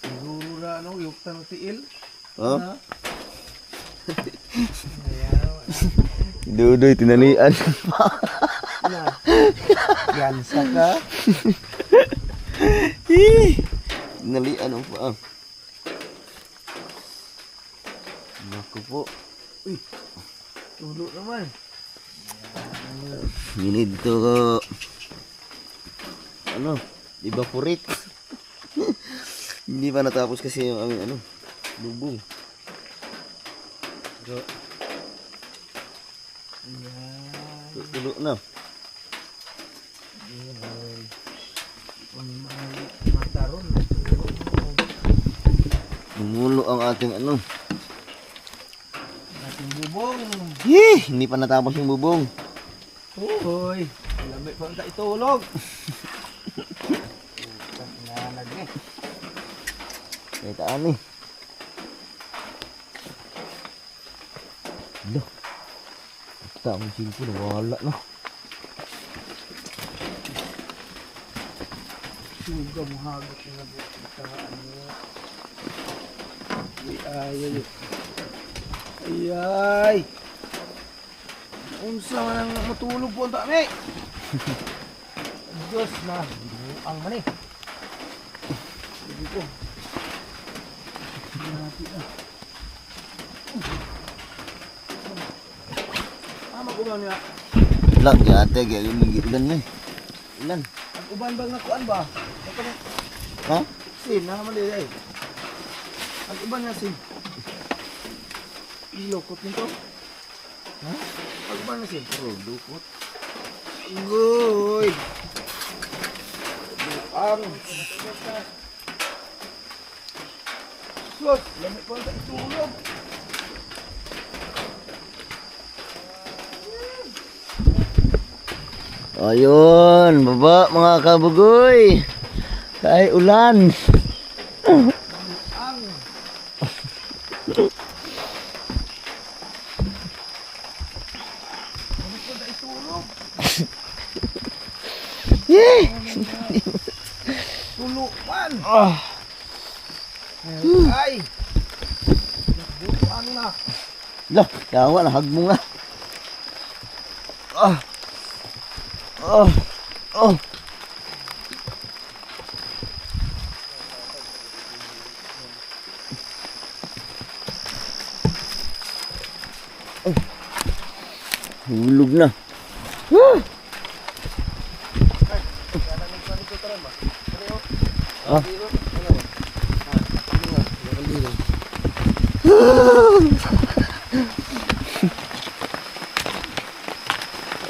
A: Siguro na yung tanong tiil.
B: Dudoy, tinalian.
D: Yansa ka.
B: Tinalian ang pa. We need to evaporate. Hindi pa natapos kasi yung aming bubong. So, tulo na. Bumulo ang ating
G: Ating bubong.
B: Hindi pa natapos yung bubong.
G: Uy, lamig pa ang itulog. Nanag
B: Kaitaan eh. Hala. Basta ang simpo na wala na.
G: Suga mo hagot na Ay. Unsa man ang matulog po ang dami. Diyos na, ang mani. Sige ko. Mag-uban niya.
B: Wala, yate, gaya yung ilan na eh. Ilan?
G: Mag-uban ba nga kuan ba?
B: Ha?
G: Sin, nakamali ay. Mag-uban nga sin. Ilokot nito. Ha? Mag-uban nga sin.
B: Pero, dukot.
G: Uy! Ang! Sus! Lamig pa ang itulog!
B: Ayun, baba mga kabugoy. Kay ulan. Yeh!
G: Tuluan! Ay! Butuan na!
B: Lah, yawa na hagmo nga. Oh. Hulog na.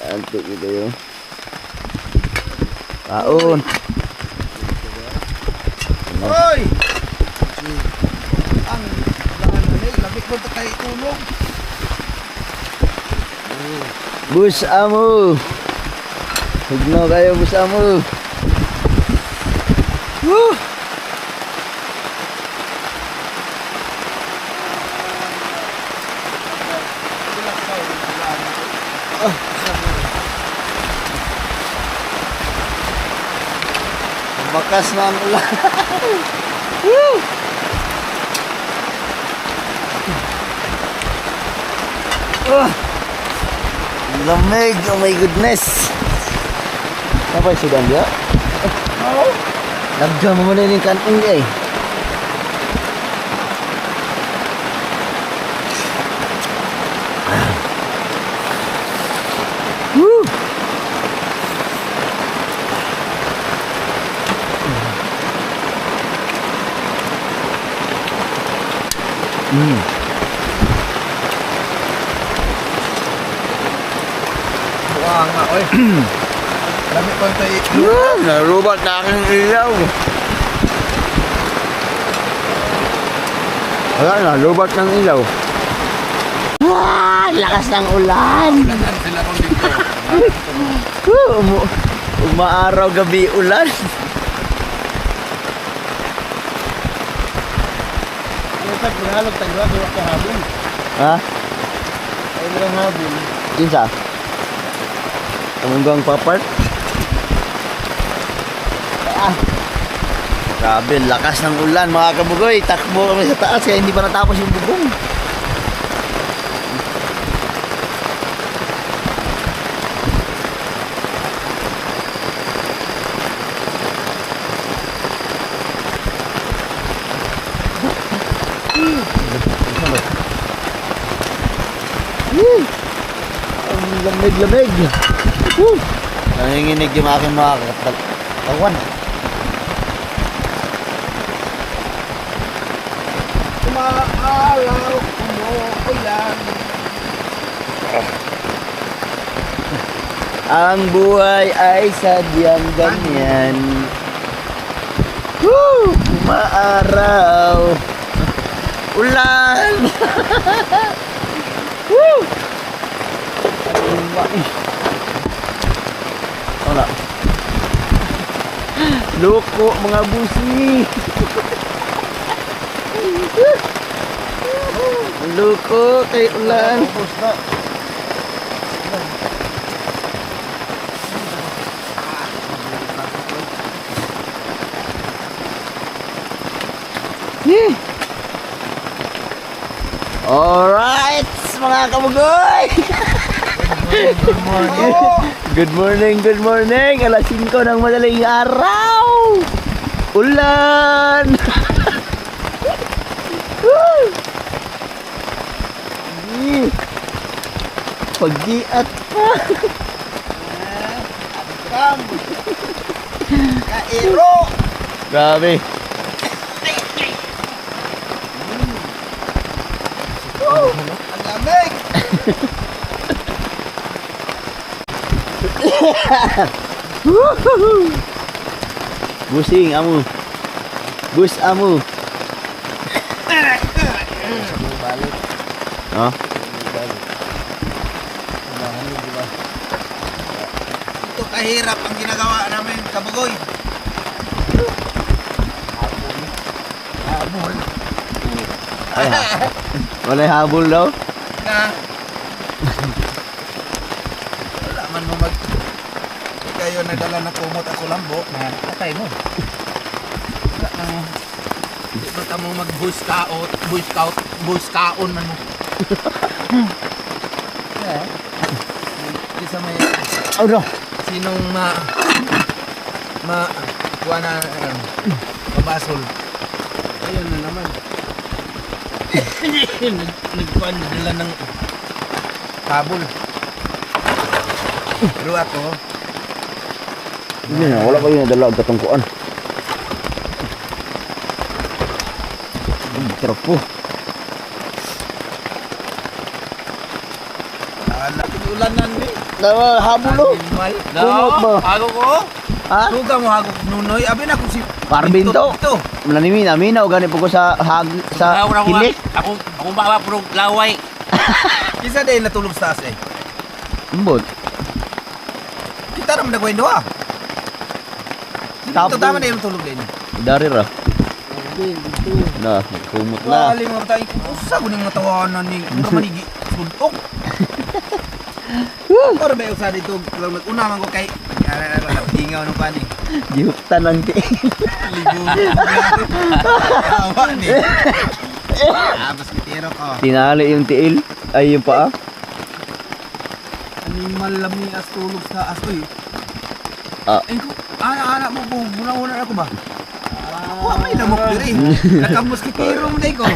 B: Antuk gitu ya. Taun.
G: Hoy! Ang lamig mo pa kayo tulog.
B: Bus Amu. Hugno kayo Bus Amu. Bakas na ang ulan. Lamig, oh my goodness. Apa yung sudan dia? Nagdyan mo muna yung kanting dia eh.
G: Buwa nga, oy. Lamig pa tayo.
B: Narubat na aking ilaw. Wala na, lubat ng ilaw. Lakas ng ulan. Umaaraw gabi ulan.
D: Pag pinalog tayo, wala ka habon.
B: Ha?
D: Ay, walang habon.
B: Kinsa? Kamunggang papart? Grabe, lakas ng ulan mga kabugoy. Takbo kami sa taas kaya hindi pa natapos yung bubong. Ang lamig-lamig. Nanginginig yung aking mga katawan.
C: Maalaw, umuulan.
B: Ang buhay ay sadyang ganyan. Woo! Umaaraw. Ulan. Woo! Wala. Loko mga busi. Loko kay ulan. Yeah. Alright, mga kabugoy. Good morning, good morning. Alas 5 ng madaling araw. Ulan. Pag-giat pa.
C: Kairo.
B: Grabe.
C: Ang lamig.
B: Busing amu. Bus amu. Oh.
C: Ito kahirap ang ginagawa namin, kabugoy.
B: Ay, wala habol daw.
C: Na. Wala man mo mag... Kayo nadala na kumot ako lambok na atay mo. Wala na mo. Hindi ba ka mo mag-bush kaon man mo. Hindi sa may...
B: Ano?
C: Sinong kuha na mabasol. Ayun na naman. Nagkuhan na dala ng kabul. Pero ako,
B: Hindi na, wala kayo nadala ang katungkuan. Sarap po.
C: ulanan ni.
B: Habol o. Kumot ba?
C: Hago ko.
B: Ha?
C: Tuga mo hago nunoy. Abi na ko si
B: Parvin to. Mananimin, amin o gani po ko sa hilik.
H: Ako ba pro laway.
C: Kisa day natulog sa taas eh.
B: Umbot.
C: Kita naman nagwendo ah. Ito tama na yung tulog din.
B: Dari ra. Na, kumot na.
C: Wali mga tayo ko. Usa ko nang natawanan ni mura manigi suntok. Pero ba usa dito una man ko kay hingaw no pa ni.
B: Gihuptan ng tiil.
C: Awa ni. Mas kitero ko.
B: Tinali yung tiil. Ay, yung paa.
C: Animal lami as tulog sa asoy.
B: Ah.
C: Anak mo po, muna ako ba? Wa may lamok diri. Nakamos kitero mo day ko.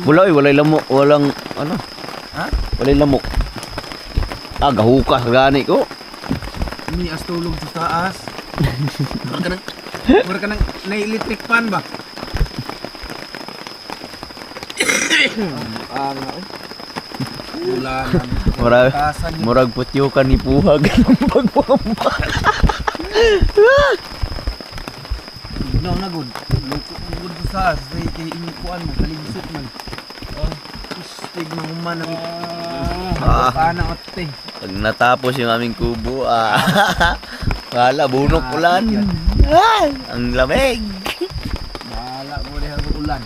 B: Walay lamok. Walang, ano?
C: Ha?
B: Walay lamok. Ah, gahukas gani ko.
C: Ini as tulog sa taas. Mura ka nang na-electric fan ba?
B: Murag putyo ka ni Puhag ng pagpampa.
C: No, na good. Good sa taas. Kay inikuan mo, kalimusot man. Ustig man ang kana otte.
B: Pag natapos yung aming kubo, wala, bunok ulan. Ang lamig.
C: Bahala mo rin ang ulan.